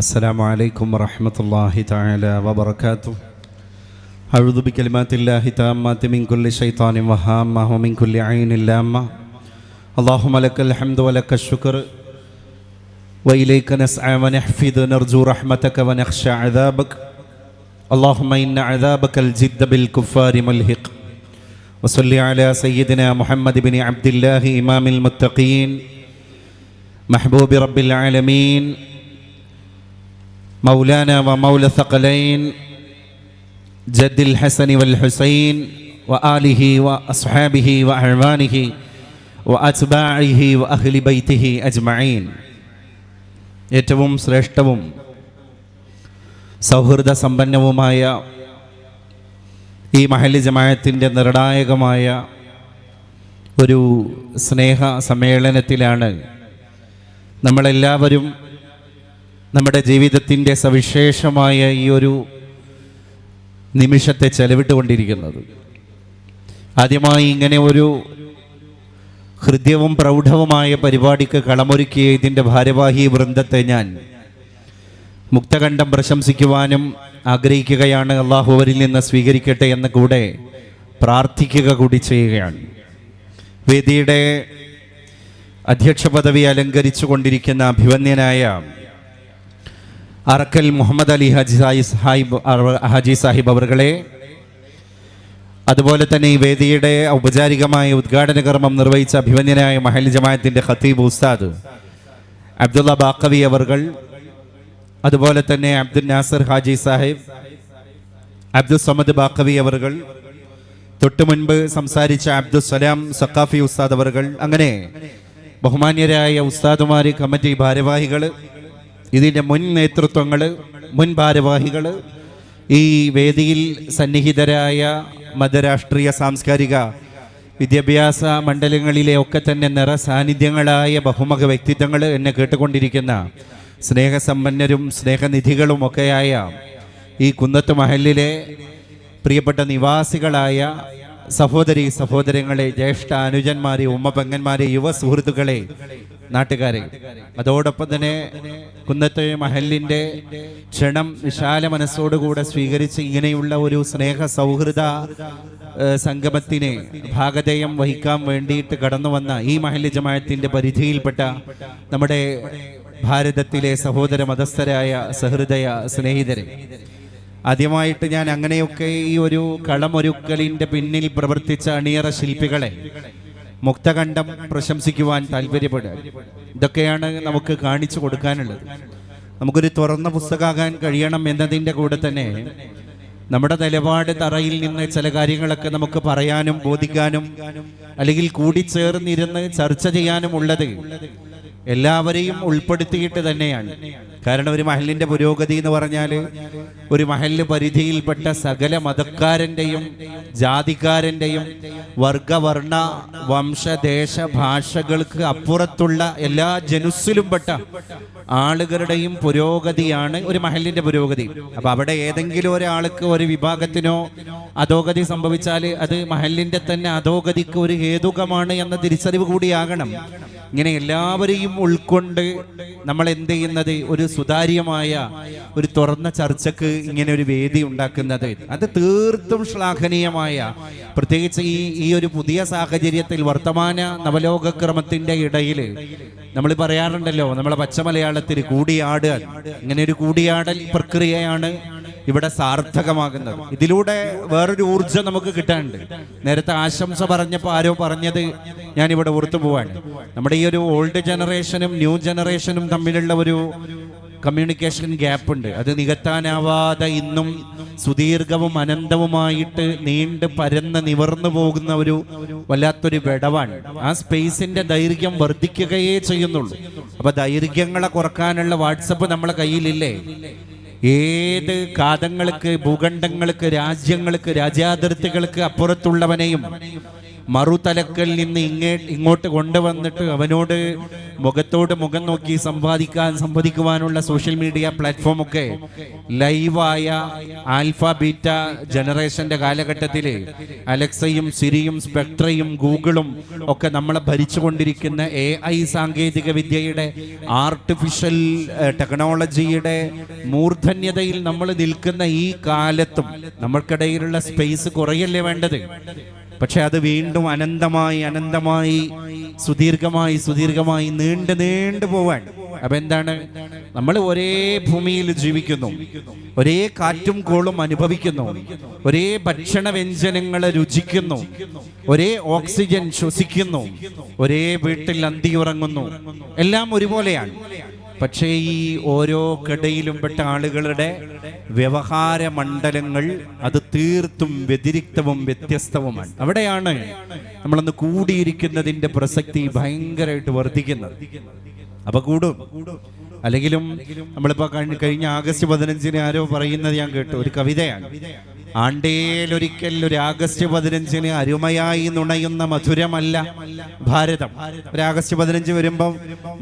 السلام عليكم ورحمة الله تعالى وبركاته. أعوذ بكلمات الله التامات من كل شيطان وهامة ومن كل عين لامة. اللهم لك الحمد ولك الشكر وإليك نسعى ونحفظ نرجو رحمتك ونخشى عذابك. اللهم إن عذابك الجد بالكفار ملحق. وصل على سيدنا محمد بن عبد الله إمام المتقين محبوب رب العالمين مولانا ومولى الثقلين جد الحسن والحسين وآله وأصحابه وأعوانه وأتباعه وأهل بيته أجمعين. ഏറ്റവും ശ്രേഷ്ഠവും സൗഹൃദ സമ്പന്നവുമായ ഈ മഹല്ല് ജമാഅത്തിൻ്റെ നിർണായകമായ ഒരു സ്നേഹ സമ്മേളനത്തിലാണ് നമ്മളെല്ലാവരും നമ്മുടെ ജീവിതത്തിൻ്റെ സവിശേഷമായ ഈ ഒരു നിമിഷത്തെ ചെലവിട്ടുകൊണ്ടിരിക്കുന്നത്. ആദ്യമായി ഇങ്ങനെ ഒരു ഹൃദ്യവും പ്രൗഢവുമായ പരിപാടിക്ക് കളമൊരുക്കിയ ഇതിൻ്റെ ഭാരവാഹി വൃന്ദത്തെ ഞാൻ മുക്തകണ്ഠം പ്രശംസിക്കുവാനും ആഗ്രഹിക്കുകയാണ്. അള്ളാഹു അവരിൽ നിന്ന് സ്വീകരിക്കട്ടെ എന്ന് കൂടെ പ്രാർത്ഥിക്കുക കൂടി ചെയ്യുകയാണ്. വേദിയുടെ അധ്യക്ഷ പദവി അലങ്കരിച്ചു കൊണ്ടിരിക്കുന്ന അഭിവന്യനായ അറക്കൽ മുഹമ്മദ് അലി ഹാജി സാഹിബ് അവർകളെ, അതുപോലെ തന്നെ ഈ വേദിയുടെ ഔപചാരികമായ ഉദ്ഘാടന കർമ്മം നിർവഹിച്ച അഭിവന്യനായ മഹല്ല് ജമാഅത്തിൻ്റെ ഖത്തീബ് ഉസ്താദ് അബ്ദുള്ള ബാക്കവി അവർകൾ, അതുപോലെ തന്നെ അബ്ദുൽ നാസർ ഹാജി സാഹിബ്, അബ്ദുൽ സമദ് ബാക്കവി അവർകൾ, തൊട്ടു മുൻപ് സംസാരിച്ച അബ്ദുൽ സലാം സഖാഫി ഉസ്താദ് അവർകൾ, അങ്ങനെ ബഹുമാന്യരായ ഉസ്താദുമാർ, കമ്മിറ്റി ഭാരവാഹികൾ, ഇതിൻ്റെ മുൻ നേതൃത്വങ്ങൾ, മുൻ ഭാരവാഹികൾ, ഈ വേദിയിൽ സന്നിഹിതരായ മതരാഷ്ട്രീയ സാംസ്കാരിക വിദ്യാഭ്യാസ മണ്ഡലങ്ങളിലെ ഒക്കെ തന്നെ നിറസാന്നിധ്യങ്ങളായ ബഹുമുഖ വ്യക്തിത്വങ്ങൾ, എന്നെ കേട്ടുകൊണ്ടിരിക്കുന്ന സ്നേഹസമ്പന്നരും സ്നേഹനിധികളും ഒക്കെയായ ഈ കുന്നത്ത് മഹല്ലിലെ പ്രിയപ്പെട്ട നിവാസികളായ സഹോദരി സഹോദരങ്ങളെ, ജ്യേഷ്ഠ അനുജന്മാരെ, ഉമ്മ പെങ്ങന്മാരെ, യുവ സുഹൃത്തുക്കളെ, നാട്ടുകാരെ, അതോടൊപ്പം തന്നെ കുന്നത്തെ മഹല്ലിൻ്റെ ക്ഷണം വിശാല മനസ്സോടുകൂടെ സ്വീകരിച്ച് ഇങ്ങനെയുള്ള ഒരു സ്നേഹ സൗഹൃദ സംഗമത്തിന് ഭാഗധേയം വഹിക്കാൻ വേണ്ടിയിട്ട് കടന്നു വന്ന ഈ മഹല്ല് ജമാഅത്തിൻ്റെ പരിധിയിൽപ്പെട്ട നമ്മുടെ ഭാരതത്തിലെ സഹോദര മതസ്ഥരായ സഹൃദയ സ്നേഹിതരെ, ആദ്യമായിട്ട് ഞാൻ അങ്ങനെയൊക്കെ ഈ ഒരു കളമൊരുക്കലിൻ്റെ പിന്നിൽ പ്രവർത്തിച്ച അണിയറ ശില്പികളെ മുക്തകണ്ഠം പ്രശംസിക്കുവാൻ താല്പര്യപ്പെടുക. ഇതൊക്കെയാണ് നമുക്ക് കാണിച്ചു കൊടുക്കാനുള്ളത്. നമുക്കൊരു തുറന്ന പുസ്തകമാകാൻ കഴിയണം എന്നതിൻ്റെ കൂടെ തന്നെ നമ്മുടെ നിലപാട് തറയിൽ നിന്ന് ചില കാര്യങ്ങളൊക്കെ നമുക്ക് പറയാനും ബോധിക്കാനും അല്ലെങ്കിൽ കൂടിച്ചേർന്നിരുന്ന് ചർച്ച ചെയ്യാനും ഉള്ളത് എല്ലാവരെയും ഉൾപ്പെടുത്തിയിട്ട് തന്നെയാണ്. കാരണം ഒരു മഹല്ലിൻ്റെ പുരോഗതി എന്ന് പറഞ്ഞാൽ ഒരു മഹല്ല് പരിധിയിൽപ്പെട്ട സകല മതക്കാരൻ്റെയും ജാതിക്കാരൻ്റെയും വർഗവർണ്ണ വംശദേശ ഭാഷകൾക്ക് അപ്പുറത്തുള്ള എല്ലാ ജനുസ്സിലും പെട്ട ആളുകളുടെയും പുരോഗതിയാണ് ഒരു മഹല്ലിൻ്റെ പുരോഗതി. അപ്പം അവിടെ ഏതെങ്കിലും ഒരാൾക്ക്, ഒരു വിഭാഗത്തിനോ അധോഗതി സംഭവിച്ചാൽ അത് മഹല്ലിൻ്റെ തന്നെ അധോഗതിക്ക് ഒരു ഹേതുകമാണ് എന്ന തിരിച്ചറിവ് കൂടിയാകണം. ഇങ്ങനെ എല്ലാവരെയും ഉൾക്കൊണ്ട് നമ്മൾ എന്ത് ചെയ്യുന്നത്, ഒരു സുതാര്യമായ ഒരു തുറന്ന ചർച്ചക്ക് ഇങ്ങനെ ഒരു വേദി ഉണ്ടാക്കുന്നത്, അത് തീർത്തും ശ്ലാഘനീയമായ, പ്രത്യേകിച്ച് ഈ ഒരു പുതിയ സാഹചര്യത്തിൽ വർത്തമാന നവലോകക്രമത്തിൻ്റെ ഇടയിൽ നമ്മൾ പറയാറുണ്ടല്ലോ, നമ്മളെ പച്ചമലയാളത്തിൽ കൂടിയാടുക, ഇങ്ങനെ ഒരു കൂടിയാടൽ പ്രക്രിയയാണ് ഇവിടെ സാർത്ഥകമാകുന്നത്. ഇതിലൂടെ വേറൊരു ഊർജ്ജം നമുക്ക് കിട്ടാനുണ്ട്. നേരത്തെ ആശംസ പറഞ്ഞപ്പോൾ ആരോ പറഞ്ഞത് ഞാനിവിടെ ഓർത്തു പോവാണ്. നമ്മുടെ ഈ ഒരു ഓൾഡ് ജനറേഷനും ന്യൂ ജനറേഷനും തമ്മിലുള്ള ഒരു കമ്മ്യൂണിക്കേഷൻ ഗ്യാപ്പ് ഉണ്ട്. അത് നികത്താനാവാതെ ഇന്നും സുദീർഘവും അനന്തവുമായിട്ട് നീണ്ട് പരന്ന് നിവർന്നു പോകുന്ന ഒരു വല്ലാത്തൊരു വിടവാണ്. ആ സ്പേസിന്റെ ദൈർഘ്യം വർദ്ധിക്കുകയേ ചെയ്യുന്നുള്ളൂ. അപ്പൊ ദൈർഘ്യങ്ങളെ കുറക്കാനുള്ള വാട്സപ്പ് നമ്മളെ കയ്യിലില്ലേ? ഏത് കാതങ്ങൾക്ക്, ഭൂഖണ്ഡങ്ങൾക്ക്, രാജ്യങ്ങൾക്ക്, രാജ്യാതിർത്തികൾക്ക് അപ്പുറത്തുള്ളവനെയും മറുതലക്കൽ നിന്ന് ഇങ്ങോട്ട് കൊണ്ടുവന്നിട്ട് അവനോട് മുഖത്തോട് മുഖം നോക്കി സംവദിക്കുവാനുള്ള സോഷ്യൽ മീഡിയ പ്ലാറ്റ്ഫോമൊക്കെ ലൈവായ ആൽഫ ബീറ്റ ജനറേഷന്റെ കാലഘട്ടത്തിൽ അലക്സയും സിരിയും സ്പെക്ട്രയും ഗൂഗിളും ഒക്കെ നമ്മളെ ഭരിച്ചുകൊണ്ടിരിക്കുന്ന AI സാങ്കേതിക വിദ്യയുടെ ആർട്ടിഫിഷ്യൽ ടെക്നോളജിയുടെ മൂർധന്യതയിൽ നമ്മൾ നിൽക്കുന്ന ഈ കാലത്തും നമ്മൾക്കിടയിലുള്ള സ്പേസ് കുറയല്ലേ വേണ്ടത്. പക്ഷെ അത് വീണ്ടും അനന്തമായി സുദീർഘമായി നീണ്ടു പോവാൻ. അപ്പൊ എന്താണ്, നമ്മൾ ഒരേ ഭൂമിയിൽ ജീവിക്കുന്നു, ഒരേ കാറ്റും കോളും അനുഭവിക്കുന്നു, ഒരേ ഭക്ഷണ വ്യഞ്ജനങ്ങൾ രുചിക്കുന്നു, ഒരേ ഓക്സിജൻ ശ്വസിക്കുന്നു, ഒരേ വീട്ടിൽ അന്തിയുറങ്ങുന്നു, എല്ലാം ഒരുപോലെയാണ്. പക്ഷേ ഈ ഓരോ കടയിലും പെട്ട ആളുകളുടെ വ്യവഹാര മണ്ഡലങ്ങൾ അത് തീർത്തും വ്യതിരിക്തവും വ്യത്യസ്തവുമാണ്. അവിടെയാണ് നമ്മളൊന്ന് കൂടിയിരിക്കുന്നതിന്റെ പ്രസക്തി ഭയങ്കരമായിട്ട് വർദ്ധിക്കുന്നത്. അപ്പൊ കൂടും അല്ലെങ്കിലും നമ്മളിപ്പോ കഴിഞ്ഞ ആഗസ്റ്റ് 15 ആരോ പറയുന്നത് ഞാൻ കേട്ടു, ഒരു കവിതയാണ്. ആണ്ടേലൊരിക്കൽ ഒരു ആഗസ്റ്റ് 15 അരുമയായി നുണയുന്ന മധുരമല്ല ഭാരതം. ഒരു ആഗസ്റ്റ് 15 വരുമ്പം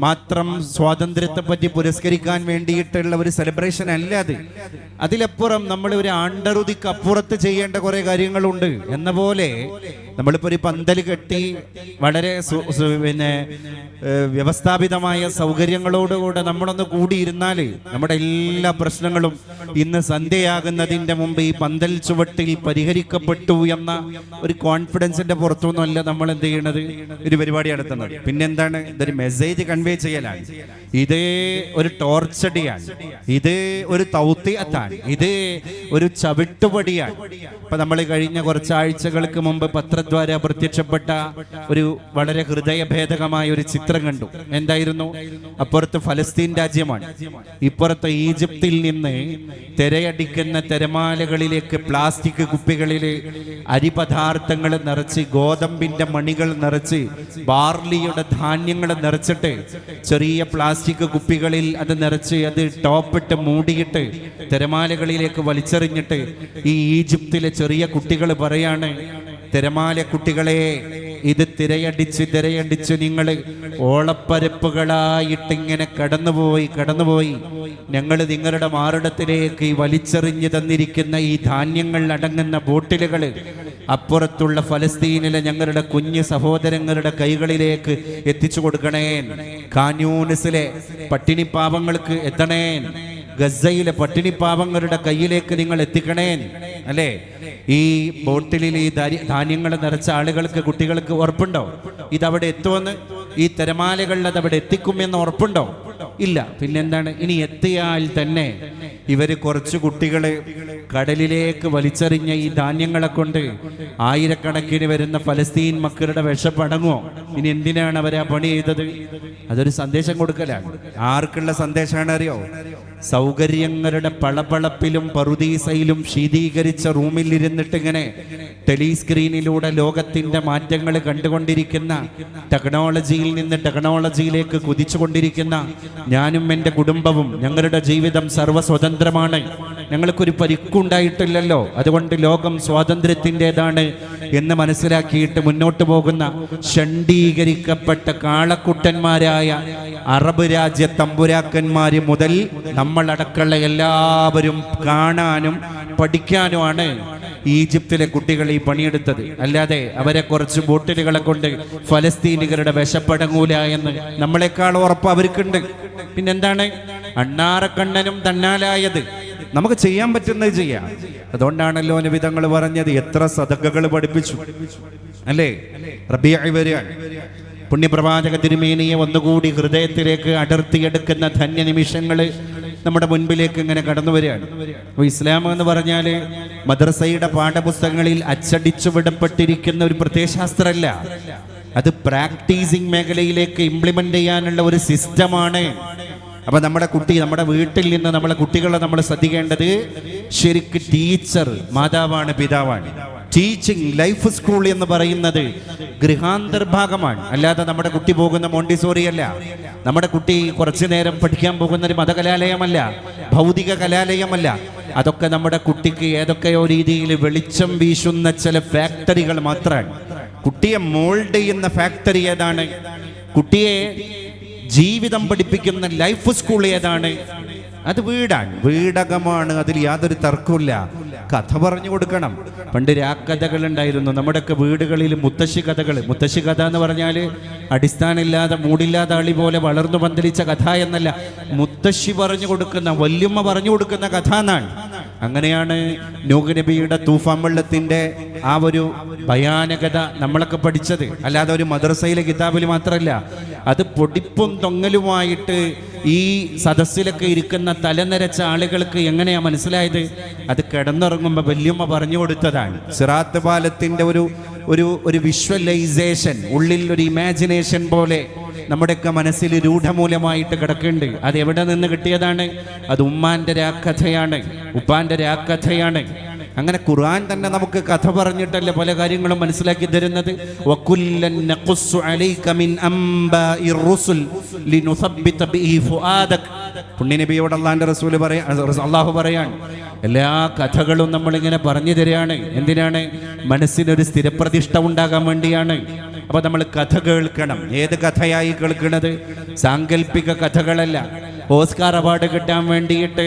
മാത്രം സ്വാതന്ത്ര്യത്തെ പറ്റി പുരസ്കരിക്കാൻ വേണ്ടിയിട്ടുള്ള ഒരു സെലിബ്രേഷൻ അല്ല അത്. അതിലപ്പുറം നമ്മൾ ഒരു ആണ്ടറുതിക്ക് അപ്പുറത്ത് ചെയ്യേണ്ട കുറെ കാര്യങ്ങളുണ്ട്. എന്ന പോലെ നമ്മളിപ്പോ ഒരു പന്തൽ കെട്ടി വളരെ വ്യവസ്ഥാപിതമായ സൗകര്യങ്ങളോടുകൂടെ നമ്മളൊന്ന് കൂടിയിരുന്നാൽ നമ്മുടെ എല്ലാ പ്രശ്നങ്ങളും ഇന്ന് സന്ധ്യയാകുന്നതിന്റെ മുമ്പ് ഈ പന്തൽ ചുവട്ടിൽ പരിഹരിക്കപ്പെട്ടു എന്ന ഒരു കോൺഫിഡൻസിന്റെ പുറത്തൊന്നുമല്ല നമ്മൾ എന്ത് ചെയ്യണത്, ഒരു പരിപാടി നടത്തുന്നത്. പിന്നെന്താണ്, ഇതൊരു മെസ്സേജ് കൺവേ ചെയ്യലാണ്, ഇത് ഒരു ടോർച്ചടിയാണ്, ഇത് ഒരു തൗത്തിയത്താണ്, ഇത് ഒരു ചവിട്ടുപടിയാണ്. ഇപ്പൊ നമ്മൾ കഴിഞ്ഞ കുറച്ചാഴ്ചകൾക്ക് മുമ്പ് പത്രദ്വാര പ്രത്യക്ഷപ്പെട്ട ഒരു വളരെ ഹൃദയഭേദകമായ ഒരു ചിത്രം കണ്ടു. എന്തായിരുന്നു? അപ്പുറത്ത് ഫലസ്തീൻ രാജ്യമാണ്, ഇപ്പുറത്ത് ഈജിപ്തിൽ നിന്ന് തിരയടിക്കുന്ന തിരമാലകളിലേക്ക് പ്ലാസ്റ്റിക് കുപ്പികളിൽ അരിപദാർത്ഥങ്ങൾ നിറച്ച്, ഗോതമ്പിന്റെ മണികൾ നിറച്ച്, ബാർലിയുടെ ധാന്യങ്ങൾ നിറച്ചിട്ട് ചെറിയ പ്ലാസ്റ്റിക് കുപ്പികളിൽ അത് നിറച്ച് അത് ടോപ്പിട്ട് മൂടിയിട്ട് തിരമാലകളിലേക്ക് വലിച്ചെറിഞ്ഞിട്ട് ഈ ഈജിപ്തിലെ ചെറിയ കുട്ടികൾ പറയാണ്, തിരമാല കുട്ടികളെ, ഇത് തിരയടിച്ച് നിങ്ങൾ ഓളപ്പരപ്പുകളായിട്ട് ഇങ്ങനെ കടന്നുപോയി ഞങ്ങൾ നിങ്ങളുടെ മാറിടത്തിലേക്ക് ഈ വലിച്ചെറിഞ്ഞു തന്നിരിക്കുന്ന ഈ ധാന്യങ്ങൾ അടങ്ങുന്ന ബോട്ടിലുകൾ അപ്പുറത്തുള്ള ഫലസ്തീനിലെ ഞങ്ങളുടെ കുഞ്ഞു സഹോദരങ്ങളുടെ കൈകളിലേക്ക് എത്തിച്ചു കൊടുക്കണേ, കാന്യൂനിസിലെ പട്ടിണി പാവങ്ങൾക്ക് എത്തണേ, ഗസയിലെ പട്ടിണി പാവങ്ങളുടെ കയ്യിലേക്ക് നിങ്ങൾ എത്തിക്കണേ. അല്ലേ, ഈ ബോട്ടിലിൽ ഈ ധാന്യങ്ങൾ നിറച്ച ആളുകൾക്ക്, കുട്ടികൾക്ക് ഉറപ്പുണ്ടോ ഇതവിടെ എത്തുമെന്ന്? ഈ തിരമാലകളിൽ അതവിടെ എത്തിക്കുമെന്ന് ഉറപ്പുണ്ടോ? ഇല്ല. പിന്നെന്താണ്, ഇനി എത്തിയാൽ തന്നെ ഇവര് കുറച്ച് കുട്ടികളെ കടലിലേക്ക് വലിച്ചെറിഞ്ഞ ഈ ധാന്യങ്ങളെ കൊണ്ട് ആയിരക്കണക്കിന് വരുന്ന ഫലസ്തീൻ മക്കളുടെ വിശപ്പടങ്ങുമോ? ഇനി എന്തിനാണ് അവരെ പണി ചെയ്തത്? അതൊരു സന്ദേശം കൊടുക്കലാണ്. ആർക്കുള്ള സന്ദേശമാണ് അറിയോ? സൗകര്യങ്ങളുടെ പളപളപ്പിലും പറുദീസയിലും ശീതീകരിച്ച റൂമിൽ ഇരുന്നിട്ട് ഇങ്ങനെ ടെലിസ്ക്രീനിലൂടെ ലോകത്തിന്റെ മാറ്റങ്ങൾ കണ്ടുകൊണ്ടിരിക്കുന്ന, ടെക്നോളജിയിൽ നിന്ന് ടെക്നോളജിയിലേക്ക് കുതിച്ചുകൊണ്ടിരിക്കുന്ന ഞാനും എൻ്റെ കുടുംബവും, ഞങ്ങളുടെ ജീവിതം സർവ്വസ്വതന്ത്രമാണ്, ഞങ്ങൾക്കൊരു പരിക്കുണ്ടായിട്ടില്ലല്ലോ, അതുകൊണ്ട് ലോകം സ്വാതന്ത്ര്യത്തിൻ്റെതാണ് എന്ന് മനസ്സിലാക്കിയിട്ട് മുന്നോട്ട് പോകുന്ന ഷണ്ഡീകരിക്കപ്പെട്ട കാളക്കുട്ടന്മാരായ അറബ് രാജ്യ തമ്പുരാക്കന്മാര് മുതൽ നമ്മളടക്കമുള്ള എല്ലാവരും കാണാനും പഠിക്കാനുമാണ് ഈജിപ്തിലെ കുട്ടികൾ ഈ പണിയെടുത്തത്. അല്ലാതെ അവരെ കുറച്ച് ബോട്ടിലുകളെ കൊണ്ട് ഫലസ്തീനികളുടെ വിശപ്പടങ്ങൂല എന്ന് നമ്മളെക്കാൾ ഉറപ്പ് അവർക്കുണ്ട്. പിന്നെന്താണ്, അണ്ണാറക്കണ്ണനും തന്നാലായത്, നമുക്ക് ചെയ്യാൻ പറ്റുന്നത് ചെയ്യാം. അതുകൊണ്ടാണല്ലോ നബിതങ്ങൾ പറഞ്ഞത്, എത്ര സദഖകൾ പഠിപ്പിച്ചു അല്ലേ. റബീഉ വരികയാണ്, പുണ്യപ്രവാചക തിരുമേനിയെ ഒന്നുകൂടി ഹൃദയത്തിലേക്ക് അടർത്തിയെടുക്കുന്ന ധന്യ നിമിഷങ്ങൾ നമ്മുടെ മുൻപിലേക്ക് ഇങ്ങനെ കടന്നു വരികയാണ്. അപ്പോൾ ഇസ്ലാം എന്ന് പറഞ്ഞാൽ മദ്രസയുടെ പാഠപുസ്തകങ്ങളിൽ അച്ചടിച്ചു വിടപ്പെട്ടിരിക്കുന്ന ഒരു പ്രത്യയശാസ്ത്രമല്ല, അത് പ്രാക്ടീസിങ് മേഖലയിലേക്ക് ഇംപ്ലിമെന്റ് ചെയ്യാനുള്ള ഒരു സിസ്റ്റമാണ്. അപ്പൊ നമ്മുടെ വീട്ടിൽ നിന്ന് നമ്മളെ കുട്ടികളെ നമ്മൾ ശ്രദ്ധിക്കേണ്ടത് ശരിക്ക് ടീച്ചർ, മാതാവാണ്, പിതാവാണ്. ടീച്ചിങ് ലൈഫ് സ്കൂൾ എന്ന് പറയുന്നത് ഗൃഹാന്തർഭാഗമാണ്. അല്ലാതെ നമ്മുടെ കുട്ടി പോകുന്ന മോണ്ടിസോറി അല്ല, നമ്മുടെ കുട്ടി കുറച്ചു നേരം പഠിക്കാൻ പോകുന്ന ഒരു മതകലാലയമല്ല, ഭൗതിക കലാലയമല്ല. അതൊക്കെ നമ്മുടെ കുട്ടിക്ക് ഏതൊക്കെയോ രീതിയിൽ വെളിച്ചം വീശുന്ന ചില ഫാക്ടറികൾ മാത്രമാണ്. കുട്ടിയെ മോൾഡ് ചെയ്യുന്ന ഫാക്ടറി ഏതാണ്? കുട്ടിയെ ജീവിതം പഠിപ്പിക്കുന്ന ലൈഫ് സ്കൂൾ ഏതാണ്? അത് വീടാണ്, വീടകമാണ്. അതിൽ യാതൊരു തർക്കമില്ല. കഥ പറഞ്ഞു കൊടുക്കണം. പണ്ട് രാക്കഥകൾ ഉണ്ടായിരുന്നു നമ്മുടെയൊക്കെ വീടുകളിൽ. മുത്തശ്ശി കഥകൾ. മുത്തശ്ശി കഥ എന്ന് പറഞ്ഞാൽ അടിസ്ഥാനമില്ലാതെ മൂടില്ലാതെ ആളി പോലെ വളർന്നു പന്തലിച്ച കഥ എന്നല്ല, മുത്തശ്ശി പറഞ്ഞു കൊടുക്കുന്ന, വല്യമ്മ പറഞ്ഞു കൊടുക്കുന്ന കഥ എന്നാണ്. അങ്ങനെയാണ് നൂഹ് നബിയുടെ തൂഫാൻ വെള്ളത്തിന്റെ ആ ഒരു ഭയാനകത നമ്മളൊക്കെ പഠിച്ചത്. അല്ലാതെ ഒരു മദ്രസയിലെ കിതാബിൽ മാത്രമല്ല, അത് പൊടിപ്പും തൊങ്ങലുമായിട്ട് ഈ സദസ്സിലൊക്കെ ഇരിക്കുന്ന തലനിരച്ച ആളുകൾക്ക് എങ്ങനെയാ മനസ്സിലായത്? അത് കിടന്നുറങ്ങുമ്പോൾ വല്യമ്മ പറഞ്ഞു കൊടുത്തതാണ്. സിറാത്ത് പാലത്തിന്റെ ഒരു വിഷ്വലൈസേഷൻ, ഉള്ളിൽ ഒരു ഇമാജിനേഷൻ പോലെ നമ്മുടെയൊക്കെ മനസ്സിൽ രൂഢമൂലമായിട്ട് കിടക്കുന്നുണ്ട്. അത് എവിടെ നിന്ന് കിട്ടിയതാണ്? അത് ഉമ്മാന്റെ രാക്കഥയാണ്, ഉപ്പാന്റെ രാക്കഥയാണ്. അങ്ങനെ ഖുർആൻ തന്നെ നമുക്ക് കഥ പറഞ്ഞിട്ടല്ലേ പല കാര്യങ്ങളും മനസ്സിലാക്കി തരുന്നത്. വകുല്ലൻ നഖുസ്സു അലൈക മിൻ അംബാഇർ റുസുൽ ലിനുസബ്ബിത ബിഹി ഫുആദക്. പുണ്യനബിയോട് അല്ലാഹു പറയാണ്, എല്ലാ കഥകളും നമ്മളിങ്ങനെ പറഞ്ഞു തരികയാണ്. എന്തിനാണ്? മനസ്സിനൊരു സ്ഥിരപ്രതിഷ്ഠ ഉണ്ടാകാൻ വേണ്ടിയാണ്. അപ്പൊ നമ്മൾ കഥ കേൾക്കണം. ഏത് കഥയായി കേൾക്കുന്നത്? സാങ്കല്പിക കഥകളല്ല. ഓസ്കാർ അവാർഡ് കിട്ടാൻ വേണ്ടിയിട്ട്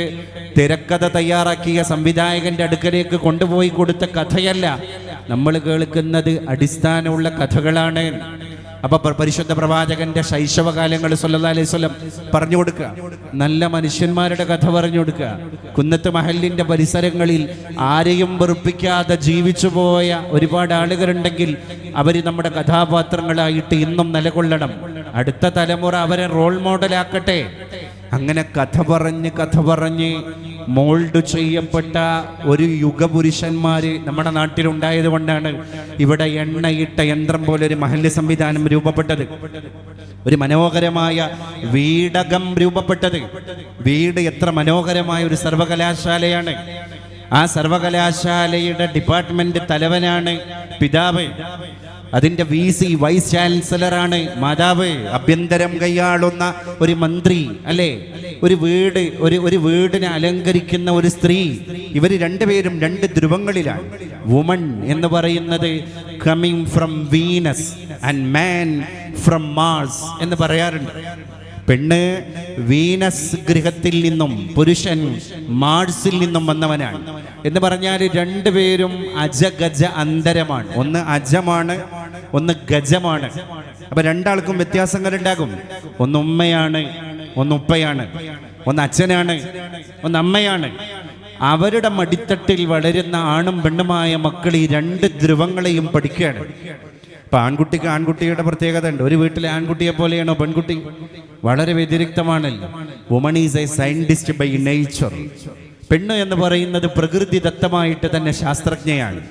തിരക്കഥ തയ്യാറാക്കിയ സംവിധായകന്റെ അടുക്കലേക്ക് കൊണ്ടുപോയി കൊടുത്ത കഥയല്ല. നമ്മൾ കേൾക്കുന്നത് അടിസ്ഥാനമുള്ള കഥകളാണ്. അപ്പൊ പരിശുദ്ധ പ്രവാചകന്റെ ശൈശവകാലങ്ങൾ സല്ലല്ലാഹു അലൈഹി വസല്ലം പറഞ്ഞു കൊടുക്കുക. നല്ല മനുഷ്യന്മാരുടെ കഥ പറഞ്ഞു കൊടുക്കുക. കുന്നത്ത് മഹലിന്റെ പരിസരങ്ങളിൽ ആരെയും വെറുപ്പിക്കാതെ ജീവിച്ചു പോയ ഒരുപാട് ആളുകളുണ്ടെങ്കിൽ അവർ നമ്മുടെ കഥാപാത്രങ്ങളായിട്ട് ഇന്നും നിലകൊള്ളണം. അടുത്ത തലമുറ അവരെ റോൾ മോഡലാക്കട്ടെ. അങ്ങനെ കഥ പറഞ്ഞ് മോൾഡ് ചെയ്യപ്പെട്ട ഒരു യുഗപുരുഷന്മാര് നമ്മുടെ നാട്ടിലുണ്ടായത് കൊണ്ടാണ് ഇവിടെ എണ്ണയിട്ട യന്ത്രം പോലെ ഒരു മഹല്ല് സംവിധാനം രൂപപ്പെട്ടത്, ഒരു മനോഹരമായ വീടകം രൂപപ്പെട്ടത്. വീട് എത്ര മനോഹരമായ ഒരു സർവകലാശാലയാണ്. ആ സർവകലാശാലയുടെ ഡിപ്പാർട്ട്മെന്റ് തലവനാണ് പിതാവ്. അതിന്റെ VC വൈസ് ചാൻസലറാണ് മാതാവ്. ആഭ്യന്തരം കൈയാളുന്ന ഒരു മന്ത്രി അല്ലേ? ഒരു വീടിനെ അലങ്കരിക്കുന്ന ഒരു സ്ത്രീ. ഇവർ രണ്ടുപേരും രണ്ട് ധ്രുവങ്ങളിലാണ്. വുമൺ എന്ന് പറയുന്നത് coming from Venus and man from Mars എന്ന് പറയാറുണ്ട്. പെണ്ണ് വീനസ് ഗ്രഹത്തിൽ നിന്നും പുരുഷൻ മാർസിൽ നിന്നും വന്നവനാണ് എന്ന് പറഞ്ഞാൽ രണ്ടുപേരും അജഗജ അന്തരമാണ്. ഒന്ന് അജമാണ്, ഒന്ന് ഗജമാണ്. അപ്പൊ രണ്ടാൾക്കും വ്യത്യാസങ്ങൾ ഉണ്ടാകും. ഒന്ന് ഉമ്മയാണ്, ഒന്ന് ഉപ്പയാണ്. ഒന്ന് അച്ഛനാണ്, ഒന്ന് അമ്മയാണ്. അവരുടെ മടിത്തട്ടിൽ വളരുന്ന ആണും പെണ്ണുമായ മക്കൾ ഈ രണ്ട് ധ്രുവങ്ങളെയും പഠിക്കുകയാണ്. അപ്പൊ ആൺകുട്ടിക്ക് ആൺകുട്ടിയുടെ പ്രത്യേകത ഉണ്ട്. ഒരു വീട്ടിലെ ആൺകുട്ടിയെ പോലെയാണോ പെൺകുട്ടി? വളരെ വ്യതിരിക്തമാണല്ലോ. Woman is a scientist by nature. പെണ്ണ് എന്ന് പറയുന്നത് പ്രകൃതിദത്തമായിട്ട് തന്നെ ശാസ്ത്രജ്ഞയാണ്.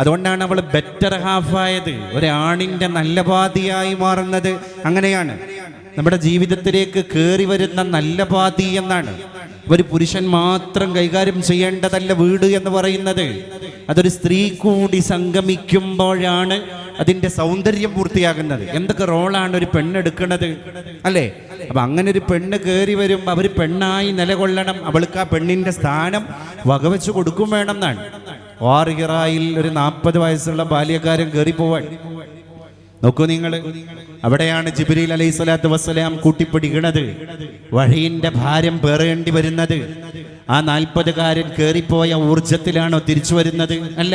അതുകൊണ്ടാണ് അവൾ ബെറ്റർ ഹാഫ് ആയത്. ഒരാണിന്റെ നല്ല പാതിയായി മാറുന്നത് അങ്ങനെയാണ്. നമ്മുടെ ജീവിതത്തിലേക്ക് കയറി വരുന്ന നല്ല പാതി എന്നാണ്. ഒരു പുരുഷൻ മാത്രം കൈകാര്യം ചെയ്യേണ്ടതല്ല വീട് എന്ന് പറയുന്നത്. അതൊരു സ്ത്രീ കൂടി സംഗമിക്കുമ്പോഴാണ് അതിന്റെ സൗന്ദര്യം പൂർത്തിയാകുന്നത്. എന്തൊക്കെ റോളാണ് ഒരു പെണ്ണെടുക്കുന്നത് അല്ലേ? അപ്പൊ അങ്ങനെ ഒരു പെണ്ണ് കയറി വരുമ്പോൾ അവർ പെണ്ണായി നിലകൊള്ളണം. അവൾക്ക് ആ പെണ്ണിന്റെ സ്ഥാനം വകവെച്ച് കൊടുക്കും വേണം എന്നാണ്. വാർഹിറായിൽ ഒരു 40 വയസ്സുള്ള ബാല്യക്കാരൻ കയറി പോവാൻ നോക്കൂ നിങ്ങൾ. അവിടെയാണ് ജിബ്രീൽ അലൈഹി സ്വലാത്തു വസ്സലാം കൂട്ടിപ്പിടിക്കണത്. വഴിയിന്റെ ഭാരം പേറേണ്ടി വരുന്നത്. ആ 40കാരൻ കയറിപ്പോയ ഊർജത്തിലാണോ തിരിച്ചു വരുന്നത്? അല്ല.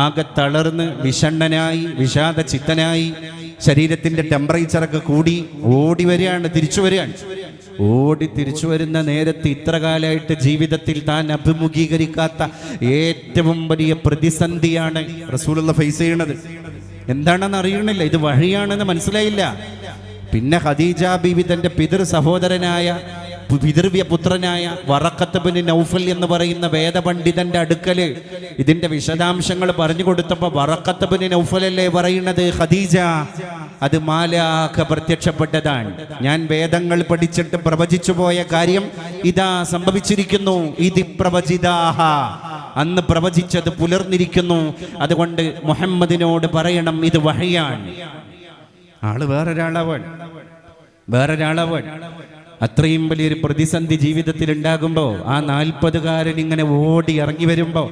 ആകെ തളർന്ന് വിഷണ്ണനായി വിഷാദ ചിത്തനായി ശരീരത്തിന്റെ ടെമ്പറേച്ചറൊക്കെ കൂടി ഓടി വരികയാണ്, തിരിച്ചു വരികയാണ്. ഓടി തിരിച്ചു വരുന്ന നേരത്ത് ഇത്ര കാലമായിട്ട് ജീവിതത്തിൽ താൻ അഭിമുഖീകരിക്കാത്ത ഏറ്റവും വലിയ പ്രതിസന്ധിയാണ് റസൂലുള്ളാഹി ഫേസ് ചെയ്യണത്. എന്താണെന്ന് അറിയണില്ല, ഇത് വഴിയാണെന്ന് മനസ്സിലായില്ല. പിന്നെ ഖദീജ ബീവി തന്റെ പിതൃവ്യ പുത്രനായ വറഖത്ത് ബിൻ നൗഫൽ എന്ന് പറയുന്ന വേദപണ്ഡിതന്റെ അടുക്കല് ഇതിന്റെ വിശദാംശങ്ങൾ പറഞ്ഞു കൊടുത്തപ്പോ വറഖത്ത് ബിൻ നൗഫലല്ലേ പറയുന്നത്, ഖദീജ അത് മാലാഖ പ്രത്യക്ഷപ്പെട്ടതാണ്. ഞാൻ വേദങ്ങൾ പഠിച്ചിട്ട് പ്രവചിച്ചു പോയ കാര്യം ഇതാ സംഭവിച്ചിരിക്കുന്നു. ഇതി പ്രവചിതാഹ, അന്ന് പ്രവചിച്ചത് പുലർന്നിരിക്കുന്നു. അതുകൊണ്ട് മുഹമ്മദിനോട് പറയണം ഇത് വഹയാണ്. ആള് വേറൊരാളവൻ അത്രയും വലിയൊരു പ്രതിസന്ധി ജീവിതത്തിൽ ഉണ്ടാകുമ്പോൾ ആ 40കാരൻ ഇങ്ങനെ ഓടി ഇറങ്ങി വരുമ്പോൾ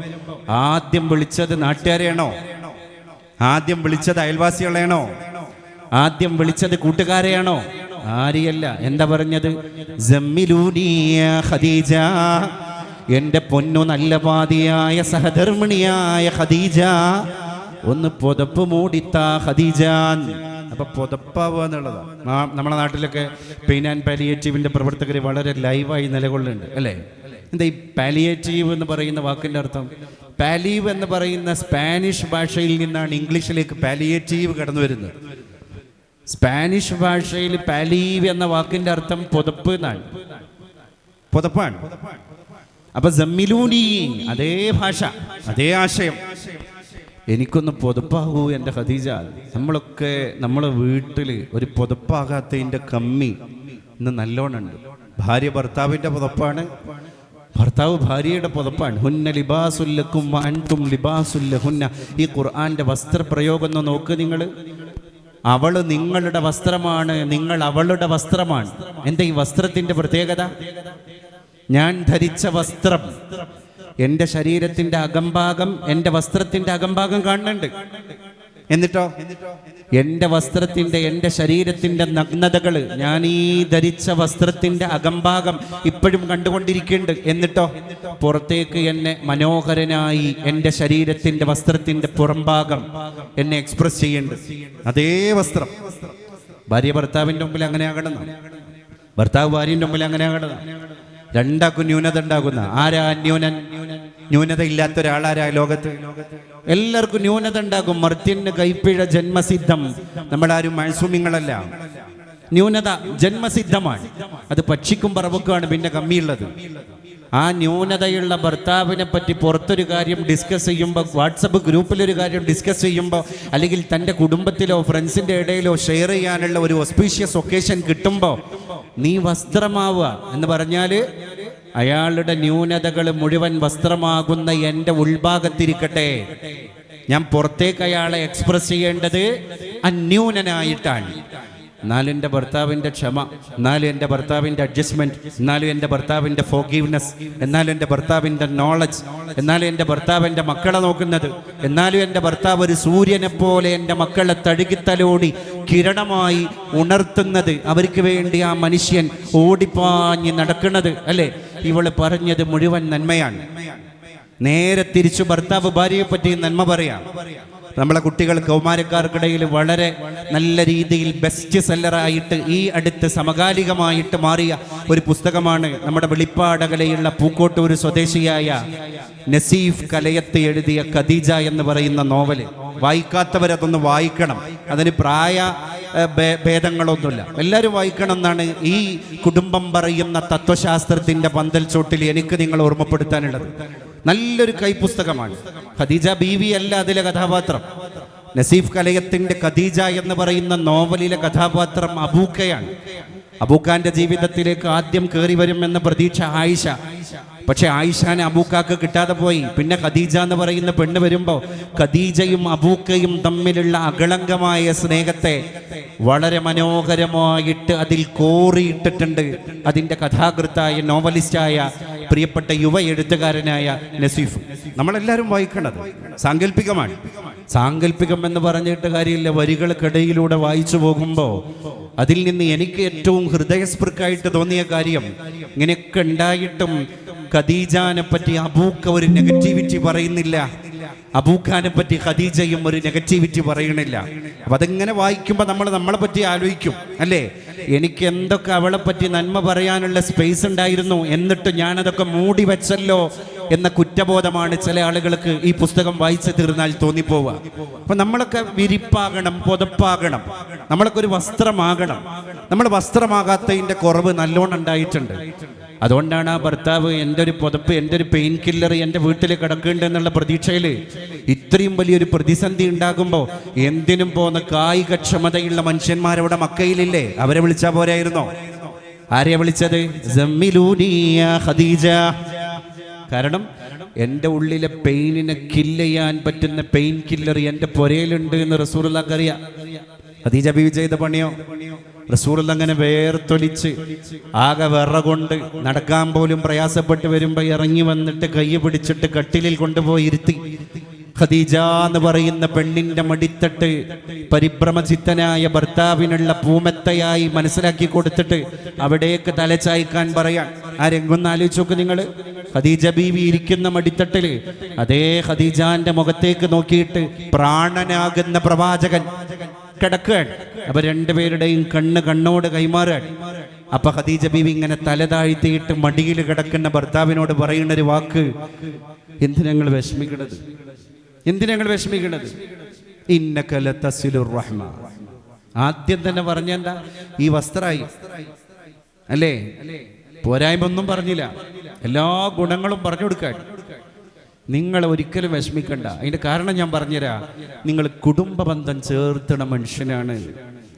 ആദ്യം വിളിച്ചത് നാട്ടുകാരെയാണോ? ആദ്യം വിളിച്ചത് അയൽവാസികളെയാണോ? ആദ്യം വിളിച്ചത് കൂട്ടുകാരെയാണോ? ആരെയല്ല. എന്താ പറഞ്ഞത്? സമ്മിലൂനി യാ ഖദീജ, എൻ്റെ പൊന്നു നല്ല പാതിയായ സഹധർമ്മിണിയായ ഖദീജ, ഒന്ന് പുതപ്പ് മൂടിത്താ ഖദീജ. അപ്പൊ പുതപ്പാവുക എന്നുള്ളതാണ്. നമ്മുടെ നാട്ടിലൊക്കെ പെയിൻ ആൻഡ് പാലിയേറ്റീവിന്റെ പ്രവർത്തകർ വളരെ ലൈവായി നിലകൊള്ളുന്നുണ്ട് അല്ലേ? എന്താ ഈ പാലിയേറ്റീവ് എന്ന് പറയുന്ന വാക്കിന്റെ അർത്ഥം? പാലീവ് എന്ന് പറയുന്ന സ്പാനിഷ് ഭാഷയിൽ നിന്നാണ് ഇംഗ്ലീഷിലേക്ക് പാലിയേറ്റീവ് കടന്നു വരുന്നത്. സ്പാനിഷ് ഭാഷയിൽ പാലീവ് എന്ന വാക്കിന്റെ അർത്ഥം പുതപ്പ് എന്നാണ്, പുതപ്പാണ്. അപ്പൊ സമ്മിലൂനി, അതേ ഭാഷ, അതേ ആശയം. എനിക്കൊന്ന് പുതപ്പാകൂ എൻ്റെ ഖദീജ. നമ്മളൊക്കെ നമ്മളെ വീട്ടിൽ ഒരു പുതപ്പാകാത്തതിൻ്റെ കമ്മി ഇന്ന് നല്ലോണം ഉണ്ട്. ഭാര്യ ഭർത്താവിൻ്റെ പുതപ്പാണ്, ഭർത്താവ് ഭാര്യയുടെ പുതപ്പാണ്. ഹുന്ന ലിബാസുല്ലക്കും അൻതും ലിബാസുല്ലഹുന്ന. ഈ ഖുർആന്റെ വസ്ത്രപ്രയോഗം ഒന്ന് നോക്ക് നിങ്ങൾ. അവള് നിങ്ങളുടെ വസ്ത്രമാണ്, നിങ്ങൾ അവളുടെ വസ്ത്രമാണ്. എന്താ ഈ വസ്ത്രത്തിന്റെ പ്രത്യേകത? ഞാൻ ധരിച്ച വസ്ത്രം, എൻ്റെ ശരീരത്തിന്റെ അകംഭാഗം എൻ്റെ വസ്ത്രത്തിന്റെ അകംഭാഗം കാണുന്നുണ്ട്. എന്നിട്ടോ എൻ്റെ വസ്ത്രത്തിന്റെ, എൻ്റെ ശരീരത്തിന്റെ നഗ്നതകൾ ഞാൻ ഈ ധരിച്ച വസ്ത്രത്തിന്റെ അകംഭാഗം ഇപ്പോഴും കണ്ടുകൊണ്ടിരിക്കുന്നുണ്ട്. എന്നിട്ടോ പുറത്തേക്ക് എന്നെ മനോഹരനായി എൻ്റെ ശരീരത്തിന്റെ വസ്ത്രത്തിന്റെ പുറംഭാഗം എന്നെ എക്സ്പ്രസ് ചെയ്യുന്നുണ്ട്. അതേ വസ്ത്രം. ഭാര്യ ഭർത്താവിൻ്റെ മുമ്പിൽ അങ്ങനെ ആകണം, ഭർത്താവ് ഭാര്യൻ്റെ മുമ്പിൽ അങ്ങനെ ആകണം. രണ്ടാക്കും ന്യൂനത ഉണ്ടാകുന്ന ആരാ? ന്യൂനത ഇല്ലാത്ത ഒരാളാരാ ലോകത്ത്? എല്ലാവർക്കും ന്യൂനത ഉണ്ടാകും. മർത്യന് കൈപ്പിഴ ജന്മസിദ്ധം. നമ്മളാരും മഴസൂമിങ്ങളല്ല. ന്യൂനത ജന്മസിദ്ധമാണ്. അത് പക്ഷിക്കും പറവക്കുമാണ് പിന്നെ കമ്മിയുള്ളത്. ആ ന്യൂനതയുള്ള ഭർത്താവിനെ പറ്റി പുറത്തൊരു കാര്യം ഡിസ്കസ് ചെയ്യുമ്പോൾ, വാട്സപ്പ് ഗ്രൂപ്പിലൊരു കാര്യം ഡിസ്കസ് ചെയ്യുമ്പോൾ, അല്ലെങ്കിൽ തൻ്റെ കുടുംബത്തിലോ ഫ്രണ്ട്സിൻ്റെ ഇടയിലോ ഷെയർ ചെയ്യാനുള്ള ഒരു ഓസ്പീഷ്യസ് ഒക്കേഷൻ കിട്ടുമ്പോൾ നീ വസ്ത്രമാവുക എന്ന് പറഞ്ഞാൽ അയാളുടെ ന്യൂനതകൾ മുഴുവൻ വസ്ത്രമാകുന്ന എൻ്റെ ഉൾഭാഗത്തിരിക്കട്ടെ. ഞാൻ പുറത്തേക്ക് അയാളെ എക്സ്പ്രസ് ചെയ്യേണ്ടത് അന്യൂനനായിട്ടാണ്. എന്നാലും എൻ്റെ ഭർത്താവിൻ്റെ ക്ഷമ, എന്നാലും എൻ്റെ ഭർത്താവിൻ്റെ അഡ്ജസ്റ്റ്മെൻറ്റ്, എന്നാലും എൻ്റെ ഭർത്താവിൻ്റെ ഫോർഗീവ്നെസ്, എന്നാലും എൻ്റെ ഭർത്താവിൻ്റെ നോളജ്, എന്നാലും എൻ്റെ ഭർത്താവ് എൻ്റെ മക്കളെ നോക്കുന്നത്, എന്നാലും എൻ്റെ ഭർത്താവ് ഒരു സൂര്യനെ പോലെ എൻ്റെ മക്കളെ തഴുകിത്തലോടി കിരണമായി ഉണർത്തുന്നത്, അവർക്ക് വേണ്ടി ആ മനുഷ്യൻ ഓടിപ്പാഞ്ഞ് നടക്കുന്നത് അല്ലേ? ഇവള് പറഞ്ഞത് മുഴുവൻ നന്മയാണ്. നേരെ തിരിച്ചു ഭർത്താവ് ഭാര്യയെ പറ്റി നന്മ പറയാം. നമ്മളെ കുട്ടികൾ കൗമാരക്കാർക്കിടയിൽ വളരെ നല്ല രീതിയിൽ ബെസ്റ്റ് സെല്ലറായിട്ട് ഈ അടുത്ത് സമകാലികമായിട്ട് മാറിയ ഒരു പുസ്തകമാണ് നമ്മുടെ വെളിപ്പാടകലയുള്ള പൂക്കോട്ടൂർ സ്വദേശിയായ നസീഫ് കലയത്ത് എഴുതിയ ഖദീജ എന്ന് പറയുന്ന നോവല്. വായിക്കാത്തവരതൊന്ന് വായിക്കണം. അതിന് പ്രായ ഭേദങ്ങളൊന്നുമില്ല, എല്ലാവരും വായിക്കണം എന്നാണ് ഈ കുടുംബം പറയുന്ന തത്വശാസ്ത്രത്തിന്റെ പന്തൽ ചോട്ടിൽ എനിക്ക് നിങ്ങൾ ഓർമ്മപ്പെടുത്താനുള്ളത്. നല്ലൊരു കൈപ്പുസ്തകമാണ്. ഖദീജ ബീവി അല്ല അതിലെ കഥാപാത്രം. നസീഫ് കലയത്തിന്റെ ഖദീജ എന്ന് പറയുന്ന നോവലിലെ കഥാപാത്രം അബൂക്കയാണ്. അബൂക്കാന്റെ ജീവിതത്തിലേക്ക് ആദ്യം കയറി വരുമെന്ന പ്രതീക്ഷ ആയിഷ. പക്ഷെ ആയിഷാനെ അബൂക്കാക്ക് കിട്ടാതെ പോയി. പിന്നെ ഖദീജ എന്ന് പറയുന്ന പെണ്ണ് വരുമ്പോൾ ഖദീജയും അബൂക്കയും തമ്മിലുള്ള അകളങ്കമായ സ്നേഹത്തെ വളരെ മനോഹരമായിട്ട് അതിൽ കോറിയിട്ടിട്ടുണ്ട് അതിൻ്റെ കഥാകൃത്തായ നോവലിസ്റ്റായ പ്രിയപ്പെട്ട യുവ എഴുത്തുകാരനായ നസീഫ്. നമ്മളെല്ലാവരും വായിക്കണത് സാങ്കല്പികമാണ്. സാങ്കല്പികം എന്ന് പറഞ്ഞിട്ട് കാര്യമില്ല. വരികൾക്കിടയിലൂടെ വായിച്ചു പോകുമ്പോൾ അതിൽ നിന്ന് എനിക്ക് ഏറ്റവും ഹൃദയസ്പൃക്കായിട്ട് തോന്നിയ കാര്യം, ഇങ്ങനെയൊക്കെ ഉണ്ടായിട്ടും ഖദീജാനെ പറ്റി അബൂക്ക ഒരു നെഗറ്റിവിറ്റി പറയുന്നില്ല, അബൂഖാനെ പറ്റി ഖദീജയും ഒരു നെഗറ്റിവിറ്റി പറയണില്ല. അപ്പം അതിങ്ങനെ വായിക്കുമ്പോൾ നമ്മൾ നമ്മളെ പറ്റി ആലോചിക്കും അല്ലേ? എനിക്ക് എന്തൊക്കെ അവളെ പറ്റി നന്മ പറയാനുള്ള സ്പേസ് ഉണ്ടായിരുന്നു, എന്നിട്ട് ഞാനതൊക്കെ മൂടി വെച്ചല്ലോ എന്ന കുറ്റബോധമാണ് ചില ആളുകൾക്ക് ഈ പുസ്തകം വായിച്ചു തീർന്നാൽ തോന്നിപ്പോവുക. അപ്പം നമ്മളൊക്കെ വിരിപ്പാകണം, പുതപ്പാകണം, നമ്മളൊക്കെ ഒരു വസ്ത്രമാകണം. നമ്മൾ വസ്ത്രമാകാത്തതിൻ്റെ കുറവ് നല്ലോണം ഉണ്ടായിട്ടുണ്ട്. അതുകൊണ്ടാണ് ആ ഭർത്താവ് എൻ്റെ ഒരു പുതപ്പ്, എൻ്റെ ഒരു പെയിൻ കില്ലർ എൻ്റെ വീട്ടിൽ കിടക്കുന്നുണ്ട് എന്നുള്ള പ്രതീക്ഷയിൽ ഇത്രയും വലിയൊരു പ്രതിസന്ധി ഉണ്ടാകുമ്പോൾ എന്തിനും പോകുന്ന കായികക്ഷമതയുള്ള മനുഷ്യന്മാരവിടെ മക്കയിലില്ലേ? അവരെ വിളിച്ചാൽ പോരായിരുന്നോ? ആരെയാ വിളിച്ചത്? സമ്മിലൂനി യാ ഖദീജ. കാരണം എൻ്റെ ഉള്ളിലെ പെയിനിനെ കില്ല് ചെയ്യാൻ പറ്റുന്ന പെയിൻ കില്ലർ എൻ്റെ പുരയിലുണ്ട് എന്ന് റസൂലുള്ളാഹിക്ക് അറിയാം. ഖദീജ ബീവി ചെയ്ത പണിയോ? റസൂലുള്ള അങ്ങനെ വേർത്തൊലിച്ച് ആകെ വിറകൊണ്ട് നടക്കാൻ പോലും പ്രയാസപ്പെട്ട് വരുമ്പോൾ ഇറങ്ങി വന്നിട്ട് കൈ പിടിച്ചിട്ട് കട്ടിലിൽ കൊണ്ടുപോയി ഇരുത്തി. ഖദീജ എന്ന് പറയുന്ന പെണ്ണിന്റെ മടിത്തട്ട് പരിഭ്രമചിത്തനായ ഭർത്താവിനുള്ള പൂമെത്തയായി മനസ്സിലാക്കി കൊടുത്തിട്ട് അവിടേക്ക് തലചായ്ക്കാൻ പറയാൻ. ആ രംഗൊന്ന് ആലോചിച്ച് നോക്ക് നിങ്ങൾ. ഖദീജ ബീവി ഇരിക്കുന്ന മടിത്തട്ടില് അതേ ഖദീജാന്റെ മുഖത്തേക്ക് നോക്കിയിട്ട് പ്രാണനാകുന്ന പ്രവാചകൻ കിടക്കുകയാണ്. അപ്പൊ രണ്ടുപേരുടെയും കണ്ണോട് കൈമാറാൻ. അപ്പൊ ഖദീജ ബീവി ഇങ്ങനെ തല താഴ്ത്തിയിട്ട് മടിയിൽ കിടക്കുന്ന ഭർത്താവിനോട് പറയുന്നൊരു വാക്ക്, എന്തിനങ്ങൾ വിഷമിക്കണത്, എന്തിനങ്ങൾ വിഷമിക്കണത്? ഇന്നക ലതസിലുർ റഹ്മ. ആദ്യം തന്നെ പറഞ്ഞെന്താ? ഈ വസ്ത്രായി അല്ലേ, പോരായ്മ ഒന്നും പറഞ്ഞില്ല, എല്ലാ ഗുണങ്ങളും പറഞ്ഞു കൊടുക്കാൻ. നിങ്ങൾ ഒരിക്കലും വിഷമിക്കണ്ട. അതിന്റെ കാരണം ഞാൻ പറഞ്ഞുതരാം. നിങ്ങൾ കുടുംബ ബന്ധം ചേർത്തണ മനുഷ്യനാണ്.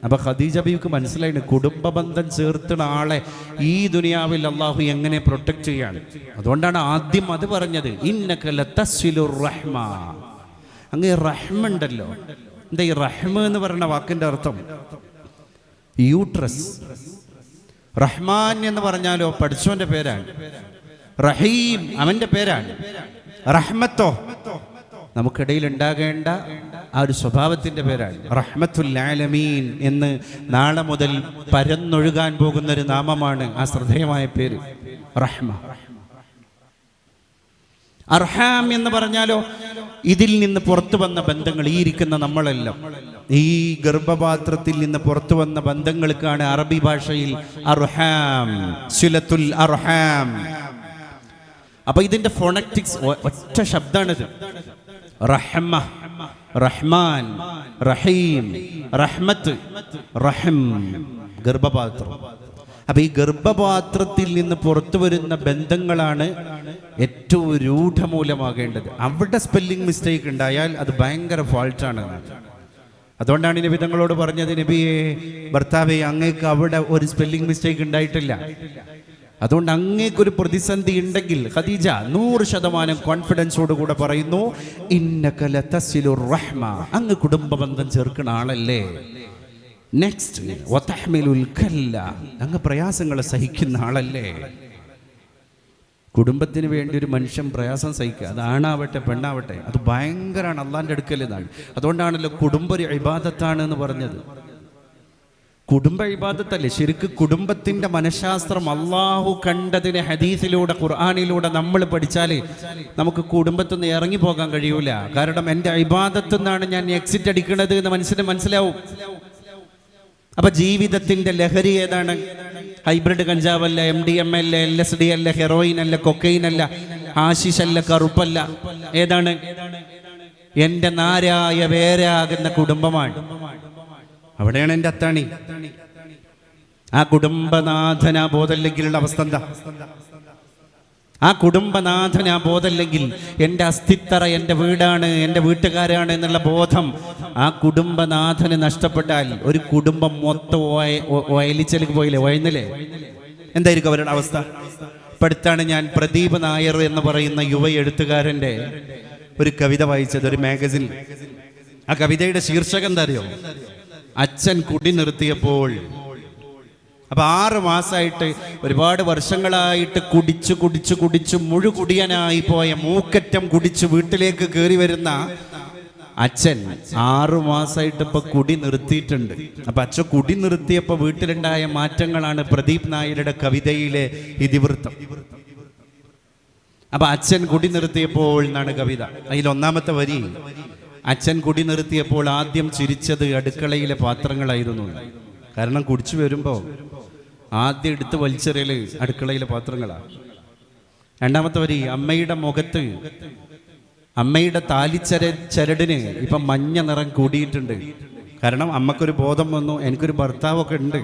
അപ്പൊ ഖദീജ ബീവിക്ക് മനസ്സിലായി കുടുംബ ബന്ധം ചേർത്തുന്ന ആളെ ഈ ദുനിയാവിൽ അള്ളാഹു എങ്ങനെ പ്രൊട്ടക്ട് ചെയ്യാണ്. അതുകൊണ്ടാണ് ആദ്യം അത് പറഞ്ഞത്, ഇന്നക ലതസിലുർ റഹ്മ. അങ്ങ് റഹ്മ ഉണ്ടല്ലോ. എന്താ ഈ റഹ്മ എന്ന് പറയുന്ന വാക്കിന്റെ അർത്ഥം? യൂട്രസ്. റഹ്മാൻ എന്ന് പറഞ്ഞാലോ പഠിച്ചവന്റെ പേരാണ്. റഹീം അവന്റെ പേരാണ്. റഹ്മത്തോ നമുക്കിടയിൽ ഉണ്ടാകേണ്ട ആ ഒരു സ്വഭാവത്തിന്റെ പേരാണ്. റഹ്മത്തുൽ ആലമീൻ എന്ന് നാളെ മുതൽ പരന്നൊഴുകാൻ പോകുന്ന ഒരു നാമമാണ് ആ ശ്രദ്ധേയമായ പേര് റഹ്മ. അർഹാം എന്ന് പറഞ്ഞാലോ ഇതിൽ നിന്ന് പുറത്തു വന്ന ബന്ധങ്ങൾ, ഈ ഇരിക്കുന്ന നമ്മളെല്ലാം ഈ ഗർഭപാത്രത്തിൽ നിന്ന് പുറത്തു വന്ന ബന്ധങ്ങൾക്കാണ് അറബി ഭാഷയിൽ അർഹാം, സിലത്തുൽ അർഹാം. അപ്പൊ ഇതിന്റെ ഫോണറ്റിക്സ് ഒറ്റ ശബ്ദമാണിത്. റഹ്മ, റഹ്മാൻ, റഹീം, റഹ്മത്ത്, റഹം, ഗർഭപാത്രം. അപ്പൊ ഈ ഗർഭപാത്രത്തിൽ നിന്ന് പുറത്തു വരുന്ന ബന്ധങ്ങളാണ് ഏറ്റവും രൂഢമൂലമാകേണ്ടത്. അവിടെ സ്പെല്ലിംഗ് മിസ്റ്റേക്ക് ഉണ്ടായാൽ അത് ഭയങ്കര ഫാൾട്ടാണ്. അതുകൊണ്ടാണ് നബി തങ്ങളോട് പറഞ്ഞത്, നബിയെ, ഭർത്താവേ, അങ്ങേക്ക് അവിടെ ഒരു സ്പെല്ലിംഗ് മിസ്റ്റേക്ക് ഉണ്ടായിട്ടില്ല. അതുകൊണ്ട് അങ്ങേക്കൊരു പ്രതിസന്ധി ഉണ്ടെങ്കിൽ ഖദീജ 100% കോൺഫിഡൻസോടുകൂടെ പറയുന്നു, ഇന്നക ലതസിലുർ റഹ്മ. അങ്ങ് കുടുംബ ബന്ധം ചേർക്കുന്ന ആളല്ലേ. നെക്സ്റ്റ്, വതഹ്മിലുൽ കല്ല. അങ്ങ് പ്രയാസങ്ങളെ സഹിക്കുന്ന ആളല്ലേ. കുടുംബത്തിന് വേണ്ടി ഒരു മനുഷ്യൻ പ്രയാസം സഹിക്കുക, അത് ആണാവട്ടെ പെണ്ണാവട്ടെ, അത് ഭയങ്കരമാണ് അള്ളാന്റെ അടുക്കൽ എന്നാണ്. അതുകൊണ്ടാണല്ലോ കുടുംബ ഒരു ഇബാദത്താണ് എന്ന് പറഞ്ഞത്. കുടുംബ ഇബാദത്തല്ലേ ശരിക്ക്. കുടുംബത്തിന്റെ മനഃശാസ്ത്രം അള്ളാഹു കണ്ടതിനെ ഹദീസിലൂടെ ഖുർആനിലൂടെ നമ്മൾ പഠിച്ചാൽ നമുക്ക് കുടുംബത്തിൽ നിന്ന് ഇറങ്ങി പോകാൻ കഴിയൂല. കാരണം എൻ്റെ ഇബാദത്തിൽ നിന്നാണ് ഞാൻ എക്സിറ്റ് അടിക്കുന്നത് എന്ന് മനസ്സിലാവും. അപ്പൊ ജീവിതത്തിന്റെ ലഹരി ഏതാണ്? ഹൈബ്രിഡ് കഞ്ചാവല്ല, MDMA അല്ല, LSD അല്ല, ഹെറോയിൻ അല്ല, കൊക്കൈൻ അല്ല, ആശിഷ് അല്ല, കറുപ്പല്ല. ഏതാണ്? എൻ്റെ നാരായ വേരാകുന്ന കുടുംബമാണ്. അവിടെയാണ് എൻ്റെ അത്താണി. ആ കുടുംബനാഥന ബോധമില്ലെങ്കിലുള്ള അവസ്ഥ എന്താ? ആ കുടുംബനാഥന ബോധമില്ലെങ്കിൽ എൻ്റെ അസ്ഥിത്തറ എൻ്റെ വീടാണ്, എൻ്റെ വീട്ടുകാരാണ് എന്നുള്ള ബോധം ആ കുടുംബനാഥന് നഷ്ടപ്പെട്ടാൽ ഒരു കുടുംബം മൊത്തം വയലിച്ചലേക്ക് പോയില്ലേ, വയന്നില്ലേ? എന്തായിരിക്കും അവരുടെ അവസ്ഥ? ഇപ്പടുത്താണ് ഞാൻ പ്രദീപ് നായർ എന്ന് പറയുന്ന യുവ എഴുത്തുകാരൻ്റെ ഒരു കവിത വായിച്ചത്, ഒരു മാഗസിൻ. ആ കവിതയുടെ ശീർഷകം എന്താ അറിയോ? അച്ഛൻ കുടി നിർത്തിയപ്പോൾ. അപ്പൊ 6 മാസമായിട്ട്, ഒരുപാട് വർഷങ്ങളായിട്ട് കുടിച്ചു മുഴുകുടിയനായി പോയ, മൂക്കറ്റം കുടിച്ച് വീട്ടിലേക്ക് കയറി വരുന്ന അച്ഛൻ 6 മാസമായിട്ട് ഇപ്പൊ കുടി നിർത്തിയിട്ടുണ്ട്. അപ്പൊ അച്ഛൻ കുടി നിർത്തിയപ്പോ വീട്ടിലുണ്ടായ മാറ്റങ്ങളാണ് പ്രദീപ് നായരുടെ കവിതയിലെ ഇതിവൃത്തം. അപ്പൊ അച്ഛൻ കുടി നിർത്തിയപ്പോൾ എന്നാണ് കവിത. അതിൽ ഒന്നാമത്തെ വരി, അച്ഛൻ കുടി നിർത്തിയപ്പോൾ ആദ്യം ചിരിച്ചത് അടുക്കളയിലെ പാത്രങ്ങളായിരുന്നു. കാരണം കുടിച്ചു വരുമ്പോ ആദ്യം എടുത്ത് വലിച്ചെറിയല് അടുക്കളയിലെ പാത്രങ്ങളാണ്. രണ്ടാമത്തെ വരി, അമ്മയുടെ മുഖത്ത്, അമ്മയുടെ ചരടിന് ഇപ്പം മഞ്ഞ നിറം കൂടിയിട്ടുണ്ട്. കാരണം അമ്മക്കൊരു ബോധം വന്നു, എനിക്കൊരു ഭർത്താവൊക്കെ ഉണ്ട്,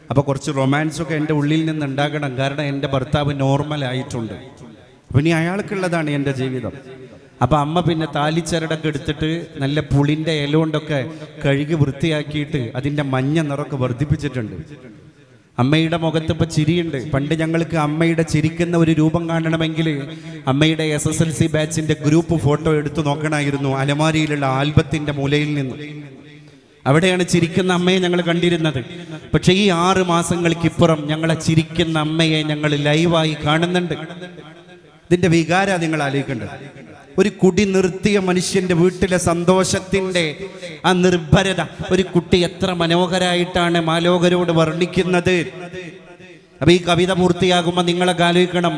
അപ്പോൾ കുറച്ച് റൊമാൻസൊക്കെ എൻ്റെ ഉള്ളിൽ നിന്ന് ഉണ്ടാകണം. കാരണം എൻ്റെ ഭർത്താവ് നോർമൽ ആയിട്ടുണ്ട്, അപ്പം ഇനി അയാൾക്കുള്ളതാണ് എൻ്റെ ജീവിതം. അപ്പം അമ്മ പിന്നെ താലിച്ചരടൊക്കെ എടുത്തിട്ട് നല്ല പുളിൻ്റെ ഇല കൊണ്ടൊക്കെ കഴുകി വൃത്തിയാക്കിയിട്ട് അതിൻ്റെ മഞ്ഞ നിറമൊക്കെ വർദ്ധിപ്പിച്ചിട്ടുണ്ട്. അമ്മയുടെ മുഖത്ത് ഇപ്പം ചിരിയുണ്ട്. പണ്ട് ഞങ്ങൾക്ക് അമ്മയുടെ ചിരിക്കുന്ന ഒരു രൂപം കാണണമെങ്കിൽ അമ്മയുടെ SSLC ബാച്ചിൻ്റെ ഗ്രൂപ്പ് ഫോട്ടോ എടുത്തു നോക്കണമായിരുന്നു അലമാരിയിലുള്ള ആൽബത്തിൻ്റെ മൂലയിൽ നിന്ന്. അവിടെയാണ് ചിരിക്കുന്ന അമ്മയെ ഞങ്ങൾ കണ്ടിരുന്നത്. പക്ഷേ ഈ 6 മാസങ്ങൾക്കിപ്പുറം ഞങ്ങളെ ചിരിക്കുന്ന അമ്മയെ ഞങ്ങൾ ലൈവായി കാണുന്നുണ്ട്. ഇതിൻ്റെ വികാരം നിങ്ങൾ ആലോചിക്കേണ്ടത്. ഒരു കുടി നിർത്തിയ മനുഷ്യന്റെ വീട്ടിലെ സന്തോഷത്തിന്റെ ആ നിർഭരത ഒരു കുട്ടി എത്ര മനോഹരായിട്ടാണ് മാലോകരോട് വർണ്ണിക്കുന്നത്. അപ്പൊ ഈ കവിത പൂർത്തിയാകുമ്പോൾ നിങ്ങളൊക്കെ ആലോചിക്കണം,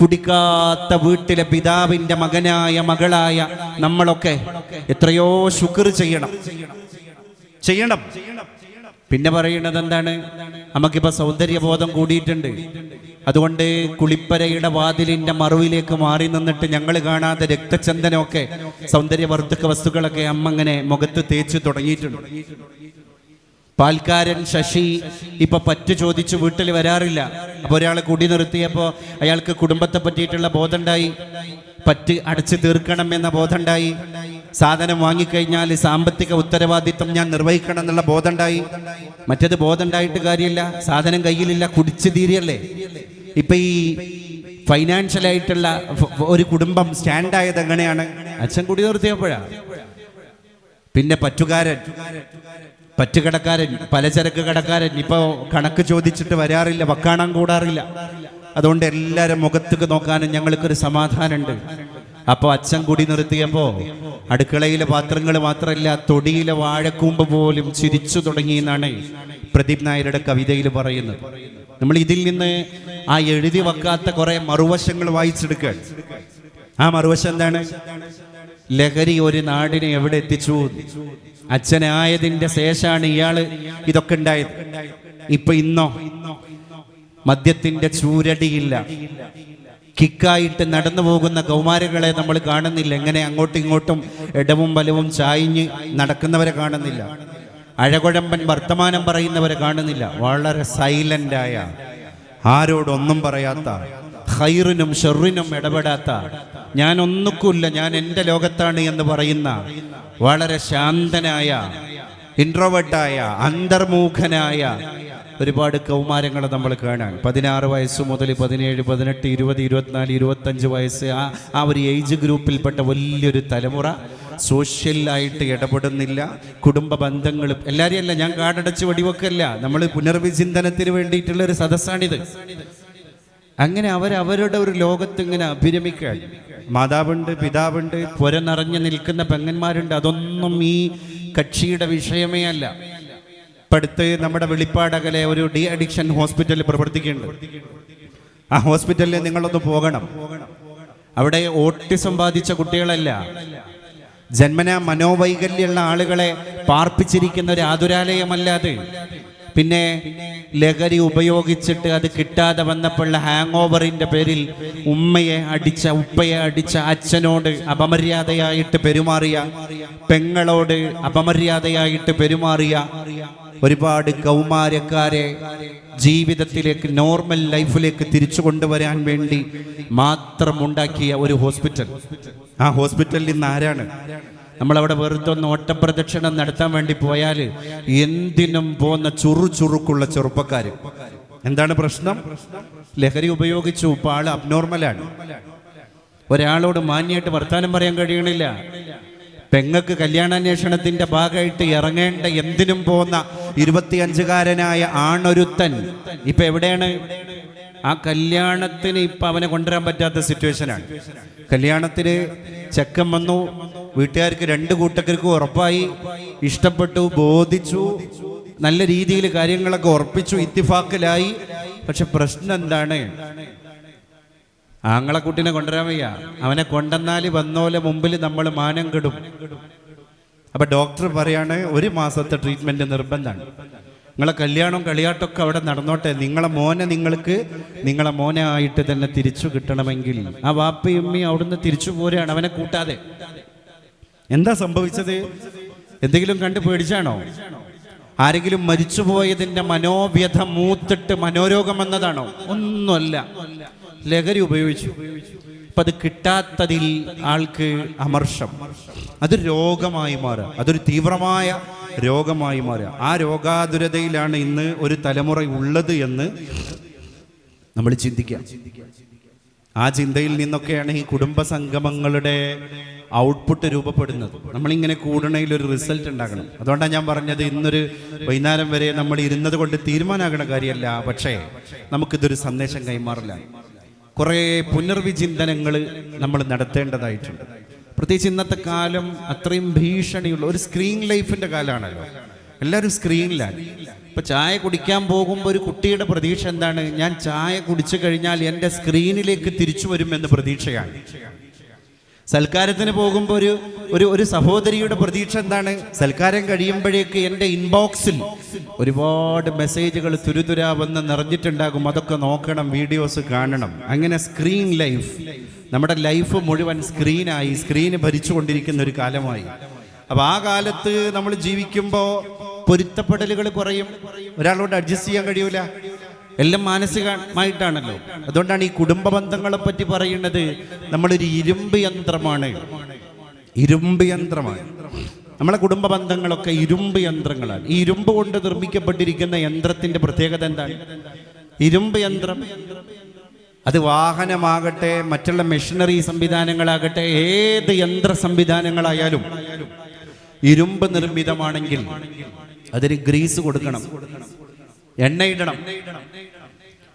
കുടിക്കാത്ത വീട്ടിലെ പിതാവിന്റെ മകനായ മകളായ നമ്മളൊക്കെ എത്രയോ ശുക്ർ ചെയ്യണം. പിന്നെ പറയുന്നത് എന്താണ്? നമുക്കിപ്പോ സൗന്ദര്യബോധം കൂടിയിട്ടുണ്ട്. അതുകൊണ്ട് കുളിപ്പരയുടെ വാതിലിന്റെ മറുവിലേക്ക് മാറി നിന്നിട്ട് ഞങ്ങൾ കാണാതെ രക്തചന്ദനമൊക്കെ സൗന്ദര്യവർദ്ധക വസ്തുക്കളൊക്കെ അമ്മ അങ്ങനെ മുഖത്ത് തേച്ച് തുടങ്ങിയിട്ടുണ്ട്. പാൽക്കാരൻ ശശി ഇപ്പൊ പറ്റ് ചോദിച്ചു വീട്ടിൽ വരാറില്ല. അപ്പൊ ഒരാൾ കുടി നിർത്തിയപ്പോൾ അയാൾക്ക് കുടുംബത്തെ പറ്റിയിട്ടുള്ള ബോധമുണ്ടായി, പറ്റ് അടച്ചു തീർക്കണം എന്ന ബോധമുണ്ടായി, സാധനം വാങ്ങിക്കഴിഞ്ഞാൽ സാമ്പത്തിക ഉത്തരവാദിത്വം ഞാൻ നിർവഹിക്കണം എന്നുള്ള ബോധമുണ്ടായി. മറ്റേത് ബോധമുണ്ടായിട്ട് കാര്യമില്ല, സാധനം കയ്യിലില്ല, കുടിച്ചു തീരല്ലേ. ഇപ്പൊ ഈ ഫൈനാൻഷ്യലായിട്ടുള്ള ഒരു കുടുംബം സ്റ്റാൻഡായത് എങ്ങനെയാണ്? അച്ഛൻ കുടി നിർത്തിയപ്പോഴാ. പിന്നെ പറ്റുകടക്കാരൻ, പലചരക്ക് കടക്കാരൻ ഇപ്പൊ കണക്ക് ചോദിച്ചിട്ട് വരാറില്ല, വക്കാണം കൂടാറില്ല. അതുകൊണ്ട് എല്ലാവരും മുഖത്തേക്ക് നോക്കാനും ഞങ്ങൾക്കൊരു സമാധാനമുണ്ട്. അപ്പോൾ അച്ഛൻ കുടി നിർത്തിയപ്പോ അടുക്കളയിലെ പാത്രങ്ങൾ മാത്രമല്ല, തൊടിയിലെ വാഴക്കൂമ്പ് പോലും ചിരിച്ചു തുടങ്ങി എന്നാണ് പ്രദീപ് നായരുടെ കവിതയിൽ പറയുന്നത്. നമ്മൾ ഇതിൽ നിന്ന് ആ എഴുതി വെക്കാത്ത കുറെ മറുവശങ്ങൾ വായിച്ചെടുക്കുക. ആ മറുവശം എന്താണ്? ലഹരി ഒരു നാടിനെ എവിടെ എത്തിച്ചു? അച്ഛനായതിന്റെ ശേഷമാണ് ഇയാള് ഇതൊക്കെ ഉണ്ടായത്. ഇന്നോ മദ്യത്തിന്റെ ചൂരടിയില്ല, കിക്കായിട്ട് നടന്നു പോകുന്ന കൗമാരങ്ങളെ നമ്മൾ കാണുന്നില്ല. എങ്ങനെ അങ്ങോട്ടും ഇങ്ങോട്ടും ഇടവും വലവും ചായഞ്ഞ് നടക്കുന്നവരെ കാണുന്നില്ല. അഴകുഴമ്പൻ വർത്തമാനം പറയുന്നവരെ കാണുന്നില്ല. വളരെ സൈലന്റായ, ആരോടൊന്നും പറയാത്ത, ഖൈറിനും ഷെറിനും ഇടപെടാത്ത, ഞാൻ ഒന്നുമില്ല, ഞാൻ എൻ്റെ ലോകത്താണ് എന്ന് പറയുന്ന വളരെ ശാന്തനായ, ഇൻട്രോവേർട്ടായ, അന്തർമുഖനായ ഒരുപാട് കൗമാരങ്ങൾ നമ്മൾ കാണാൻ. 16 വയസ്സ് മുതൽ 17, 18, 20, 24, 25 വയസ്സ് ആ ഒരു ഏജ് ഗ്രൂപ്പിൽപ്പെട്ട വലിയൊരു തലമുറ സോഷ്യലായിട്ട് ഇടപെടുന്നില്ല. കുടുംബ ബന്ധങ്ങളും എല്ലാവരെയും അല്ല, ഞാൻ കാടടച്ച് വെടിവെക്കല്ല, നമ്മൾ പുനർവിചിന്തനത്തിന് വേണ്ടിയിട്ടുള്ള ഒരു സദസ്സാണിത്. അങ്ങനെ അവരവരുടെ ഒരു ലോകത്ത് ഇങ്ങനെ അഭിരമിക്കാൻ, മാതാവുണ്ട്, പിതാവുണ്ട്, പുര നിറഞ്ഞു നിൽക്കുന്ന പെങ്ങന്മാരുണ്ട്. അതൊന്നും ഈ കക്ഷിയുടെ വിഷയമേ അല്ല. അടുത്ത് നമ്മുടെ വെളിപ്പാടകലെ ഒരു ഡി അഡിക്ഷൻ ഹോസ്പിറ്റലിൽ പ്രവർത്തിക്കുന്നുണ്ട്. ആ ഹോസ്പിറ്റലിൽ നിങ്ങളൊന്ന് പോകണം. അവിടെ ഓട്ടിസം ബാധിച്ച കുട്ടികളല്ല, ജന്മനാ മനോവൈകല്യമുള്ള ആളുകളെ പാർപ്പിച്ചിരിക്കുന്ന ഒരു ആതുരാലയമല്ല അത്. പിന്നെ ലഹരി ഉപയോഗിച്ചിട്ട് അത് കിട്ടാതെ വന്നപ്പോഴുള്ള ഹാങ് ഓവറിന്റെ പേരിൽ ഉപ്പയെ അടിച്ച അച്ഛനോട് അപമര്യാദയായിട്ട് പെരുമാറിയ, പെങ്ങളോട് അപമര്യാദയായിട്ട് പെരുമാറിയ ഒരുപാട് കൗമാരക്കാരെ ജീവിതത്തിലേക്ക്, നോർമൽ ലൈഫിലേക്ക് തിരിച്ചു കൊണ്ടുവരാൻ വേണ്ടി മാത്രം ഉണ്ടാക്കിയ ഒരു ഹോസ്പിറ്റൽ. ആ ഹോസ്പിറ്റലിൽ നിന്ന് ആരാണ്? നമ്മളവിടെ വെറുതെ ഒന്ന് ഓട്ടപ്രദക്ഷിണം നടത്താൻ വേണ്ടി പോയാൽ എന്തിനും പോന്ന ചുറുചുറുക്കുള്ള ചെറുപ്പക്കാർ. എന്താണ് പ്രശ്നം? ലഹരി ഉപയോഗിച്ചു. ഇപ്പം ആള് അബ്നോർമലാണ്. ഒരാളോട് മാന്യമായിട്ട് വർത്താനം പറയാൻ കഴിയണില്ല. പെങ്ങൾക്ക് കല്യാണാന്വേഷണത്തിന്റെ ഭാഗമായിട്ട് ഇറങ്ങേണ്ട എന്തിനും പോന്ന 25കാരനായ ആണൊരുത്തൻ ഇപ്പൊ എവിടെയാണ്? ആ കല്യാണത്തിന് ഇപ്പൊ അവനെ കൊണ്ടുവരാൻ പറ്റാത്ത സിറ്റുവേഷനാണ്. കല്യാണത്തിന് ചെക്കൻ വന്നു, വീട്ടുകാർക്ക് 2 കൂട്ടർക്കും ഉറപ്പായി, ഇഷ്ടപ്പെട്ടു, ബോധിച്ചു, നല്ല രീതിയിൽ കാര്യങ്ങളൊക്കെ ഉറപ്പിച്ചു, ഇത്തിഫാക്കിലായി. പക്ഷെ പ്രശ്നം എന്താണ്? ആങ്ങളെ കുട്ടീനെ കൊണ്ടുവരാൻ വയ്യ. അവനെ കൊണ്ടുവന്നാല് വന്നോലെ മുമ്പിൽ നമ്മൾ മാനം കെടും. അപ്പൊ ഡോക്ടർ പറയാണ് 1 മാസത്തെ ട്രീറ്റ്മെന്റ് നിർബന്ധമാണ്. നിങ്ങളെ കല്യാണവും കളിയാട്ടമൊക്കെ അവിടെ നടന്നോട്ടെ, നിങ്ങളെ മോനെ ആയിട്ട് തന്നെ തിരിച്ചു കിട്ടണമെങ്കിൽ ആ വാപ്പയും ഉമ്മയും അവിടുന്ന് തിരിച്ചു പോരുകയാണ്, അവനെ കൂട്ടാതെ. എന്താ സംഭവിച്ചത്? എന്തെങ്കിലും കണ്ട് പേടിച്ചാണോ? ആരെങ്കിലും മരിച്ചുപോയതിന്റെ മനോവ്യഥ മൂത്തിട്ട് മനോരോഗം എന്നതാണോ? ഒന്നുമല്ല, ലഹരി ഉപയോഗിച്ചു. അപ്പൊ അത് കിട്ടാത്തതിൽ ആൾക്ക് അമർഷം, അത് രോഗമായി മാറുക, അതൊരു തീവ്രമായ രോഗമായി മാറുക. ആ രോഗാതുരതയിലാണ് ഇന്ന് ഒരു തലമുറ ഉള്ളത് എന്ന് നമ്മൾ ചിന്തിക്കാം. ആ ചിന്തയിൽ നിന്നൊക്കെയാണ് ഈ കുടുംബ സംഗമങ്ങളുടെ ഔട്ട്പുട്ട് രൂപപ്പെടുന്നത്. നമ്മളിങ്ങനെ കൂടണയിൽ ഒരു റിസൾട്ട് ഉണ്ടാക്കണം. അതുകൊണ്ടാണ് ഞാൻ പറഞ്ഞത്, ഇന്നൊരു വൈകുന്നേരം വരെ നമ്മൾ ഇരുന്നത് കൊണ്ട് തീരുമാനമാകണ കാര്യമല്ല, പക്ഷേ നമുക്കിതൊരു സന്ദേശം കൈമാറില്ല. കുറേ പുനർവിചിന്തനങ്ങൾ നമ്മൾ നടത്തേണ്ടതായിട്ടുണ്ട്. പ്രത്യേകിച്ച് ഇന്നത്തെ കാലം അത്രയും ഭീഷണിയുള്ള ഒരു സ്ക്രീൻ ലൈഫിൻ്റെ കാലമാണല്ലോ. എല്ലാവരും സ്ക്രീനിലാണ്. ഇപ്പം ചായ കുടിക്കാൻ പോകുമ്പോൾ ഒരു കുട്ടിയുടെ പ്രതീക്ഷ എന്താണ്? ഞാൻ ചായ കുടിച്ചു കഴിഞ്ഞാൽ എൻ്റെ സ്ക്രീനിലേക്ക് തിരിച്ചു വരുമെന്ന് പ്രതീക്ഷയാണ്. സൽക്കാരത്തിന് പോകുമ്പോൾ ഒരു സഹോദരിയുടെ പ്രതീക്ഷ എന്താണ്? സൽക്കാരം കഴിയുമ്പോഴേക്ക് എൻ്റെ ഇൻബോക്സിൽ ഒരുപാട് മെസ്സേജുകൾ തുരുതുരാ വന്ന് നിറഞ്ഞിട്ടുണ്ടാകും. അതൊക്കെ നോക്കണം, വീഡിയോസ് കാണണം. അങ്ങനെ സ്ക്രീൻ ലൈഫ്, നമ്മുടെ ലൈഫ് മുഴുവൻ സ്ക്രീനായി, സ്ക്രീന് ഭരിച്ചുകൊണ്ടിരിക്കുന്ന ഒരു കാലമായി. അപ്പോൾ ആ കാലത്ത് നമ്മൾ ജീവിക്കുമ്പോൾ പൊരുത്തപ്പെടലുകൾ കുറയും, ഒരാളോട് അഡ്ജസ്റ്റ് ചെയ്യാൻ കഴിയൂല, എല്ലാം മാനസികമായിട്ടാണല്ലോ. അതുകൊണ്ടാണ് ഈ കുടുംബ ബന്ധങ്ങളെ പറ്റി പറയുന്നത് നമ്മളൊരു ഇരുമ്പ് യന്ത്രമാണ്. നമ്മളെ കുടുംബ ബന്ധങ്ങളൊക്കെ ഇരുമ്പ് യന്ത്രങ്ങളാണ്. ഈ ഇരുമ്പ് കൊണ്ട് നിർമ്മിക്കപ്പെട്ടിരിക്കുന്ന യന്ത്രത്തിന്റെ പ്രത്യേകത എന്താണ്? ഇരുമ്പ് യന്ത്രം, അത് വാഹനമാകട്ടെ, മറ്റുള്ള മെഷീനറി സംവിധാനങ്ങളാകട്ടെ, ഏത് യന്ത്ര സംവിധാനങ്ങളായാലും ഇരുമ്പ് നിർമ്മിതമാണെങ്കിൽ അതിന് ഗ്രീസ് കൊടുക്കണം, എണ്ണയിടണം.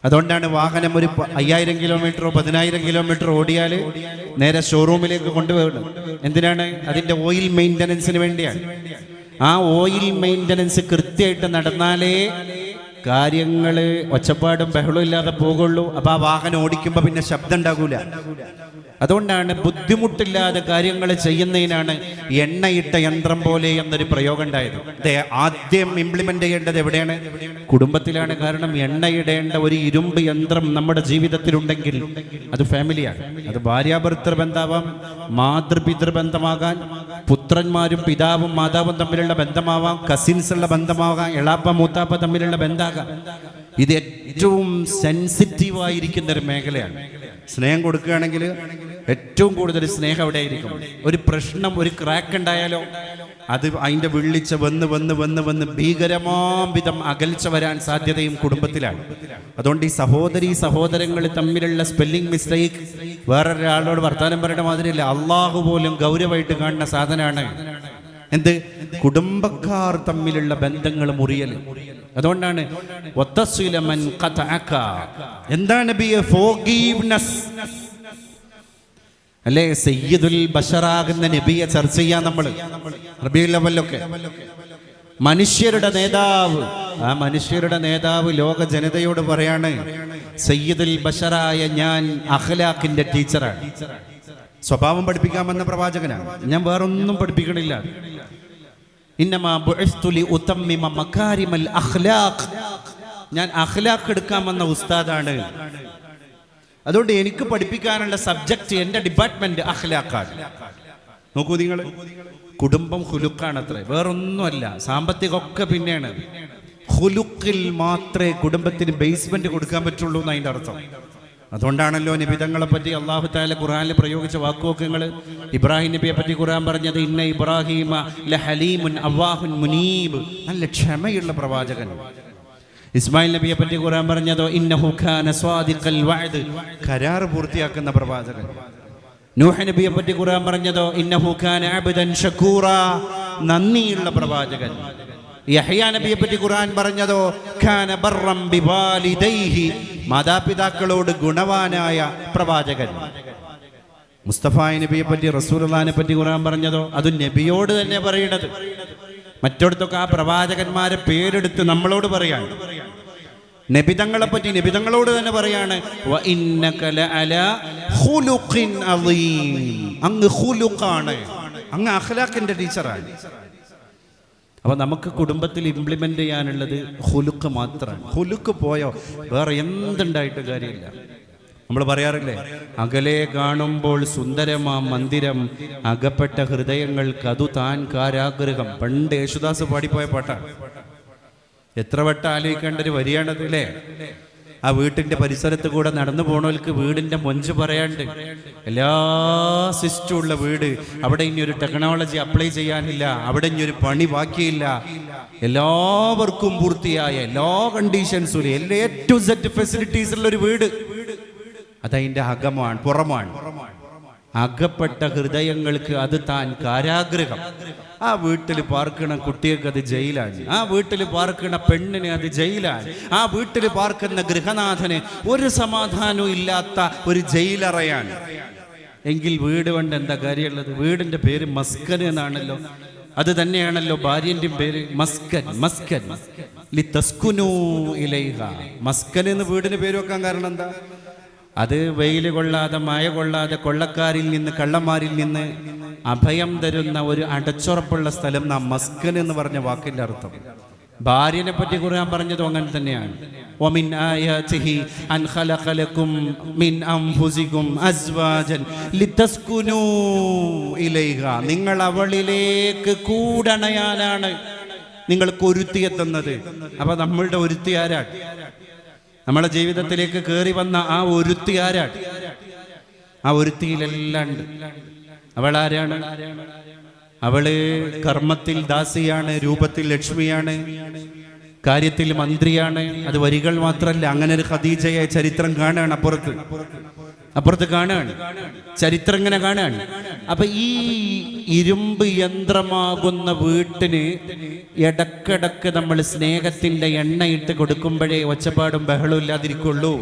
അതുകൊണ്ടാണ് വാഹനം ഒരു 5000 കിലോമീറ്ററോ 10000 കിലോമീറ്ററോ ഓടിയാൽ നേരെ ഷോറൂമിലേക്ക് കൊണ്ടുപോകണം. എന്തിനാണ്? അതിൻ്റെ ഓയിൽ മെയിൻ്റനൻസിന് വേണ്ടിയാണ്. ആ ഓയിൽ മെയിൻ്റനൻസ് കൃത്യമായിട്ട് നടന്നാലേ കാര്യങ്ങൾ ഒച്ചപ്പാടും ബഹളവും ഇല്ലാതെ പോകുള്ളൂ. അപ്പോൾ ആ വാഹനം ഓടിക്കുമ്പോൾ പിന്നെ ശബ്ദം ഉണ്ടാകൂല. അതുകൊണ്ടാണ് ബുദ്ധിമുട്ടില്ലാതെ കാര്യങ്ങൾ ചെയ്യുന്നതിനാണ് എണ്ണയിട്ട യന്ത്രം പോലെ എന്നൊരു പ്രയോഗം ഉണ്ടായത്. ആദ്യം ഇംപ്ലിമെന്റ് ചെയ്യേണ്ടത് എവിടെയാണ്? കുടുംബത്തിലാണ്. കാരണം എണ്ണയിടേണ്ട ഒരു ഇരുമ്പ് യന്ത്രം നമ്മുടെ ജീവിതത്തിലുണ്ടെങ്കിൽ അത് ഫാമിലിയാണ്. അത് ഭാര്യാഭർത്തൃ ബന്ധമാവാം, മാതൃപിതൃബന്ധമാകാൻ, പുത്രന്മാരും പിതാവും മാതാവും തമ്മിലുള്ള ബന്ധമാവാം, കസിൻസ് ഉള്ള ബന്ധമാകാം, എളാപ്പ മൂത്താപ്പ തമ്മിലുള്ള ബന്ധമാകാം. ഇത് ഏറ്റവും സെൻസിറ്റീവായിരിക്കുന്ന ഒരു മേഖലയാണ്. സ്നേഹം കൊടുക്കുകയാണെങ്കിൽ ഏറ്റവും കൂടുതൽ സ്നേഹം അവിടെ ആയിരിക്കും. ഒരു പ്രശ്നം, ഒരു ക്രാക്ക് ഉണ്ടായാലോ അത് അതിൻ്റെ വിളിച്ച് വന്ന് ഭീകരമാം വിധം അകൽച്ച വരാൻ സാധ്യതയും കുടുംബത്തിലാണ്. അതുകൊണ്ട് ഈ സഹോദരങ്ങൾ തമ്മിലുള്ള സ്പെല്ലിംഗ് മിസ്റ്റേക്ക് വേറൊരാളോട് വർത്താനം പറയുന്ന മാതിരിയല്ല, അള്ളാഹു പോലും ഗൗരവമായിട്ട് കാണുന്ന സാധനമാണ്. എന്ത്? കുടുംബക്കാർ തമ്മിലുള്ള ബന്ധങ്ങൾ മുറിയൽ. അതുകൊണ്ടാണ് എന്താണ് ഫോർഗീവ്നെസ് അല്ലേ? സയ്യിദുൽ ബശറാകുന്ന നബിയെ ചർച്ച ചെയ്യാൻ നമ്മൾ റബീഉൽ അവ്വലൊക്കെ. മനുഷ്യരുടെ നേതാവ്, ആ മനുഷ്യരുടെ നേതാവ് ലോക ജനതയോട് പറയാണ്, സയ്യിദുൽ ബശറായ ഞാൻ അഖ്ലാഖിന്റെ ടീച്ചറാണ്. സ്വഭാവം പഠിപ്പിക്കാമെന്ന പ്രവാചകനാണ്. ഞാൻ വേറൊന്നും പഠിപ്പിക്കണില്ല. ഇന്നമാ ബുഇസ്തു ലി ഉതമ്മിമ മകാരിമൽ അഖ്ലാഖ്, ഞാൻ അഖ്ലാഖ് എടുക്കാമെന്ന ഉസ്താദാണ്. അതുകൊണ്ട് എനിക്ക് പഠിപ്പിക്കാനുള്ള സബ്ജക്റ്റ്, എൻ്റെ ഡിപ്പാർട്ട്മെന്റ് അഖ്ലാഖാണ്. നോക്കൂ നിങ്ങൾ, കുടുംബം ഖുലുഖാണ് അത്രേ, വേറൊന്നുമല്ല. സാമ്പത്തികമൊക്കെ പിന്നെയാണ്. ഖുലുഖിൽ മാത്രമേ കുടുംബത്തിന് ബേസ്മെന്റ് കൊടുക്കാൻ പറ്റുള്ളൂ എന്ന് അതിൻ്റെ അർത്ഥം. അതുകൊണ്ടാണല്ലോ നബിതങ്ങളെ പറ്റി അല്ലാഹു തആല ഖുർആനിൽ പ്രയോഗിച്ച വാക്കുകൾ. ഇബ്രാഹിം നബിയെ പറ്റി ഖുർആൻ പറഞ്ഞത് ഇന്ന ഇബ്രാഹിമ ലഹലീമുൻ അവ്വാഹുൻ മുനീബ്, നല്ല ക്ഷമയുള്ള പ്രവാചകൻ. ഇസ്മായിൽ നബിയെ പറ്റി ഖുർആൻ പറഞ്ഞതോ ഇന്നഹു കാന സ്വാദിഖൽ വഅദ്, കരാർ പൂർത്തിയാക്കുന്ന പ്രവാചകൻ. നൂഹ് നബിയെ പറ്റി ഖുർആൻ പറഞ്ഞതോ ഇന്നഹു കാന അബ്ദൻ ശകൂറ, നന്ദിയുള്ള പ്രവാചകൻ. യഹ്യാ നബിയെ പറ്റി ഖുർആൻ പറഞ്ഞതോ കാന ബർറം ബിവാലിദൈഹി, മാതാപിതാക്കളോട് ഗുണവാനായ പ്രവാചകൻ. മുസ്തഫ നബിയെ പറ്റി, റസൂലുള്ളാഹിനെ പറ്റി ഖുർആൻ പറഞ്ഞതോ അത് നബിയോട് തന്നെ പറയണത്. മറ്റിടത്തൊക്കെ ആ പ്രവാചകന്മാരെ പേരെടുത്ത് നമ്മളോട് പറയാണ്. നബിതങ്ങളെ പറ്റി നബിതങ്ങളോട് തന്നെ പറയാണ്, വ ഇന്നക ലഅലാ ഖുലുഖിൻ അളീം, അങ്ങ് ഖുലുഖാണ്, അങ്ങ് അഖ്ലാഖിന്റെ ടീച്ചറാണ്. അപ്പോൾ നമുക്ക് കുടുംബത്തിൽ ഇംപ്ലിമെന്റ് ചെയ്യാനുള്ളത് ഖുലുഖ് മാത്രമാണ്. ഖുലുഖ് പോയോ വേറെ എന്തുണ്ടായിട്ട് കാര്യമില്ല. നമ്മൾ പറയാറില്ലേ, അകലെ കാണുമ്പോൾ സുന്ദരമാം മന്ദിരം, അകപ്പെട്ട ഹൃദയങ്ങൾക്ക് അതു താൻ കാരാഗ്രഹം. പണ്ട് യേശുദാസ് പാടിപ്പോയ പാട്ടാണ്. എത്ര വട്ടം ആലോചിക്കേണ്ട ഒരു വരിയാണത് അല്ലേ? ആ വീട്ടിൻ്റെ പരിസരത്ത് കൂടെ നടന്നു പോണവർക്ക് വീടിൻ്റെ മൊഞ്ച് പറയാണ്ട്, എല്ലാ സിസ്റ്റവും ഉള്ള വീട്, അവിടെ ഇനി ഒരു ടെക്നോളജി അപ്ലൈ ചെയ്യാനില്ല, അവിടെ ഇനി ഒരു പണി ബാക്കിയില്ല, എല്ലാവർക്കും പൂർത്തിയായ എല്ലാ കണ്ടീഷൻസും എല്ലാ A to Z ഫെസിലിറ്റീസ് ഉള്ള ഒരു വീട്. അതതിൻ്റെ അകമാണ്, പുറമാണ്. അകപ്പെട്ട ഹൃദയങ്ങൾക്ക് അത് താൻ കാരാഗ്രഹം. ആ വീട്ടിൽ പാർക്കണ കുട്ടികൾക്ക് അത് ജയിലാണ്. ആ വീട്ടിൽ പാർക്കണ പെണ്ണിന് അത് ജയിലാണ്. ആ വീട്ടിൽ പാർക്കുന്ന ഗൃഹനാഥന് ഒരു സമാധാനവും ഇല്ലാത്ത ഒരു ജയിലറയാണ്. എങ്കിൽ വീട് കൊണ്ട് എന്താ കാര്യമുള്ളത്? വീടിന്റെ പേര് മസ്കൻ എന്നാണല്ലോ. അത് തന്നെയാണല്ലോ ഭാര്യന്റെയും പേര്, മസ്കൻ. മസ്കൻ ലിതസ്കുനൂ ഇലൈഹ. മസ്കൻ എന്ന് വീടിന് പേര് വെക്കാൻ കാരണം എന്താ? അത് വെയിൽ കൊള്ളാതെ മഴ കൊള്ളാതെ കൊള്ളക്കാരിൽ നിന്ന് കള്ളന്മാരിൽ നിന്ന് അഭയം തരുന്ന ഒരു അടച്ചുറപ്പുള്ള സ്ഥലം നാം മസ്കൻ എന്ന് പറഞ്ഞ വാക്കിന്റെ അർത്ഥം. ഭാര്യനെ പറ്റി ഖുർആൻ പറഞ്ഞതും അങ്ങനെ തന്നെയാണ്. വമിൻ ആയാതിഹി അൻ ഖലഖ ലക്കും മിൻ അൻഫുസികും അസ്വാജൻ ലിതസ്കുനൂ ഇലൈഹ. നിങ്ങൾ അവളിലേക്ക് കൂടണയാനാണ് നിങ്ങൾക്ക് ഒരുത്തിയെത്തുന്നത്. അപ്പൊ നമ്മളുടെ ഒരുത്തി ആരാണ്? നമ്മളെ ജീവിതത്തിലേക്ക് കയറി വന്ന ആ ഒരുത്തി ആരാണ്? ആ ഒരുത്തിയിലെല്ലാം ഉണ്ട്. അവൾ ആരാണ്? അവള് കർമ്മത്തിൽ ദാസിയാണ്, രൂപത്തിൽ ലക്ഷ്മിയാണ്, കാര്യത്തിൽ മന്ത്രിയാണ്. അത് വരികൾ മാത്രമല്ല, അങ്ങനെ ഒരു ഖദീജയെ ചരിത്രം കാണുകയാണ്. അപ്പുറത്ത് കാണുകയാണ്, ചരിത്രം ഇങ്ങനെ കാണുകയാണ്. അപ്പൊ ഈ ഇരുമ്പ് യന്ത്രമാകുന്ന വീട്ടിന് ഇടക്കിടക്ക് നമ്മൾ സ്നേഹത്തിന്റെ എണ്ണയിട്ട് കൊടുക്കുമ്പോഴേ ഒച്ചപ്പാടും ബഹളവും ഇല്ലാതിരിക്കുള്ളൂ.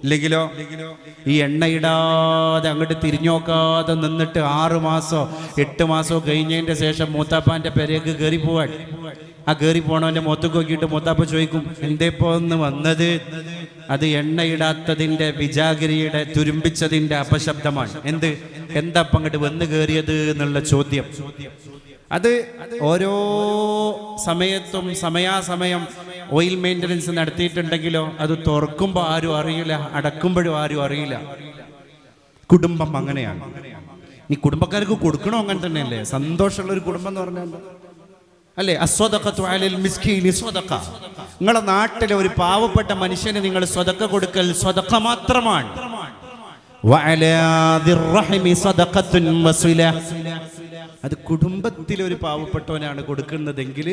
ഇല്ലെങ്കിലോ ഈ എണ്ണയിടാതെ അങ്ങോട്ട് തിരിഞ്ഞോക്കാതെ നിന്നിട്ട് 6 മാസോ 8 മാസോ കഴിഞ്ഞതിന്റെ ശേഷം മൂത്താപ്പാന്റെ പെരേക്ക് കയറി പോവാൻ. ആ കയറി പോണവന്റെ മുഖത്തേക്ക് നോക്കിയിട്ട് മൂത്താപ്പ ചോദിക്കും, എന്തേപ്പോ ഒന്ന് വന്നത്? അത് എണ്ണയിടാത്തതിന്റെ വിജാഗിരിയുടെ തുരുമ്പിച്ചതിന്റെ അപശബ്ദമാണ്. എന്താ അങ്ങോട്ട് വന്ന് കയറിയത് എന്നുള്ള ചോദ്യം. അത് ഓരോ സമയത്തും സമയാസമയം ഓയിൽ മെയിൻ്റനൻസ് നടത്തിയിട്ടുണ്ടെങ്കിലോ അത് തുറക്കുമ്പോൾ ആരും അറിയില്ല, അടക്കുമ്പോഴും ആരും അറിയില്ല. കുടുംബം അങ്ങനെയാണ്. ഈ കുടുംബക്കാർക്ക് കൊടുക്കണോ അങ്ങനെ തന്നെയല്ലേ? സന്തോഷമുള്ള ഒരു കുടുംബം എന്ന് പറഞ്ഞാൽ അല്ലേ? അസ്വദഖത്തു അലൽ മിസ്കീനി സ്വദഖ. നിങ്ങളെ നാട്ടിലെ ഒരു പാവപ്പെട്ട മനുഷ്യന് നിങ്ങൾ സ്വദഖ കൊടുക്കൽ സ്വദഖ മാത്രമാണ്. വഅലാ ദിർറഹിമി സ്വദഖത്തുൻ വസില. അത് കുടുംബത്തിലെ ഒരു പാവപ്പെട്ടവനാണ് കൊടുക്കുന്നതെങ്കിൽ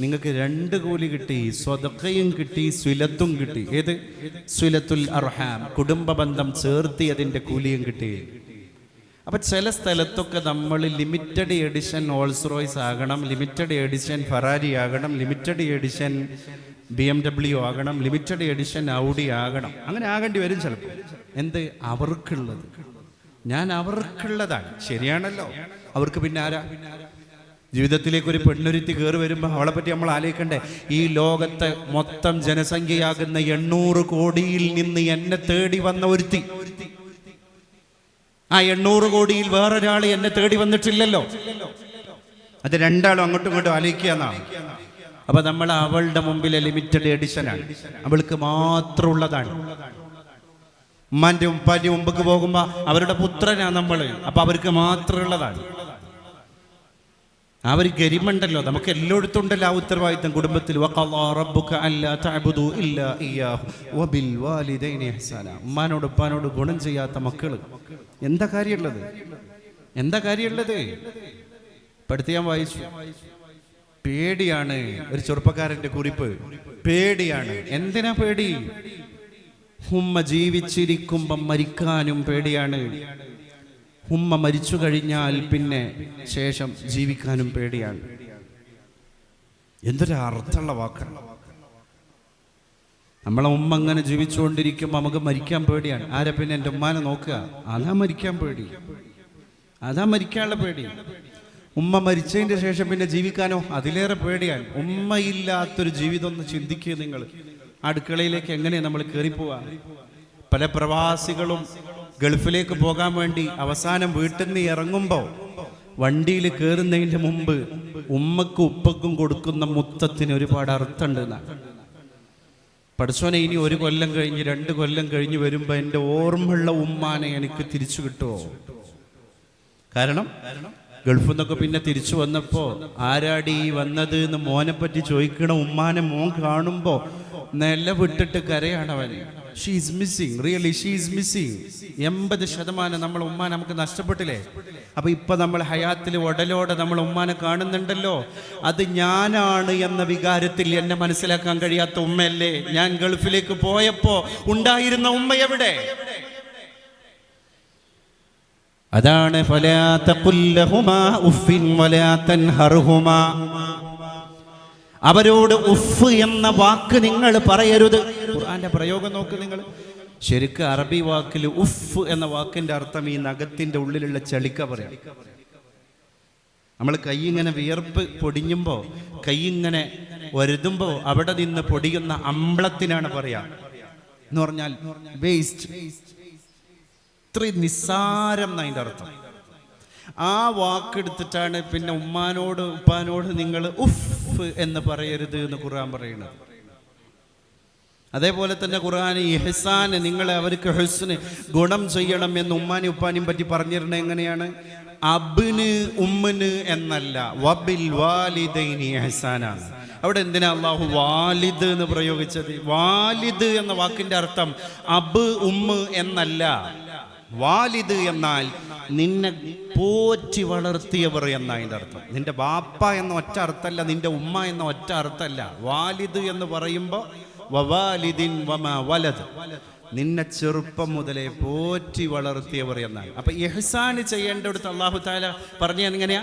നിങ്ങൾക്ക് 2 കൂലി കിട്ടി. സ്വദഖയും കിട്ടി, സ്വലത്തും കിട്ടി. ഏത്? സ്വലത്തുൽ അർഹാം, കുടുംബ ബന്ധം ചേർത്തിയതിന്റെ കൂലിയും കിട്ടി. അപ്പൊ ചില സ്ഥലത്തൊക്കെ നമ്മൾ ലിമിറ്റഡ് എഡിഷൻ റോൾസ് റോയ്സ് ആകണം, ലിമിറ്റഡ് എഡിഷൻ ഫെറാരി ആകണം, ലിമിറ്റഡ് എഡിഷൻ BMW ആകണം, ലിമിറ്റഡ് എഡിഷൻ ഔഡി ആകണം. അങ്ങനെ ആകേണ്ടി വരും ചിലപ്പോൾ. അവർക്കുള്ളത്. ഞാൻ അവർക്കുള്ളതാണ്, ശരിയാണല്ലോ. അവർക്ക് പിന്നെ ആരാ? ജീവിതത്തിലേക്ക് ഒരു പെണ്ണൊരുത്തി കയറി വരുമ്പോൾ അവളെ പറ്റി നമ്മൾ ആലോചിക്കണ്ടേ? ഈ ലോകത്തെ മൊത്തം ജനസംഖ്യയാകുന്ന 800 കോടിയിൽ നിന്ന് എന്നെ തേടി വന്ന ഒരുത്തി. ആ 800 കോടിയിൽ വേറൊരാൾ എന്നെ തേടി വന്നിട്ടില്ലല്ലോ. അത് രണ്ടാളും അങ്ങോട്ടും ഇങ്ങോട്ടും ആലോചിക്കുകയെന്നാണ്. അപ്പൊ നമ്മൾ അവളുടെ മുമ്പിലെ ലിമിറ്റഡ് എഡിഷനാണ്, അവൾക്ക് മാത്രമുള്ളതാണ്. ഉമ്മാന്റെ ഉപ്പാന്റെ മുമ്പക്ക് പോകുമ്പോ അവരുടെ പുത്രനാണ് നമ്മള്. അപ്പൊ അവർക്ക് മാത്രമുള്ളതാണ്. ആ ഒരു ഗരിമണ്ടല്ലോ, നമുക്ക് എല്ലായിടത്തും ഉണ്ടല്ലോ ആ ഉത്തരവാദിത്തം കുടുംബത്തിൽ. ഉമ്മാനോട് ഉപ്പാനോട് ഗുണം ചെയ്യാത്ത മക്കള് എന്താ കാര്യമുള്ളത്? പഠിത്ത് ഞാൻ വായിച്ചു. പേടിയാണ്. ഒരു ചെറുപ്പക്കാരന്റെ കുറിപ്പ്. പേടിയാണ്. എന്തിനാ പേടി? ഉമ്മ ജീവിച്ചിരിക്കുമ്പം മരിക്കാനും പേടിയാണ്. ഉമ്മ മരിച്ചു കഴിഞ്ഞാൽ പിന്നെ ശേഷം ജീവിക്കാനും പേടിയാണ്. എന്തൊരു അർത്ഥമുള്ള വാക്കാണ്. നമ്മളെ ഉമ്മ അങ്ങനെ ജീവിച്ചുകൊണ്ടിരിക്കുമ്പോൾ നമുക്ക് മരിക്കാൻ പേടിയാണ്. ആരെ? പിന്നെ എൻ്റെ ഉമ്മാനെ നോക്കുക. അതാ മരിക്കാൻ പേടി, അതാ മരിക്കാനുള്ള പേടി. ഉമ്മ മരിച്ചതിൻ്റെ ശേഷം പിന്നെ ജീവിക്കാനോ അതിലേറെ പേടിയാണ്. ഉമ്മയില്ലാത്തൊരു ജീവിതം ഒന്ന് ചിന്തിക്കുക നിങ്ങൾ. അടുക്കളയിലേക്ക് എങ്ങനെയാണ് നമ്മൾ കയറിപ്പോവാ? പല പ്രവാസികളും ഗൾഫിലേക്ക് പോകാൻ വേണ്ടി അവസാനം വീട്ടിൽ നിന്ന് ഇറങ്ങുമ്പോൾ വണ്ടിയിൽ കയറുന്നതിൻ്റെ മുമ്പ് ഉമ്മക്കും ഉപ്പക്കും കൊടുക്കുന്ന മുത്തത്തിന് ഒരുപാട് അർത്ഥമുണ്ട്. പഠിച്ചോനെ, ഇനി 1 കൊല്ലം കഴിഞ്ഞ് 2 കൊല്ലം കഴിഞ്ഞ് വരുമ്പോൾ എൻ്റെ ഓർമ്മയുള്ള ഉമ്മാനെ എനിക്ക് തിരിച്ചു കിട്ടുമോ? കാരണം ഗൾഫിൽ നിന്നൊക്കെ പിന്നെ തിരിച്ചു വന്നപ്പോൾ ആരാടി വന്നത് എന്ന് മോനെ പറ്റി ചോദിക്കണ ഉമ്മാനെ മോൻ കാണുമ്പോൾ നില വിട്ടിട്ട് കരയാണവൻ. She is missing, really she is missing. 80% നമ്മൾ ഉമ്മാനെ നമുക്ക് നഷ്ടപ്പെട്ടില്ലേ? അപ്പൊ ഇപ്പൊ നമ്മൾ ഹയാത്തിൽ ഉടലോടെ നമ്മൾ ഉമ്മാനെ കാണുന്നുണ്ടല്ലോ. അത് ഞാനാണ് എന്ന വികാരത്തിൽ എന്നെ മനസ്സിലാക്കാൻ കഴിയാത്ത ഉമ്മയല്ലേ? ഞാൻ ഗൾഫിലേക്ക് പോയപ്പോ ഉണ്ടായിരുന്ന ഉമ്മ എവിടെ? അതാണ് ഫലാ തഖുൽ ലഹുമാ ഉഫിൻ വലാ തൻഹർഹുമാ. അവരോട് ഉഫ് എന്ന വാക്ക് നിങ്ങൾ പറയരുത്. ഖുർആന്റെ പ്രയോഗം നോക്ക് നിങ്ങൾ. ശരിക്കും അറബി വാക്കിൽ ഉഫ് എന്ന വാക്കിന്റെ അർത്ഥം ഈ നഖത്തിന്റെ ഉള്ളിലുള്ള ചെളിക്ക പറയാം. നമ്മൾ കൈ ഇങ്ങനെ വിയർപ്പ് പൊടിഞ്ഞുമ്പോൾ, കൈ ഇങ്ങനെ വരുതുമ്പോൾ അവിടെ നിന്ന് പൊടിയുന്ന അമ്ലത്തിനാണ് പറയാ. എന്ന് പറഞ്ഞാൽ വേസ്റ്റ്, ഇത്രയും നിസ്സാരം എന്നതിൻ്റെ അർത്ഥം. ആ വാക്കെടുത്തിട്ടാണ് പിന്നെ ഉമ്മാനോട് ഉപ്പാനോട് നിങ്ങൾ ഉഫ് എന്ന് പറയരുത് എന്ന് ഖുർആൻ പറയുന്നത്. അതേപോലെ തന്നെ ഖുർആൻ ഇഹ്സാൻ, നിങ്ങൾ അവർക്ക് ഹുസ്ന് ഗുണം ചെയ്യണം എന്ന് ഉമ്മാനും ഉപ്പാനും പറ്റി പറഞ്ഞിരുന്നത് എങ്ങനെയാണ്? അബ്ന് ഉമ്മിന് എന്നല്ല, വബിൽ വാലിദൈനി ഇഹ്സാനാണ്. അവിടെ എന്തിനാ അള്ളാഹു വാലിദ് എന്ന് പ്രയോഗിച്ചത്? വാലിദ് എന്ന വാക്കിന്റെ അർത്ഥം അബ് ഉമ്മ് എന്നല്ല. വാലിദ് എന്നാൽ നിന്നെ പോറ്റി വളർത്തിയവർ എന്നതിൻ്റെ അർത്ഥം. നിന്റെ ബാപ്പ എന്ന ഒറ്റ അർത്ഥമല്ല, നിന്റെ ഉമ്മ എന്ന ഒറ്റ അർത്ഥമല്ല. വാലിദ് എന്ന് പറയുമ്പോൾ വവാലിദിൻ വമാ വലദ്, നിന്നെ ചെറുപ്പം മുതലേ പോറ്റി വളർത്തിയവർ എന്നാണ്. അപ്പൊ ഇഹ്സാൻ ചെയ്യേണ്ടടുത്ത് അല്ലാഹു തആല പറഞ്ഞു എങ്ങനെയാ?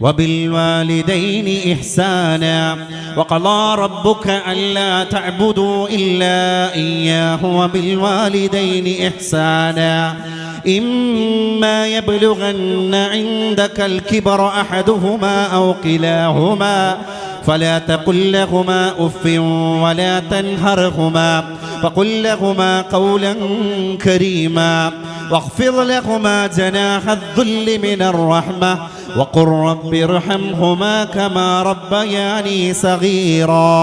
وبالوالدين إحسانا وقضى ربك ألا تعبدوا إلا إياه وبالوالدين إحسانا إما يبلغن عندك الكبر أحدهما أو كلاهما فلا تقل لهما أف ولا تنهرهما فقل لهما قولا كريما واخفض لهما جناح الذل من الرحمة وقل رب ارحمهما كما ربياني صغيرا.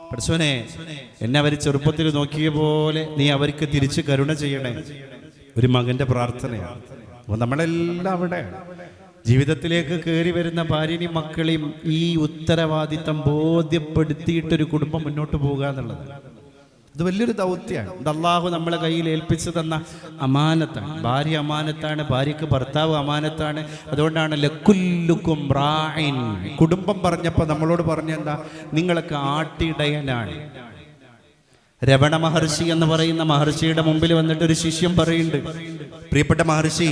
പഠിച്ചോനെ, എന്നെ അവർ ചെറുപ്പത്തിൽ നോക്കിയ പോലെ നീ അവർക്ക് തിരിച്ച് കരുണ ചെയ്യണേ. ഒരു മകന്റെ പ്രാർത്ഥനയാണ്. അപ്പോൾ നമ്മളെല്ലാം അവിടെ ജീവിതത്തിലേക്ക് കയറി വരുന്ന ഭാര്യനെയും മക്കളെയും ഈ ഉത്തരവാദിത്തം ബോധ്യപ്പെടുത്തിയിട്ടൊരു കുടുംബം മുന്നോട്ട് പോകുക എന്നുള്ളത് ഇത് വലിയൊരു ദൗത്യമാണ്. ഇത് അള്ളാഹു നമ്മളെ കയ്യിൽ ഏൽപ്പിച്ചു തന്ന അമാനത്താണ്. ഭാര്യ അമാനത്താണ്, ഭാര്യക്ക് ഭർത്താവ് അമാനത്താണ്. അതുകൊണ്ടാണ് ലക്കുല്ലുക്കും റാഇൻ. കുടുംബം പറഞ്ഞപ്പോൾ നമ്മളോട് പറഞ്ഞെന്താ? നിങ്ങളൊക്കെ ആട്ടിടയനാണ്. രമണ മഹർഷി എന്ന് പറയുന്ന മഹർഷിയുടെ മുമ്പിൽ വന്നിട്ട് ഒരു ശിഷ്യം പറയുന്നുണ്ട്, പ്രിയപ്പെട്ട മഹർഷി,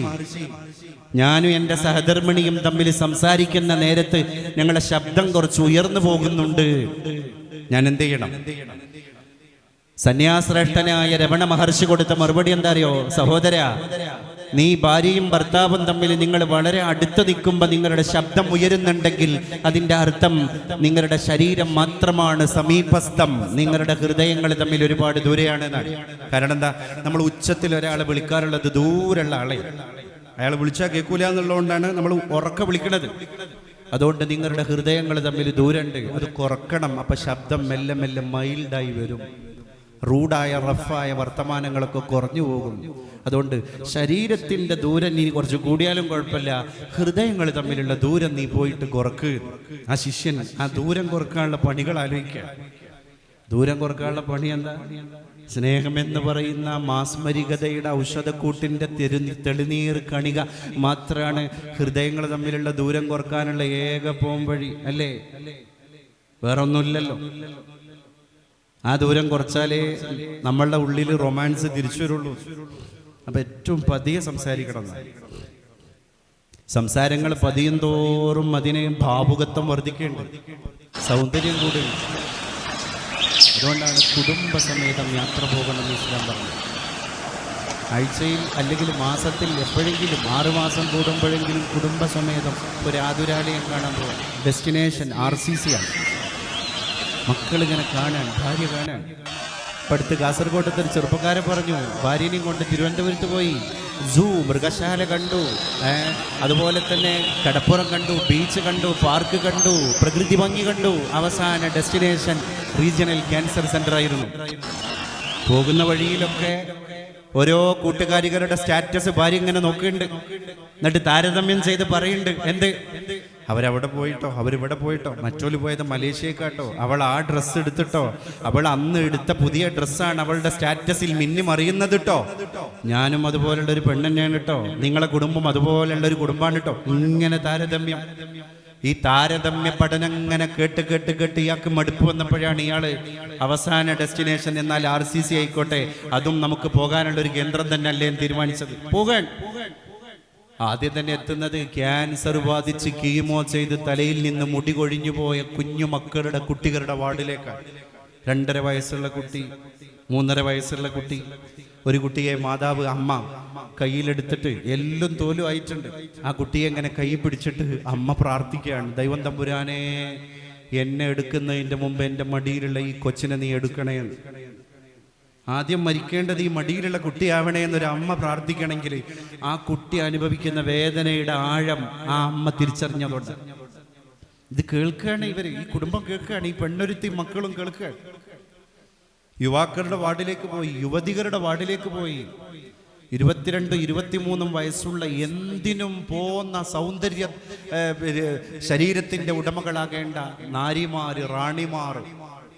ഞാനും എൻ്റെ സഹധർമ്മിണിയും തമ്മിൽ സംസാരിക്കുന്ന നേരത്ത് ഞങ്ങളുടെ ശബ്ദം കുറച്ച് ഉയർന്നു പോകുന്നുണ്ട്, ഞാൻ എന്ത് ചെയ്യണം? സന്യാശ്രേഷ്ഠനായ രമണ മഹർഷി കൊടുത്ത മറുപടി എന്താ അറിയോ? സഹോദരാ, നീ ഭാര്യയും ഭർത്താവും തമ്മിൽ നിങ്ങൾ വളരെ അടുത്ത് നിൽക്കുമ്പോൾ നിങ്ങളുടെ ശബ്ദം ഉയരുന്നുണ്ടെങ്കിൽ അതിൻ്റെ അർത്ഥം നിങ്ങളുടെ ശരീരം മാത്രമാണ് സമീപസ്ഥം, നിങ്ങളുടെ ഹൃദയങ്ങൾ തമ്മിൽ ഒരുപാട് ദൂരെയാണെന്നാണ്. കാരണം എന്താ? നമ്മൾ ഉച്ചത്തിൽ ഒരാളെ വിളിക്കാറുള്ളത് ദൂരെയുള്ള ആളെ. അയാൾ വിളിച്ചാൽ കേൾക്കൂല എന്നുള്ളതുകൊണ്ടാണ് നമ്മൾ ഉറക്ക വിളിക്കണത്. അതുകൊണ്ട് നിങ്ങളുടെ ഹൃദയങ്ങൾ തമ്മിൽ ദൂരമുണ്ട്, അത് കുറക്കണം. അപ്പം ശബ്ദം മെല്ലെ മെല്ലെ മൈൽഡായി വരും. റൂഡായ റഫായ വർത്തമാനങ്ങളൊക്കെ കുറഞ്ഞു പോകും. അതുകൊണ്ട് ശരീരത്തിൻ്റെ ദൂരം നീ കുറച്ച് കൂടിയാലും കുഴപ്പമില്ല, ഹൃദയങ്ങൾ തമ്മിലുള്ള ദൂരം നീ പോയിട്ട് കുറക്ക്. ആ ശിഷ്യൻ ആ ദൂരം കുറക്കാനുള്ള പണികൾ ആലോചിക്കുക. ദൂരം കുറക്കാനുള്ള പണി എന്താ? സ്നേഹമെന്ന് പറയുന്ന മാസ്മരികതയുടെ ഔഷധക്കൂട്ടിൻ്റെ തെളിനീർ കണിക മാത്രമാണ് ഹൃദയങ്ങൾ തമ്മിലുള്ള ദൂരം കുറക്കാനുള്ള ഏക പോംവഴി, അല്ലേ? വേറൊന്നുമില്ലല്ലോ. ആ ദൂരം കുറച്ചാലേ നമ്മളുടെ ഉള്ളിൽ റൊമാൻസ് തിരിച്ചു വരുള്ളൂ. അപ്പം ഏറ്റവും പതിയെ സംസാരിക്കണം. സംസാരങ്ങൾ പതിയും തോറും അതിനെ ഭാവുകത്വം വർദ്ധിക്കേണ്ടത്, സൗന്ദര്യം കൂടി. അതുകൊണ്ടാണ് കുടുംബസമേതം യാത്ര പോകണമെന്ന് ഇസ്ലാം പറഞ്ഞത്. ആഴ്ചയിൽ അല്ലെങ്കിൽ മാസത്തിൽ എപ്പോഴെങ്കിലും 6 മാസം കൂടുമ്പോഴെങ്കിലും കുടുംബസമേതം ഒരു ആതുരാലയം കാണാൻ പോകും. ഡെസ്റ്റിനേഷൻ RCC ആണ്. മക്കളിങ്ങനെ കാണാൻ, ഭാര്യ കാണാൻ. അടുത്ത് കാസർഗോഡത്തെ ഒരു ചെറുപ്പക്കാരൻ പറഞ്ഞു, ഭാര്യനെയും കൊണ്ട് തിരുവനന്തപുരത്ത് പോയി, സൂ മൃഗശാല കണ്ടു, അതുപോലെ തന്നെ കടപ്പുറം കണ്ടു, ബീച്ച് കണ്ടു, പാർക്ക് കണ്ടു, പ്രകൃതി ഭംഗി കണ്ടു. അവസാന ഡെസ്റ്റിനേഷൻ റീജിയണൽ ക്യാൻസർ സെന്റർ ആയിരുന്നു. പോകുന്ന വഴിയിലൊക്കെ ഓരോ കൂട്ടുകാരികളുടെ സ്റ്റാറ്റസ് ഭാര്യ ഇങ്ങനെ നോക്കുന്നുണ്ട്. എന്നിട്ട് താരതമ്യം ചെയ്ത് പറയുന്നുണ്ട്, എന്ത് അവരവിടെ പോയിട്ടോ, അവരിവിടെ പോയിട്ടോ, മറ്റോല് പോയത് മലേഷ്യക്കാട്ടോ, അവൾ ആ ഡ്രസ്സ് എടുത്തിട്ടോ, അവൾ അന്ന് എടുത്ത പുതിയ ഡ്രസ്സാണ് അവളുടെ സ്റ്റാറ്റസിൽ മിന്നി മറിയുന്നത് കേട്ടോ, ഞാനും അതുപോലുള്ള ഒരു പെണ്ണ് തന്നെയാണ് കേട്ടോ, നിങ്ങളെ കുടുംബം അതുപോലുള്ള ഒരു കുടുംബമാണ് കേട്ടോ. ഇങ്ങനെ താരതമ്യം. ഈ താരതമ്യ പഠനം ഇങ്ങനെ കേട്ട് ഇയാൾക്ക് മടുപ്പ് വന്നപ്പോഴാണ് ഇയാള് അവസാന ഡെസ്റ്റിനേഷൻ എന്നാൽ RCC ആയിക്കോട്ടെ, അതും നമുക്ക് പോകാനുള്ള ഒരു കേന്ദ്രം തന്നെ അല്ലേ എന്ന് തീരുമാനിച്ചത്. പോകാൻ ആദ്യം തന്നെ എത്തുന്നത് ക്യാൻസർ ബാധിച്ച് കീമോ ചെയ്ത് തലയിൽ നിന്ന് മുടി കൊഴിഞ്ഞു പോയ കുഞ്ഞു മക്കളുടെ കുട്ടികളുടെ വാർഡിലേക്കാണ്. 2.5 വയസ്സുള്ള കുട്ടി, 3.5 വയസ്സുള്ള കുട്ടി, ഒരു കുട്ടിയെ മാതാവ് അമ്മ കയ്യിലെടുത്തിട്ട് എല്ലാം തോലും ആയിട്ടുണ്ട്. ആ കുട്ടിയെ ഇങ്ങനെ കൈ പിടിച്ചിട്ട് അമ്മ പ്രാർത്ഥിക്കുകയാണ്, ദൈവം തമ്പുരാനെ, എന്നെ എടുക്കുന്നതിൻ്റെ മുമ്പ് എൻ്റെ മടിയിലുള്ള ഈ കൊച്ചിനെ നീ എടുക്കണേ. ആദ്യം മരിക്കേണ്ടത് ഈ മടിയിലുള്ള കുട്ടിയാവണേ എന്നൊരു അമ്മ പ്രാർത്ഥിക്കണമെങ്കിൽ ആ കുട്ടി അനുഭവിക്കുന്ന വേദനയുടെ ആഴം ആ അമ്മ തിരിച്ചറിഞ്ഞതുകൊണ്ട്. ഇത് കേൾക്കുകയാണ് ഇവർ, ഈ കുടുംബം കേൾക്കുകയാണ്, ഈ പെണ്ണൊരുത്തി മക്കളും കേൾക്കുകയാണ്. യുവാക്കളുടെ വാർഡിലേക്ക് പോയി, യുവതികളുടെ വാർഡിലേക്ക് പോയി. 22, 23 വയസ്സുള്ള എന്തിനും പോന്ന സൗന്ദര്യ ശരീരത്തിന്റെ ഉടമകളാകേണ്ട നാരിമാര്, റാണിമാർ,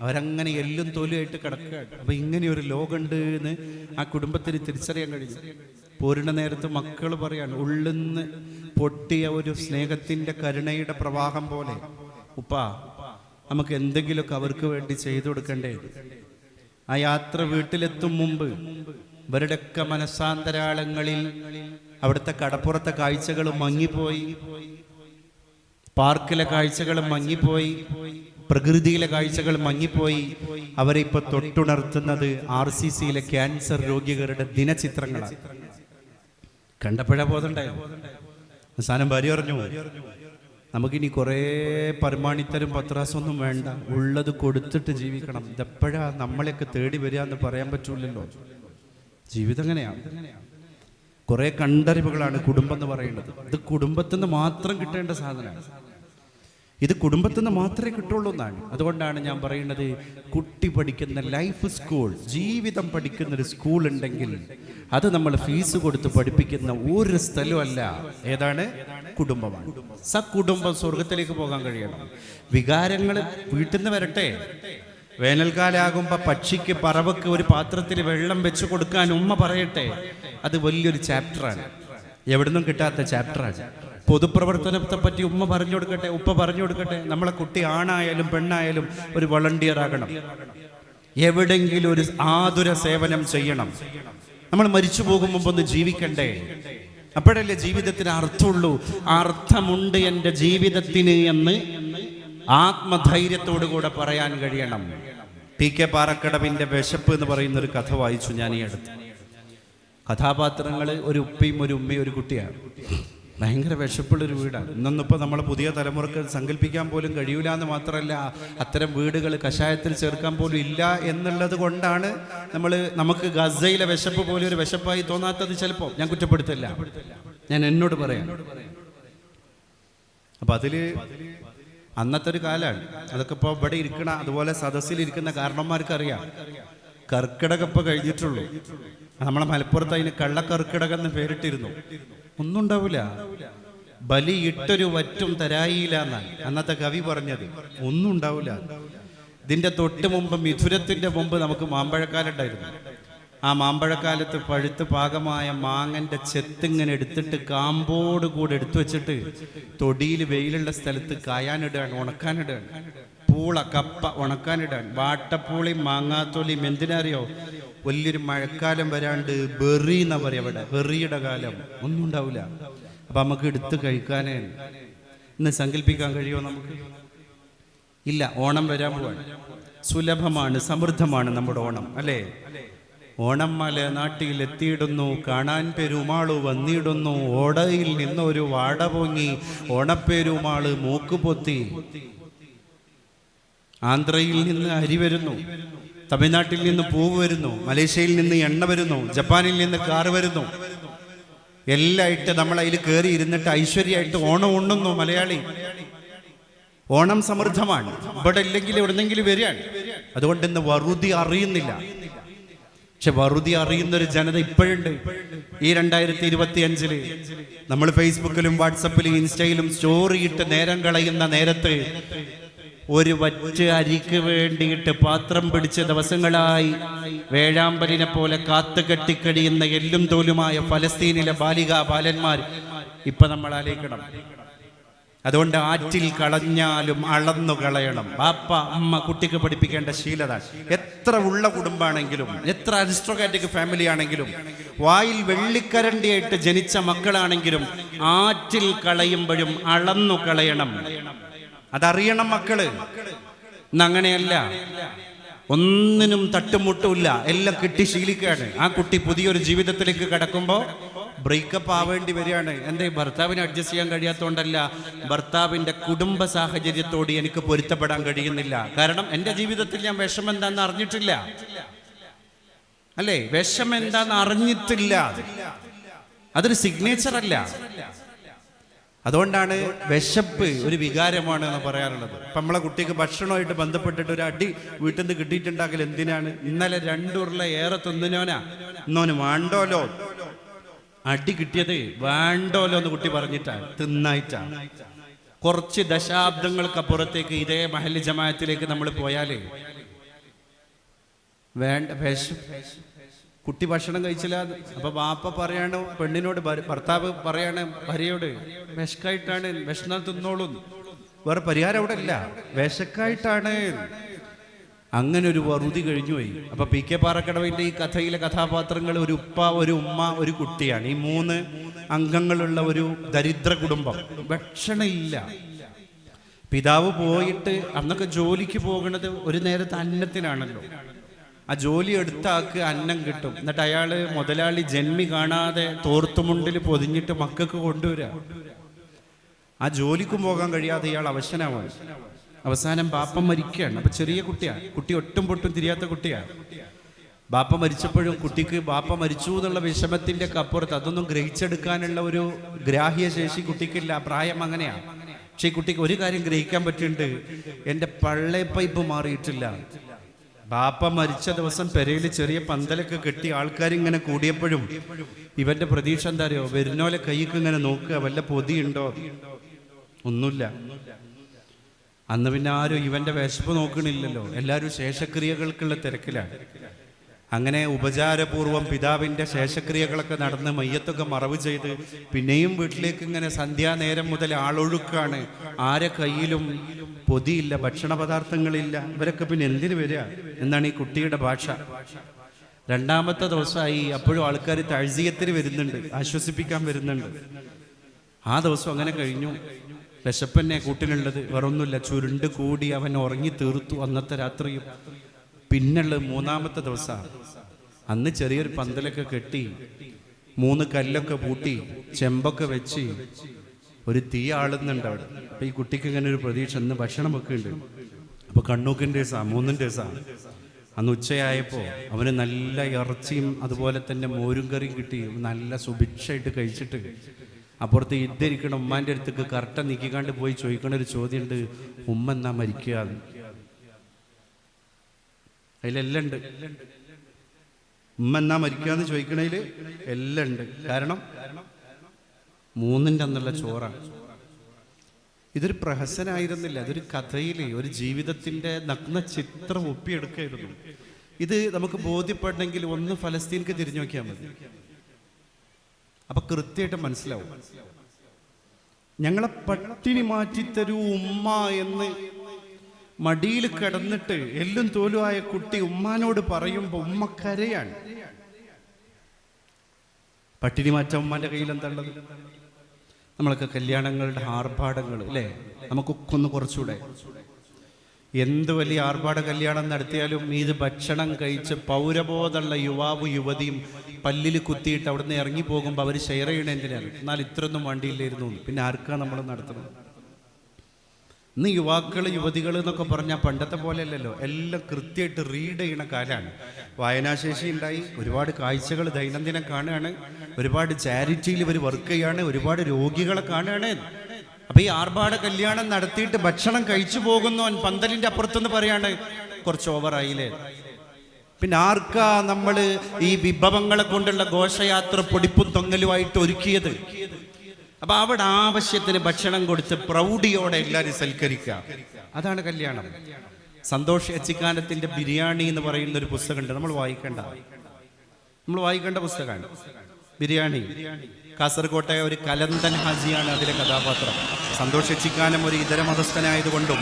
അവരങ്ങനെ എല്ലും തോലുമായിട്ട് കിടക്കുകയാണ്. അപ്പൊ ഇങ്ങനെ ഒരു ലോകമുണ്ട് എന്ന് ആ കുടുംബത്തിന് തിരിച്ചറിയാൻ കഴിഞ്ഞു. പോരുന്ന നേരത്ത് മക്കൾ പറയാണ്, ഉള്ളിന്ന് പൊട്ടിയ ഒരു സ്നേഹത്തിന്റെ കരുണയുടെ പ്രവാഹം പോലെ, ഉപ്പാ നമുക്ക് എന്തെങ്കിലുമൊക്കെ അവർക്ക് വേണ്ടി ചെയ്തു കൊടുക്കണ്ടേ. ആ യാത്ര വീട്ടിലെത്തും മുമ്പ് ഇവരുടെയൊക്കെ മനസ്സാന്തരാളങ്ങളിൽ അവിടുത്തെ കടപ്പുറത്തെ കാഴ്ചകൾ മങ്ങിപ്പോയി, പാർക്കിലെ കാഴ്ചകൾ മങ്ങിപ്പോയി, പ്രകൃതിയിലെ കാഴ്ചകൾ മങ്ങിപ്പോയി. അവരെ ഇപ്പൊ തൊട്ടുണർത്തുന്നത് RCCയിലെ ക്യാൻസർ രോഗികളുടെ ദിനചിത്രങ്ങളാണ്. കണ്ടപ്പോഴാ ബോധമുണ്ടായിരുന്നു. അവസാനം ഭാര്യ പറഞ്ഞു, നമുക്കിനി കുറേ പരമാണിത്തരും പത്രാസൊന്നും വേണ്ട, ഉള്ളത് കൊടുത്തിട്ട് ജീവിക്കണം. ഇതെപ്പോഴാ നമ്മളെയൊക്കെ തേടി വരിക എന്ന് പറയാൻ പറ്റൂലല്ലോ. ജീവിതം എങ്ങനെയാണ്? കുറെ കണ്ടറിവുകളാണ് കുടുംബം എന്ന് പറയുന്നത്. ഇത് കുടുംബത്തിൽ നിന്ന് മാത്രം കിട്ടേണ്ട സാധനമാണ്. ഇത് കുടുംബത്തിൽ നിന്ന് മാത്രമേ കിട്ടുള്ളൂ എന്നാണ്. അതുകൊണ്ടാണ് ഞാൻ പറയുന്നത്, കുട്ടി പഠിക്കുന്ന ലൈഫ് സ്കൂൾ, ജീവിതം പഠിക്കുന്ന ഒരു സ്കൂൾ ഉണ്ടെങ്കിൽ അത് നമ്മൾ ഫീസ് കൊടുത്ത് പഠിപ്പിക്കുന്ന ഒരു സ്ഥലമല്ല. ഏതാണ്? കുടുംബമാണ്. സകുടുംബം സ്വർഗത്തിലേക്ക് പോകാൻ കഴിയണം. വികാരങ്ങൾ വീട്ടിൽ നിന്ന് വരട്ടെ. വേനൽക്കാലാകുമ്പോൾ പക്ഷിക്ക്, പറവക്ക് ഒരു പാത്രത്തിൽ വെള്ളം വെച്ച് കൊടുക്കാൻ ഉമ്മ പറയട്ടെ. അത് വലിയൊരു ചാപ്റ്ററാണ്, എവിടുന്നും കിട്ടാത്ത ചാപ്റ്ററാണ്. പൊതുപ്രവർത്തനത്തെ പറ്റി ഉമ്മ പറഞ്ഞു കൊടുക്കട്ടെ, ഉപ്പ പറഞ്ഞു കൊടുക്കട്ടെ. നമ്മളെ കുട്ടി ആണായാലും പെണ്ണായാലും ഒരു വളണ്ടിയർ ആകണം, എവിടെങ്കിലും ഒരു ആതുര സേവനം ചെയ്യണം. നമ്മൾ മരിച്ചു പോകും മുമ്പ് ഒന്ന് ജീവിക്കണ്ടേ? അപ്പോഴല്ലേ ജീവിതത്തിന് അർത്ഥമുള്ളൂ. അർത്ഥമുണ്ട് എൻ്റെ ജീവിതത്തിന് എന്ന് ആത്മധൈര്യത്തോടു കൂടെ പറയാൻ കഴിയണം. PK പാറക്കടവിൻ്റെ വിശപ്പ് എന്ന് പറയുന്ന ഒരു കഥ വായിച്ചു ഞാൻ ഈ അടുത്ത്. കഥാപാത്രങ്ങൾ ഒരു ഉപ്പയും ഒരു ഉമ്മയും ഒരു കുട്ടിയാണ്. ഭയങ്കര വിശപ്പുള്ളൊരു വീടാണ്. ഇന്നൊന്നിപ്പോൾ നമ്മളെ പുതിയ തലമുറക്ക് സങ്കല്പിക്കാൻ പോലും കഴിയൂല എന്ന് മാത്രമല്ല, അത്തരം വീടുകൾ കഷായത്തിൽ ചേർക്കാൻ പോലും ഇല്ല എന്നുള്ളത് കൊണ്ടാണ് നമുക്ക് ഗസയിലെ വിശപ്പ് പോലും ഒരു വിശപ്പായി തോന്നാത്തത്. ചിലപ്പോൾ ഞാൻ കുറ്റപ്പെടുത്തില്ല, ഞാൻ എന്നോട് പറയാം. അപ്പം അതിൽ അന്നത്തെ ഒരു കാലമാണ്. അതൊക്കെ ഇപ്പോൾ ഇവിടെ ഇരിക്കണ, അതുപോലെ സദസ്സിലിരിക്കുന്ന കാരണന്മാർക്കറിയാം. കർക്കിടകം ഇപ്പോൾ കഴിഞ്ഞിട്ടുള്ളൂ. നമ്മളെ മലപ്പുറത്ത് അതിന് കള്ളക്കർക്കിടകം എന്ന് പേരിട്ടിരുന്നു. ഒന്നും ഉണ്ടാവില്ല. ബലിയിട്ടൊരു വറ്റും തരായില്ല എന്നാണ് അന്നത്തെ കവി പറഞ്ഞത്. ഒന്നും ഉണ്ടാവില്ല. ഇതിൻ്റെ തൊട്ട് മുമ്പ്, മിഥുനത്തിൻ്റെ മുമ്പ് നമുക്ക് മാമ്പഴക്കാലുണ്ടായിരുന്നു. ആ മാമ്പഴക്കാലത്ത് പഴുത്ത് പാകമായ മാങ്ങൻ്റെ ചെത്തിങ്ങനെ എടുത്തിട്ട് കാമ്പോട് കൂടെ എടുത്തു വെച്ചിട്ട് തൊടിയിൽ വെയിലുള്ള സ്ഥലത്ത് കായാനിടുകയാണ്, ഉണക്കാനിടുകയാണ്. പൂള, കപ്പ ഉണക്കാനിടാൻ, വാട്ടപ്പൂളിയും മാങ്ങാത്തോലിയും. എന്തിനറിയോ? വലിയൊരു മഴക്കാലം വരാണ്ട് ബെറി എന്നാ പറയാ ഇവിടെ, ബെറിയുടെ കാലം. ഒന്നും ഉണ്ടാവില്ല. അപ്പൊ നമുക്ക് എടുത്ത് കഴിക്കാനേ ഇന്ന് സങ്കല്പിക്കാൻ കഴിയുമോ നമുക്ക്? ഇല്ല. ഓണം വരാൻ പോവാണ്. സുലഭമാണ്, സമൃദ്ധമാണ് നമ്മുടെ ഓണം, അല്ലേ? ഓണം മല നാട്ടിൽ എത്തിയിടുന്നു, കാണാൻ പെരുമാള് വന്നിടുന്നു, ഓടയിൽ നിന്നൊരു വാട പൊങ്ങി, ഓണപ്പെരുമാള് മൂക്കുപൊത്തി. ആന്ധ്രയിൽ നിന്ന് അരി വരുന്നു, തമിഴ്നാട്ടിൽ നിന്ന് പൂവ് വരുന്നു, മലേഷ്യയിൽ നിന്ന് എണ്ണ വരുന്നു, ജപ്പാനിൽ നിന്ന് കാർ വരുന്നു. എല്ലായിട്ട് നമ്മൾ അതിൽ കയറി ഇരുന്നിട്ട് ഐശ്വര്യമായിട്ട് ഓണം ഉണ്ണുന്നു മലയാളി. ഓണം സമൃദ്ധമാണ്. ഇവിടെ ഇല്ലെങ്കിൽ എവിടെന്നെങ്കിലും വരികയാണ്. അതുകൊണ്ട് ഇന്ന് വറുതി അറിയുന്നില്ല. പക്ഷെ വറുതി അറിയുന്നൊരു ജനത ഇപ്പോഴുണ്ട്. ഈ 2025 നമ്മൾ ഫേസ്ബുക്കിലും വാട്സപ്പിലും ഇൻസ്റ്റയിലും സ്റ്റോറി ഇട്ട് നേരം കളയുന്ന നേരത്ത് ഒരു വറ്റ് അരിക്ക് വേണ്ടിയിട്ട് പാത്രം പിടിച്ച ദിവസങ്ങളായി വേഴാമ്പലിനെ പോലെ കാത്തുകെട്ടിക്കഴിയുന്ന എല്ലും തോലുമായ ഫലസ്തീനിലെ ബാലികാ ബാലന്മാർ ഇപ്പൊ നമ്മൾ ആലോചിക്കണം. അതുകൊണ്ട് ആറ്റിൽ കളഞ്ഞാലും അളന്നു കളയണം. ബാപ്പ അമ്മ കുട്ടിക്ക് പഠിപ്പിക്കേണ്ട ശീലത. എത്ര ഉള്ള കുടുംബാണെങ്കിലും, എത്ര അരിസ്ട്രോക്രാറ്റിക് ഫാമിലി ആണെങ്കിലും, വായിൽ വെള്ളിക്കരണ്ടിയായിട്ട് ജനിച്ച മക്കളാണെങ്കിലും ആറ്റിൽ കളയുമ്പോഴും അളന്നു കളയണം. അതറിയണം മക്കള്. ഇന്നങ്ങനെയല്ല, ഒന്നിനും തട്ടുമുട്ടുമില്ല, എല്ലാം കിട്ടി ശീലിക്കുകയാണ്. ആ കുട്ടി പുതിയൊരു ജീവിതത്തിലേക്ക് കടക്കുമ്പോൾ ബ്രേക്കപ്പ് ആവേണ്ടി വരികയാണ്. എന്തേ? ഭർത്താവിനെ അഡ്ജസ്റ്റ് ചെയ്യാൻ കഴിയാത്തതുകൊണ്ടല്ല, ഭർത്താവിൻ്റെ കുടുംബ സാഹചര്യത്തോട് എനിക്ക് പൊരുത്തപ്പെടാൻ കഴിയുന്നില്ല. കാരണം എൻ്റെ ജീവിതത്തിൽ ഞാൻ വിഷമം എന്താന്ന് അറിഞ്ഞിട്ടില്ല, അല്ലേ? വിഷമം എന്താന്ന് അറിഞ്ഞിട്ടില്ല, അതൊരു സിഗ്നേച്ചർ അല്ല. അതുകൊണ്ടാണ് വിശപ്പ് ഒരു വികാരമാണ് എന്ന് പറയാറുള്ളത്. ഇപ്പം നമ്മളെ കുട്ടിക്ക് ഭക്ഷണമായിട്ട് ബന്ധപ്പെട്ടിട്ട് ഒരു അടി വീട്ടിൽ നിന്ന് കിട്ടിയിട്ടുണ്ടാക്കൽ എന്തിനാണ്? ഇന്നലെ 2 ഉരുള ഏറെ തിന്നിനോനാ, ഇന്നോന് വേണ്ടോലോ. അടി കിട്ടിയത് വേണ്ടോലോ എന്ന് കുട്ടി പറഞ്ഞിട്ടാണ്, തിന്നായിട്ടാണ്. കുറച്ച് ദശാബ്ദങ്ങൾക്കപ്പുറത്തേക്ക് ഇതേ മഹല്ല് ജമാഅത്തിലേക്ക് നമ്മൾ പോയാലേ കുട്ടി ഭക്ഷണം കഴിച്ചില്ല. അപ്പൊ ബാപ്പ പറയാണ് പെണ്ണിനോട്, ഭർത്താവ് പറയാണ് ഭാര്യയോട്, വിശക്കായിട്ടാണ്, വിശന്നാൽ തിന്നോളൂ, വേറെ പരിഹാരം അവിടെ ഇല്ല, വിശക്കായിട്ടാണ്. അങ്ങനെ ഒരു വറുതി കഴിഞ്ഞുപോയി. അപ്പൊ പി കെ പാറക്കടവിന്റെ ഈ കഥയിലെ കഥാപാത്രങ്ങൾ ഒരു ഉപ്പ, ഒരു ഉമ്മ, ഒരു കുട്ടിയാണ്. ഈ 3 അംഗങ്ങളുള്ള ഒരു ദരിദ്ര കുടുംബം. ഭക്ഷണമില്ല. പിതാവ് പോയിട്ട്, അന്നൊക്കെ ജോലിക്ക് പോകുന്നത് ഒരു നേരത്തെ അന്നത്തിനാണല്ലോ. ആ ജോലി എടുത്ത ആൾക്ക് അന്നം കിട്ടും. എന്നിട്ട് അയാള് മുതലാളി ജന്മി കാണാതെ തോർത്തുമുണ്ടിൽ പൊതിഞ്ഞിട്ട് മക്കൾക്ക് കൊണ്ടുവരിക. ആ ജോലിക്കും പോകാൻ കഴിയാതെ ഇയാൾ അവശനാവാണ്. അവസാനം ബാപ്പ മരിക്കുകയാണ്. അപ്പൊ ചെറിയ കുട്ടിയാണ്, കുട്ടി ഒട്ടും പൊട്ടും തിരിയാത്ത കുട്ടിയാണ്. ബാപ്പ മരിച്ചപ്പോഴും കുട്ടിക്ക് ബാപ്പ മരിച്ചു എന്നുള്ള വിഷമത്തിന്റെ അപ്പുറത്ത് അതൊന്നും ഗ്രഹിച്ചെടുക്കാനുള്ള ഒരു ഗ്രാഹ്യശേഷി കുട്ടിക്കില്ല. പ്രായം അങ്ങനെയാണ്. പക്ഷെ ഈ കുട്ടിക്ക് ഒരു കാര്യം ഗ്രഹിക്കാൻ പറ്റുന്നുണ്ട്, എൻ്റെ പള്ളേ പൈപ്പ് മാറിയിട്ടില്ല. ബാപ്പ മരിച്ച ദിവസം പെരയിൽ ചെറിയ പന്തലൊക്കെ കെട്ടി ആൾക്കാരിങ്ങനെ കൂടിയപ്പോഴും ഇവന്റെ പ്രതീക്ഷ എന്താ അറിയോ? വരുന്നോലെ കൈക്ക് ഇങ്ങനെ നോക്കുക, വല്ല പൊതിയുണ്ടോ? ഒന്നുമില്ല. അന്ന് പിന്നെ ആരും ഇവന്റെ വിശപ്പ് നോക്കണില്ലല്ലോ, എല്ലാവരും ശേഷക്രിയകൾക്കുള്ള തിരക്കിലാണ്. അങ്ങനെ ഉപചാരപൂർവം പിതാവിന്റെ ശേഷക്രിയകളൊക്കെ നടന്ന് മയ്യത്തൊക്കെ മറവ് ചെയ്ത് പിന്നെയും വീട്ടിലേക്ക് ഇങ്ങനെ സന്ധ്യാനേരം മുതൽ ആളൊഴുക്കാണ്. ആരെ കയ്യിലും പൊതിയില്ല, ഭക്ഷണ പദാർത്ഥങ്ങളില്ല. ഇവരൊക്കെ പിന്നെ എന്തിനു വരിക എന്നാണ് ഈ കുട്ടിയുടെ ഭാഷ. 2ാമത്തെ ദിവസമായി. അപ്പോഴും ആൾക്കാർ തഴ്സിയത്തിന് വരുന്നുണ്ട്, ആശ്വസിപ്പിക്കാൻ വരുന്നുണ്ട്. ആ ദിവസം അങ്ങനെ കഴിഞ്ഞു. വിശപ്പന്നെ കൂട്ടിനുള്ളത്, വേറൊന്നുമില്ല. ചുരുണ്ട് കൂടി അവൻ ഉറങ്ങി തീർത്തു അന്നത്തെ രാത്രിയും. പിന്നുള്ളത് 3ാമത്തെ ദിവസമാണ്. അന്ന് ചെറിയൊരു പന്തലൊക്കെ കെട്ടി, 3 കല്ലൊക്കെ പൂട്ടി, ചെമ്പൊക്കെ വെച്ച് ഒരു തീ ആളുന്നുണ്ട് അവിടെ. അപ്പൊ ഈ കുട്ടിക്ക് ഇങ്ങനെ ഒരു പ്രതീക്ഷ, ഇന്ന് ഭക്ഷണമൊക്കെ ഉണ്ട്. അപ്പൊ കണ്ണൂക്കിൻ്റെ ദിവസമാണ്, 3ന്റെ ദിവസമാണ്. അന്ന് ഉച്ചയായപ്പോ അവന് നല്ല ഇറച്ചിയും അതുപോലെ തന്നെ മോരും കറിയും കിട്ടി. നല്ല സുഭിക്ഷമായിട്ട് കഴിച്ചിട്ട് അപ്പുറത്ത് ഇരിക്കണം ഉമ്മാന്റെ അടുത്തേക്ക് കറക്റ്റ് നീക്കിക്കാണ്ട് പോയി ചോദിക്കണ ഒരു ചോദ്യമുണ്ട്, ഉമ്മ എന്നാ മരിക്കുക? അതിലെല്ലാം ഉണ്ട്. ഉമ്മ എന്നാ മരിക്കുക എന്ന് ചോദിക്കണതിൽ എല്ലാം ഉണ്ട്. കാരണം 3ന്റെ അന്നുള്ള ചോറാണ്. ഇതൊരു പ്രഹസനായിരുന്നില്ല, അതൊരു കഥയിലെ ഒരു ജീവിതത്തിന്റെ നഗ്ന ചിത്രം ഒപ്പിയെടുക്കായിരുന്നു. ഇത് നമുക്ക് ബോധ്യപ്പെടണമെങ്കിൽ ഒന്ന് ഫലസ്തീൻക്ക് തിരിഞ്ഞു നോക്കിയാൽ മതി. അപ്പൊ കൃത്യമായിട്ട് മനസ്സിലാവും. ഞങ്ങളെ പട്ടിണി മാറ്റിത്തരൂ ഉമ്മ എന്ന് മടിയിൽ കിടന്നിട്ട് എല്ലും തോലുമായ കുട്ടി ഉമ്മാനോട് പറയുമ്പോ ഉമ്മ കരയാണ്. പട്ടിണി മാറ്റാൻ ഉമ്മാന്റെ കയ്യിൽ എന്താണുള്ളത്? നമ്മളൊക്കെ കല്യാണങ്ങളുടെ ആർഭാടങ്ങൾ അല്ലേ, നമുക്കൊക്കെ ഒന്ന് കുറച്ചുകൂടെ. എന്ത് വലിയ ആർഭാട കല്യാണം നടത്തിയാലും ഇത് ഭക്ഷണം കഴിച്ച് പൗരബോധമുള്ള യുവാവും യുവതിയും പല്ലിൽ കുത്തിയിട്ട് അവിടുന്ന് ഇറങ്ങി പോകുമ്പോൾ അവർ ഷെയർ ചെയ്യണ എന്തിനാണ്? എന്നാൽ ഇത്രയൊന്നും വേണ്ടിയില്ലായിരുന്നു. പിന്നെ ആർക്കാണ് നമ്മൾ നടത്തുന്നത്? ഇന്ന് യുവാക്കൾ യുവതികൾ എന്നൊക്കെ പറഞ്ഞാൽ പണ്ടത്തെ പോലെ അല്ലല്ലോ, എല്ലാം കൃത്യമായിട്ട് റീഡ് ചെയ്യണ കാലമാണ്. വായനാശേഷി ഉണ്ടായി, ഒരുപാട് കാഴ്ചകൾ ദൈനംദിനം കാണുകയാണ്, ഒരുപാട് ചാരിറ്റിയിൽ ഇവർ വർക്ക് ചെയ്യാണ്, ഒരുപാട് രോഗികളെ കാണുകയാണ്. അപ്പൊ ഈ ആർഭാട കല്യാണം നടത്തിയിട്ട് ഭക്ഷണം കഴിച്ചു പോകുന്നവൻ പന്തലിന്റെ അപ്പുറത്തുനിന്ന് പറയാണ് കുറച്ച് ഓവറായില്ലേ. പിന്നെ ആർക്കാ നമ്മൾ ഈ വിഭവങ്ങളെ കൊണ്ടുള്ള ഘോഷയാത്ര പൊടിപ്പും തൊങ്ങലുമായിട്ട് ഒരുക്കിയത്? അപ്പൊ അവിടെ ആവശ്യത്തിന് ഭക്ഷണം കൊടുത്ത് പ്രൗഢിയോടെ എല്ലാവരും സൽക്കരിക്കുക, അതാണ് കല്യാണം. സന്തോഷ് എച്ചിക്കാനത്തിന്റെ ബിരിയാണി എന്ന് പറയുന്ന ഒരു പുസ്തകമുണ്ട്, നമ്മൾ വായിക്കേണ്ട പുസ്തകമാണ് ബിരിയാണി. കാസർകോട്ടെ ഒരു കലന്തൻ ഹാജിയാണ് അതിലെ കഥാപാത്രം. സന്തോഷിച്ചിക്കാനും ഒരു ഇതര മതസ്ഥനായതുകൊണ്ടും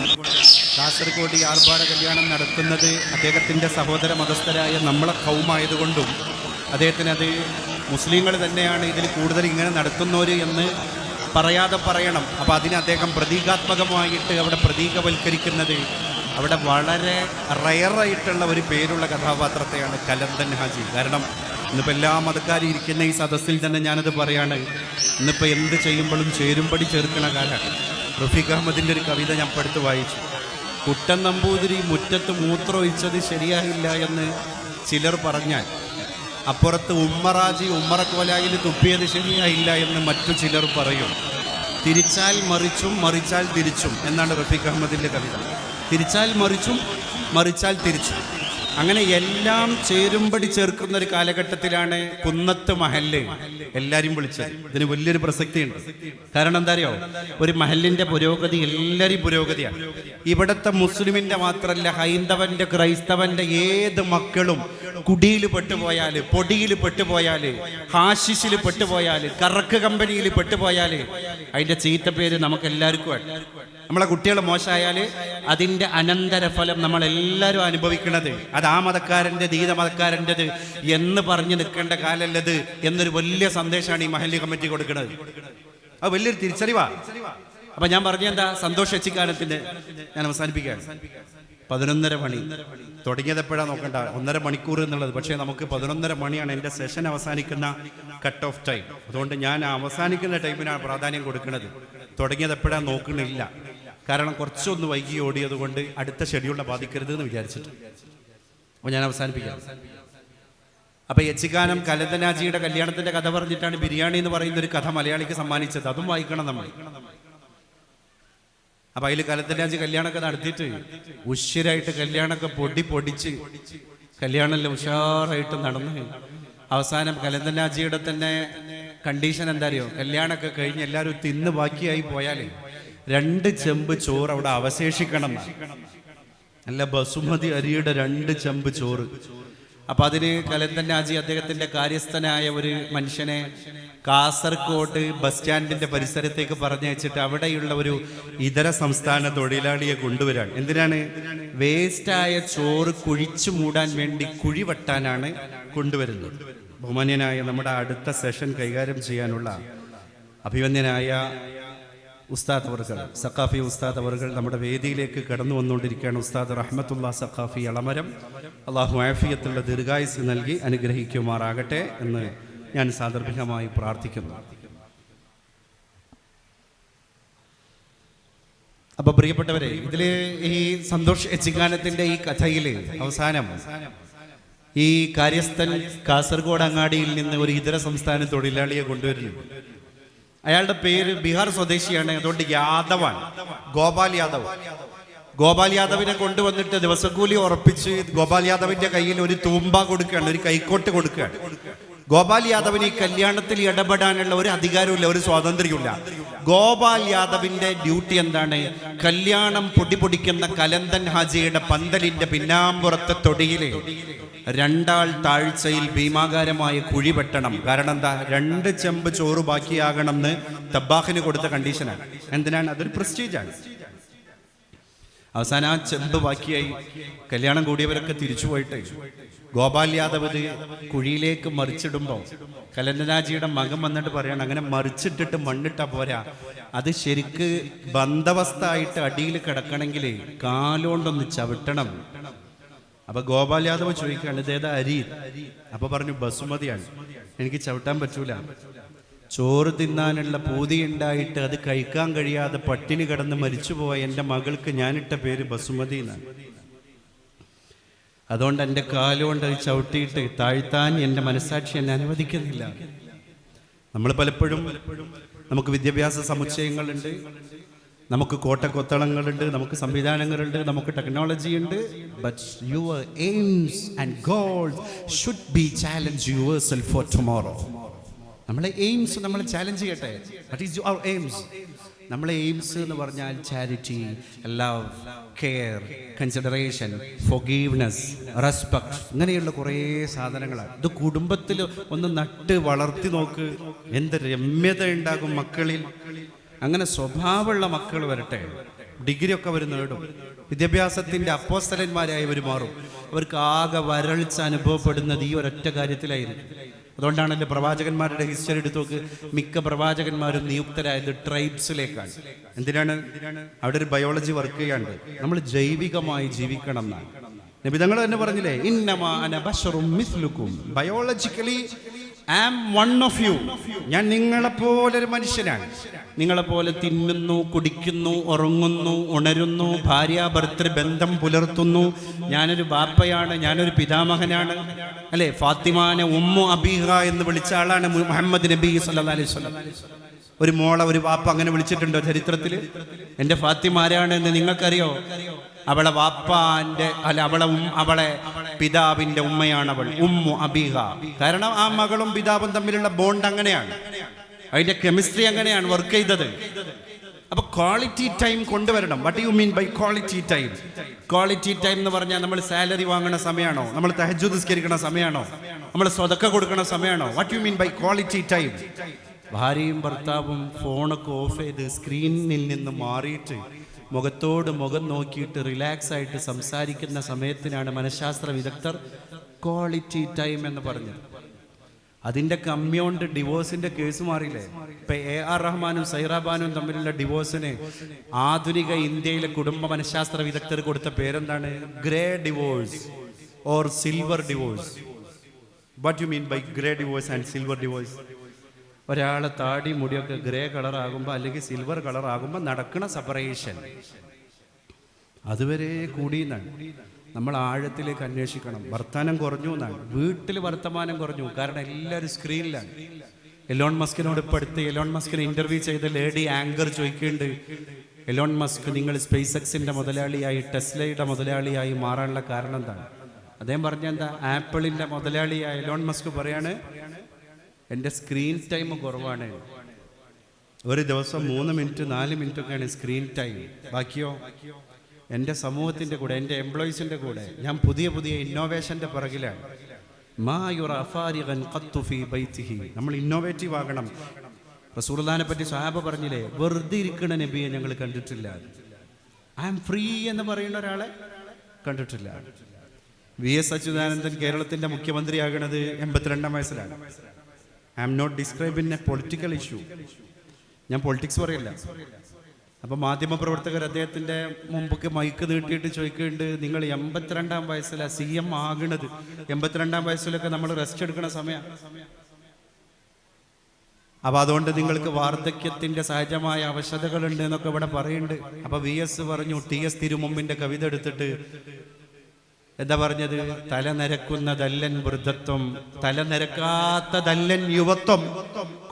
കാസർഗോഡ് ഈ ആർഭാട കല്യാണം നടത്തുന്നത് അദ്ദേഹത്തിൻ്റെ സഹോദര മതസ്ഥരായ നമ്മളെ കൗമായതുകൊണ്ടും അദ്ദേഹത്തിന് അത് മുസ്ലിങ്ങൾ തന്നെയാണ് ഇതിൽ കൂടുതൽ ഇങ്ങനെ നടത്തുന്നവർ എന്ന് പറയാതെ പറയണം. അപ്പോൾ അതിന് അദ്ദേഹം പ്രതീകാത്മകമായിട്ട് അവിടെ പ്രതീകവൽക്കരിക്കുന്നത് അവിടെ വളരെ റയറായിട്ടുള്ള ഒരു പേരുള്ള കഥാപാത്രത്തെയാണ് കലന്തൻ ഹാജി. കാരണം ഇന്നിപ്പോൾ എല്ലാ മതക്കാരും ഇരിക്കുന്ന ഈ സദസ്സിൽ തന്നെ ഞാനത് പറയാണ്, ഇന്നിപ്പോൾ എന്ത് ചെയ്യുമ്പോഴും ചേരുംപടി ചേർക്കണ കാലമാണ്. റഫീഖ് അഹമ്മദിൻ്റെ ഒരു കവിത ഞാൻ പഠിത്ത് വായിച്ചു. കുട്ടൻ നമ്പൂതിരി മുറ്റത്ത് മൂത്രമൊഴിച്ചത് ശരിയായില്ല എന്ന് ചിലർ പറഞ്ഞാൽ അപ്പുറത്ത് ഉമ്മറാജി ഉമ്മറക്കോലായിൽ തുപ്പിയത് ശരിയായില്ല എന്ന് മറ്റു ചിലർ പറയും. തിരിച്ചാൽ മറിച്ചും മറിച്ചാൽ തിരിച്ചും എന്നാണ് റഫീഖ് അഹമ്മദിൻ്റെ കവിത. തിരിച്ചാൽ മറിച്ചും മറിച്ചാൽ തിരിച്ചും, അങ്ങനെ എല്ലാം ചേരുംപടി ചേർക്കുന്ന ഒരു കാലഘട്ടത്തിലാണ് കുന്നത്ത് മഹല്ല് എല്ലാവരും വിളിച്ചത്. ഇതിന് വലിയൊരു പ്രസക്തിയുണ്ട്. കാരണം എന്താ അറിയോ, ഒരു മഹല്ലിന്റെ പുരോഗതി എല്ലാവരും പുരോഗതിയാണ്. ഇവിടുത്തെ മുസ്ലിമിന്റെ മാത്രമല്ല, ഹൈന്ദവന്റെ ക്രൈസ്തവന്റെ ഏത് മക്കളും കുടിയിൽ പെട്ടുപോയാൽ, പൊടിയിൽ പെട്ടുപോയാൽ, ഹാഷിഷിൽ പെട്ടുപോയാൽ, കറക്ക് കമ്പനിയിൽ പെട്ടുപോയാൽ അതിന്റെ ചീത്തപ്പേര് നമുക്ക് എല്ലാവർക്കും. നമ്മളെ കുട്ടികൾ മോശമായാൽ അതിൻ്റെ അനന്തരഫലം നമ്മളെല്ലാവരും അനുഭവിക്കുന്നത്. അത് ആ മതക്കാരൻ്റെ ദീത മതക്കാരൻ്റെത് എന്ന് പറഞ്ഞു നിൽക്കേണ്ട കാലല്ലത് എന്നൊരു വലിയ സന്ദേശമാണ് ഈ മഹല്ലി കമ്മിറ്റി കൊടുക്കുന്നത്. അത് വലിയൊരു തിരിച്ചറിവാണ്. അപ്പം ഞാൻ പറഞ്ഞെന്താ, സന്തോഷ് എച്ചിക്കാനത്തിൻ്റെ ഞാൻ അവസാനിപ്പിക്കുകയാണ്. 11:30 മണി തുടങ്ങിയതെപ്പോഴാണ് നോക്കണ്ട, 1.5 മണിക്കൂർ എന്നുള്ളത്. പക്ഷേ നമുക്ക് 11:30 മണിയാണ് എൻ്റെ സെഷൻ അവസാനിക്കുന്ന കട്ട് ഓഫ് ടൈം. അതുകൊണ്ട് ഞാൻ അവസാനിക്കുന്ന ടൈമിനാണ് പ്രാധാന്യം കൊടുക്കുന്നത്. തുടങ്ങിയത് എപ്പോഴാണ് നോക്കണില്ല. കാരണം കുറച്ചൊന്ന് വൈകി ഓടിയത് കൊണ്ട് അടുത്ത ഷെഡ്യൂളിനെ ബാധിക്കരുത് എന്ന് വിചാരിച്ചിട്ട്. അപ്പോൾ ഞാൻ അവസാനിപ്പിക്കാം. അപ്പോൾ എച്ചിക്കാനം കലന്തനാജിയുടെ കല്യാണത്തിൻ്റെ കഥ പറഞ്ഞിട്ടാണ് ബിരിയാണി എന്ന് പറയുന്ന ഒരു കഥ മലയാളിക്ക് സമ്മാനിച്ചത്. അതും വായിക്കണം നമ്മൾ. അപ്പം അതിൽ കലന്തനാജി കല്യാണമൊക്കെ നടത്തിയിട്ട് ഉശ്ശരായിട്ട് കല്യാണമൊക്കെ പൊടിച്ച് കല്യാണമെല്ലാം ഉഷാറായിട്ട് നടന്ന് അവസാനം കലന്തനാജിയുടെ തന്നെ കണ്ടീഷൻ എന്താ അറിയോ, കല്യാണമൊക്കെ കഴിഞ്ഞ് എല്ലാവരും തിന്ന് ബാക്കിയായി പോയാൽ 2 ചെമ്പ് ചോറ് അവിടെ അവശേഷിക്കണം. നല്ല ബസുമതി അരിയുടെ 2 ചെമ്പ് ചോറ്. അപ്പം അതിന് കലന്തനാജി അദ്ദേഹത്തിൻ്റെ കാര്യസ്ഥനായ ഒരു മനുഷ്യനെ കാസർഗോഡ് ബസ് സ്റ്റാൻഡിൻ്റെ പരിസരത്തേക്ക് പറഞ്ഞയച്ചിട്ട് അവിടെയുള്ള ഒരു ഇതര സംസ്ഥാന തൊഴിലാളിയെ കൊണ്ടുവരാൻ. എന്തിനാണ്? വേസ്റ്റായ ചോറ് കുഴിച്ചു മൂടാൻ വേണ്ടി കുഴി വെട്ടാനാണ് കൊണ്ടുവരുന്നത്. ബഹുമാന്യനായ നമ്മുടെ അടുത്ത സെഷൻ കൈകാര്യം ചെയ്യാനുള്ള അഭിമന്യനായ ഉസ്താദ് അവർകൾ, സഖാഫി ഉസ്താദ് അവർകൾ നമ്മുടെ വേദിയിലേക്ക് കടന്നു വന്നുകൊണ്ടിരിക്കുകയാണ്. ഉസ്താദ് റഹ്മത്തുള്ള സഖാഫി അളമരം, അള്ളാഹു ആഫിയത്തുള്ള ദീർഘായുസ് നൽകി അനുഗ്രഹിക്കുമാറാകട്ടെ എന്ന് ഞാൻ സാന്ദർഭികമായി പ്രാർത്ഥിക്കുന്നു. അപ്പൊ പ്രിയപ്പെട്ടവരെ, ഇതില് ഈ സന്തോഷ് എച്ചിക്കാനത്തിന്റെ ഈ കഥയിൽ അവസാനം ഈ കാര്യസ്ഥൻ കാസർഗോഡ് അങ്ങാടിയിൽ നിന്ന് ഒരു ഇതര സംസ്ഥാന തൊഴിലാളിയെ കൊണ്ടുവരുന്നു. അയാളുടെ പേര് ബീഹാർ സ്വദേശിയാണ്. അതുകൊണ്ട് യാദവാണ്, ഗോപാൽ യാദവ്. ഗോപാൽ യാദവിനെ കൊണ്ടുവന്നിട്ട് ദിവസക്കൂലി ഉറപ്പിച്ച് ഗോപാൽ യാദവിന്റെ കയ്യിൽ ഒരു തൂമ്പ കൊടുക്കുകയാണ്, ഒരു കൈക്കോട്ട് കൊടുക്കുകയാണ്. ഗോപാൽ യാദവിന് ഈ കല്യാണത്തിൽ ഇടപെടാനുള്ള ഒരു അധികാരമില്ല, ഒരു സ്വാതന്ത്ര്യമില്ല. ഗോപാൽ യാദവിന്റെ ഡ്യൂട്ടി എന്താണ്? കല്യാണം പൊടിക്കുന്ന കലന്തൻ ഹാജിയുടെ പന്തലിന്റെ പിന്നാമ്പുറത്തെ തൊടിയിലെ 2 ആൾ താഴ്ചയിൽ ഭീമാകാരമായ കുഴി വെട്ടണം. കാരണം എന്താ? 2 ചെമ്പ് ചോറ് ബാക്കിയാകണം എന്ന് തബ്ബാഖിന് കൊടുത്ത കണ്ടീഷനാണ്. എന്തിനാണ്? അതൊരു പ്രസ്റ്റീജാണ്. അവസാനം ആ ചെമ്പ് ബാക്കിയായി. കല്യാണം കൂടിയവരൊക്കെ തിരിച്ചു പോയിട്ട് ഗോപാൽ യാദവ് കുഴിയിലേക്ക് മറിച്ചിടുമ്പോൾ കലന്തനാജിയുടെ മകൻ വന്നിട്ട് പറയണം, അങ്ങനെ മറിച്ചിട്ടിട്ട് മണ്ണിട്ടാ പോരാ, അത് ശരിക്ക് ബന്ധവസ്ഥ ആയിട്ട് അടിയിൽ കിടക്കണമെങ്കിൽ കാലുകൊണ്ടൊന്ന് ചവിട്ടണം. അപ്പൊ ഗോപാൽ യാദവ് ചോദിക്കുകയാണ്, ഇതേതാ അരി? അപ്പൊ പറഞ്ഞു, ബസുമതിയാണ്, എനിക്ക് ചവിട്ടാൻ പറ്റൂല. ചോറ് തിന്നാനുള്ള പൂതി ഉണ്ടായിട്ട് അത് കഴിക്കാൻ കഴിയാതെ പട്ടിണി കിടന്ന് മരിച്ചുപോയ എൻ്റെ മകൾക്ക് ഞാനിട്ട പേര് ബസുമതി എന്നാണ്. അതുകൊണ്ട് എൻ്റെ കാലുകൊണ്ട് അത് ചവിട്ടിയിട്ട് താഴ്ത്താൻ എൻ്റെ മനസ്സാക്ഷി എന്നെ അനുവദിക്കുന്നില്ല. നമ്മൾ പലപ്പോഴും നമുക്ക് വിദ്യാഭ്യാസ സമുച്ചയങ്ങളുണ്ട്, നമുക്ക് കോട്ടക്കൊത്തളങ്ങളുണ്ട്, നമുക്ക് സംവിധാനങ്ങളുണ്ട്, നമുക്ക് ടെക്നോളജി ഉണ്ട്. But your aims and goals should be challenge yourself for tomorrow. നമ്മളെ എയിംസ് നമ്മൾ ചാലഞ്ച് ചെയ്യട്ടെ. That is our aims. നമ്മളെ എയിംസ് എന്ന് പറഞ്ഞാൽ charity, love, care, consideration, forgiveness, respect, ഇങ്ങനെയുള്ള കുറേ സാധനങ്ങളാണ്. ഇത് കുടുംബത്തിൽ ഒന്ന് നട്ട് വളർത്തി നോക്ക്, എന്ത് രമ്യത ഉണ്ടാകും മക്കളിൽ. അങ്ങനെ സ്വഭാവമുള്ള മക്കൾ വരട്ടെ, ഡിഗ്രി ഒക്കെ അവർ നേടും, വിദ്യാഭ്യാസത്തിൻ്റെ അപ്പോസ്തലന്മാരായി അവർ മാറും. അവർക്ക് ആകെ വരൾച്ച അനുഭവപ്പെടുന്നത് ഈ ഒരൊറ്റ കാര്യത്തിലായിരുന്നു. അതുകൊണ്ടാണല്ലോ പ്രവാചകന്മാരുടെ ഹിസ്റ്ററി എടുത്ത് നോക്ക്, മിക്ക പ്രവാചകന്മാരും നിയുക്തരായത് ട്രൈബ്സിലേക്കാണ്. എന്തിനാണ്? അവിടെ ഒരു ബയോളജി വർക്ക് ചെയ്യാണ്ട് നമ്മൾ ജൈവികമായി ജീവിക്കണം എന്നാണ്. നബിതങ്ങൾ തന്നെ പറഞ്ഞില്ലേ, ഇന്നമാ അന ബശറും മിസ്ലുക്കും, biologically I am one of you. ഞാൻ നിങ്ങളെപ്പോലെ ഒരു മനുഷ്യനാണ്. നിങ്ങളെപ്പോലെ തിന്നുന്നു, കുടിക്കുന്നു, ഉറങ്ങുന്നു, ഉണരുന്നു, ഭാര്യാഭർത്തൃ ബന്ധം പുലർത്തുന്നു. ഞാനൊരു ബാപ്പയാണ്, ഞാനൊരു പിതാമഹനാണ്, അല്ലേ? ഫാത്തിമാനെ ഉമ്മു അബീഹ എന്ന് വിളിച്ച ആളാണ് മുഹമ്മദ് നബി സല്ലല്ലാഹു അലൈഹി വസല്ലം. ഒരു മോളെ ഒരു വാപ്പ അങ്ങനെ വിളിച്ചിട്ടുണ്ടോ ചരിത്രത്തിൽ? എൻ്റെ ഫാത്തിമ ആരാണെന്ന് നിങ്ങൾക്കറിയോ? അവളെ വാപ്പാന്റെ അല്ല, അവളെ പിതാവിന്റെ ഉമ്മയാണ് അവൾ, ഉമ്മു അബീഹ. കാരണം ആ മകളും പിതാവും തമ്മിലുള്ള ബോണ്ട് അങ്ങനെയാണ്, അതിന്റെ കെമിസ്ട്രി അങ്ങനെയാണ് വർക്ക് ചെയ്തത്. അപ്പൊ ക്വാളിറ്റി ടൈം കൊണ്ടുവരണം. What you mean by quality time? Quality time എന്ന് പറഞ്ഞാൽ നമ്മൾ സാലറി വാങ്ങണ സമയമാണോ? നമ്മൾ തഹജ്ജുദ് നിസ്കരിക്കണ സമയമാണോ? നമ്മൾ സ്വതക്ക കൊടുക്കണ സമയമാണോ? What you mean by quality time? ഭാര്യയും ഭർത്താവും ഫോണൊക്കെ ഓഫ് ചെയ്ത് സ്ക്രീനിൽ നിന്ന് മാറിയിട്ട് മുഖത്തോട് മുഖം നോക്കിയിട്ട് റിലാക്സ് ആയിട്ട് സംസാരിക്കുന്ന സമയത്തിനാണ് മനഃശാസ്ത്ര വിദഗ്ധർ ക്വാളിറ്റി ടൈം എന്ന് പറഞ്ഞത്. അതിൻ്റെ കമ്മിയോണ്ട് ഡിവോഴ്സിന്റെ കേസ് മാറിയില്ലേ? ഇപ്പൊ AR റഹ്മാനും സൈറാബാനും തമ്മിലുള്ള ഡിവോഴ്സിന് ആധുനിക ഇന്ത്യയിലെ കുടുംബ മനഃശാസ്ത്ര വിദഗ്ധർ കൊടുത്ത പേരെന്താണ്? Grey divorce or silver divorce. What you mean by grey divorce and silver divorce? ഒരാളെ താടി മുടിയൊക്കെ ഗ്രേ കളർ ആകുമ്പോൾ അല്ലെങ്കിൽ സിൽവർ കളർ ആകുമ്പോൾ നടക്കുന്ന സെപ്പറേഷൻ അതുവരെ കൂടിയെന്നാണ്. നമ്മൾ ആഴത്തിലേക്ക് അന്വേഷിക്കണം. വർത്തമാനം കുറഞ്ഞു എന്നാണ്, വീട്ടിൽ വർത്തമാനം കുറഞ്ഞു. കാരണം എല്ലാവരും സ്ക്രീനിലാണ്. എലോൺ മസ്കിനോട് ഇപ്പോൾ അടുത്ത് എലോൺ മസ്കിനെ ഇന്റർവ്യൂ ചെയ്ത ലേഡി ആങ്കർ ചോദിക്കുന്നുണ്ട്, എലോൺ മസ്ക് നിങ്ങൾ സ്പേസ് എക്സിന്റെ മുതലാളിയായി, ടെസ്ലയുടെ മുതലാളിയായി മാറാനുള്ള കാരണം എന്താണ്? അദ്ദേഹം പറഞ്ഞ എന്താ? ആപ്പിളിന്റെ മുതലാളിയായ എലോൺ മസ്ക് പറയാണ്, എൻ്റെ സ്ക്രീൻ ടൈം കുറവാണ്. ഒരു ദിവസം 3 മിനിറ്റ് 4 മിനിറ്റ് ഒക്കെയാണ് സ്ക്രീൻ ടൈം. ബാക്കിയോ എൻ്റെ സമൂഹത്തിൻ്റെ കൂടെ, എൻ്റെ എംപ്ലോയീസിൻ്റെ കൂടെ ഞാൻ പുതിയ പുതിയ ഇന്നോവേഷൻ്റെ പിറകിലാണ്. നമ്മൾ ഇന്നോവേറ്റീവ് ആകണം. റസൂലുള്ളാഹിനെ പറ്റി സ്വഹാബ പറഞ്ഞില്ലേ, വെറുതെ ഇരിക്കണ നബിയെ ഞങ്ങൾ കണ്ടിട്ടില്ല. ഐ ആം ഫ്രീ എന്ന് പറയുന്ന ഒരാളെ കണ്ടിട്ടില്ല. VS അച്യുതാനന്ദൻ കേരളത്തിൻ്റെ മുഖ്യമന്ത്രിയാകണത് 82-ാം വയസ്സിലാണ്. I am not describing a political issue. ഞാൻ പൊളിറ്റിക്സ് പറയില്ല. അപ്പം മാധ്യമപ്രവർത്തകർ അദ്ദേഹത്തിൻ്റെ മുമ്പൊക്കെ മൈക്ക് നീട്ടിയിട്ട് ചോദിക്കുന്നുണ്ട്, നിങ്ങൾ 82-ാം വയസ്സിലാണ് CM ആകണത്, 82-ാം വയസ്സിലൊക്കെ നമ്മൾ റെസ്റ്റ് എടുക്കുന്ന സമയം. അപ്പം അതുകൊണ്ട് നിങ്ങൾക്ക് വാർദ്ധക്യത്തിൻ്റെ സഹജമായ അവശതകളുണ്ട് എന്നൊക്കെ ഇവിടെ പറയുന്നുണ്ട്. അപ്പം VS പറഞ്ഞു, TS തിരുമുമ്പിൻ്റെ കവിത എടുത്തിട്ട് എന്താ പറഞ്ഞത്? തലനരക്കുന്നതല്ലൻ വൃദ്ധത്വം, തലനരക്കാത്തതല്ലൻ യുവത്വം,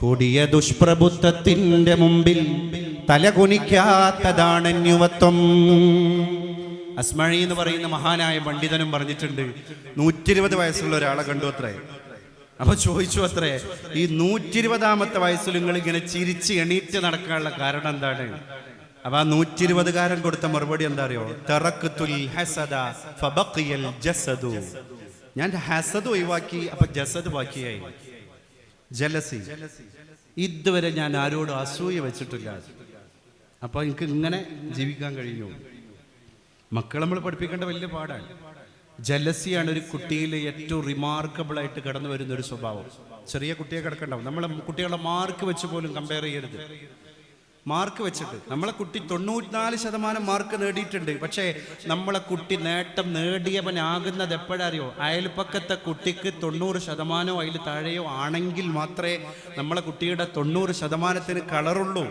കൂടിയ ദുഷ്പ്രഭുത്വത്തിന്റെ മുമ്പിൽ തലകുനിക്കാത്തതാണ് യുവത്വം. അസ്മഴി എന്ന് പറയുന്ന മഹാനായ പണ്ഡിതനും പറഞ്ഞിട്ടുണ്ട്, 120 വയസ്സുള്ള ഒരാളെ കണ്ടു അത്രേ. അപ്പൊ ചോദിച്ചു അത്രേ, ഈ 120-ാമത്തെ വയസ്സിൽ നിങ്ങൾ ഇങ്ങനെ ചിരിച്ച് എണീറ്റ് നടക്കാനുള്ള കാരണം എന്താണ്? അപ്പൊ ആ 120-കാരൻ കൊടുത്ത മറുപടി എന്താ അറിയോ? തറഖ്തുൽ ഹസദ ഫബഖിയൽ ജസദു. ഞാൻ ഹസദ് ഒഴിവാക്കി, അപ്പൊ ജസദ് ബാക്കിയായി. ജലസി. ഇതുവരെ ഞാൻ ആരോടും അസൂയ വെച്ചിട്ടില്ല. അപ്പൊ എനിക്ക് ഇങ്ങനെ ജീവിക്കാൻ കഴിഞ്ഞു. മക്കളെ നമ്മൾ പഠിപ്പിക്കേണ്ട വലിയ പാടാണ്. ജലസിയാണ് ഒരു കുട്ടിയിൽ ഏറ്റവും റിമാർക്കബിൾ ആയിട്ട് കടന്നു വരുന്ന ഒരു സ്വഭാവം. ചെറിയ കുട്ടിയെ കിടക്കണ്ടാവും. നമ്മളെ കുട്ടികളെ മാർക്ക് വെച്ച് പോലും കമ്പയർ ചെയ്യരുത്. മാർക്ക് വെച്ചിട്ട് നമ്മളെ കുട്ടി 94% മാർക്ക് നേടിയിട്ടുണ്ട്. പക്ഷേ നമ്മളെ കുട്ടി നേട്ടം നേടിയവനാകുന്നത് എപ്പോഴറിയോ? അയൽപ്പക്കത്തെ കുട്ടിക്ക് 90% അതിൽ താഴെയോ ആണെങ്കിൽ മാത്രമേ നമ്മളെ കുട്ടിയുടെ 90% കളറുള്ളൂ.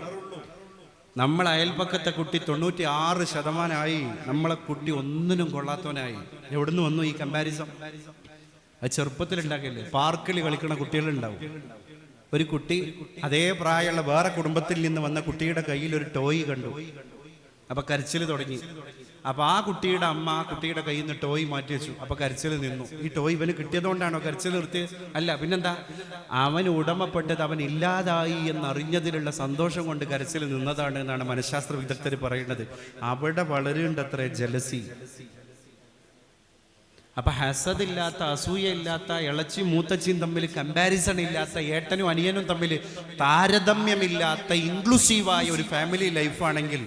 നമ്മളെ അയൽപ്പക്കത്തെ കുട്ടി 96% നമ്മളെ കുട്ടി ഒന്നിനും കൊള്ളാത്തവനായി. എവിടുന്ന് വന്നു ഈ കമ്പാരിസൺ? അത് ചെറുപ്പത്തിലുണ്ടാക്കില്ലേ? പാർക്കിൽ കളിക്കുന്ന കുട്ടികളുണ്ടാവും. ഒരു കുട്ടി അതേ പ്രായമുള്ള വേറെ കുടുംബത്തിൽ നിന്ന് വന്ന കുട്ടിയുടെ കയ്യിൽ ഒരു ടോയ് കണ്ടു. അപ്പൊ കരച്ചിൽ തുടങ്ങി. അപ്പൊ ആ കുട്ടിയുടെ അമ്മ ആ കുട്ടിയുടെ കയ്യിൽ നിന്ന് ടോയ് മാറ്റി വെച്ചു. അപ്പൊ കരച്ചിൽ നിന്നു. ഈ ടോയ് ഇവന് കിട്ടിയതുകൊണ്ടാണോ കരച്ചിൽ നിർത്തിയത്? അല്ല, പിന്നെന്താ? അവൻ ഉടമപ്പെട്ടത് അവൻ ഇല്ലാതായി എന്നറിഞ്ഞതിലുള്ള സന്തോഷം കൊണ്ട് കരച്ചിൽ നിന്നതാണ് എന്നാണ് മനഃശാസ്ത്ര വിദഗ്ധർ പറയുന്നത്. അവിടെ വളരുണ്ടത്രേ ജലസി. അപ്പം ഹസദില്ലാത്ത, അസൂയയില്ലാത്ത, ഇളച്ചി മൂത്തച്ചിയും തമ്മിൽ കമ്പാരിസൺ ഇല്ലാത്ത, ഏട്ടനും അനിയനും തമ്മിൽ താരതമ്യമില്ലാത്ത ഇൻക്ലൂസീവായ ഒരു ഫാമിലി ലൈഫാണെങ്കിൽ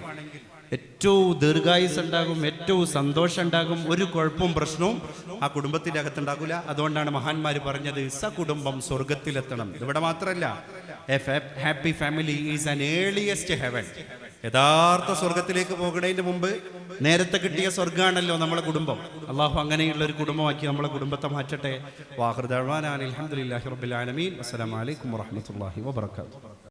ഏറ്റവും ദീർഘായുസ് ഉണ്ടാകും, ഏറ്റവും സന്തോഷം ഉണ്ടാകും. ഒരു കുഴപ്പവും പ്രശ്നവും ആ കുടുംബത്തിൻ്റെ അകത്തുണ്ടാകില്ല. അതുകൊണ്ടാണ് മഹാന്മാർ പറഞ്ഞത് സകുടുംബം സ്വർഗത്തിലെത്തണം. ഇവിടെ മാത്രമല്ല, A happy family is an earliest heaven. യഥാർത്ഥ സ്വർഗത്തിലേക്ക് പോകുന്നതിന് മുമ്പ് നേരത്തെ കിട്ടിയ സ്വർഗ്ഗമാണല്ലോ നമ്മളെ കുടുംബം. അള്ളാഹു അങ്ങനെയുള്ള ഒരു കുടുംബമാക്കി നമ്മളെ കുടുംബത്തെ മാറ്റട്ടെ. വാഹിർ ദഅ്വാനാ അൽഹംദുലില്ലാഹി റബ്ബിൽ ആലമീൻ. അസ്സലാമു അലൈക്കും വറഹ്മത്തുള്ളാഹി വബറകാതുഹു.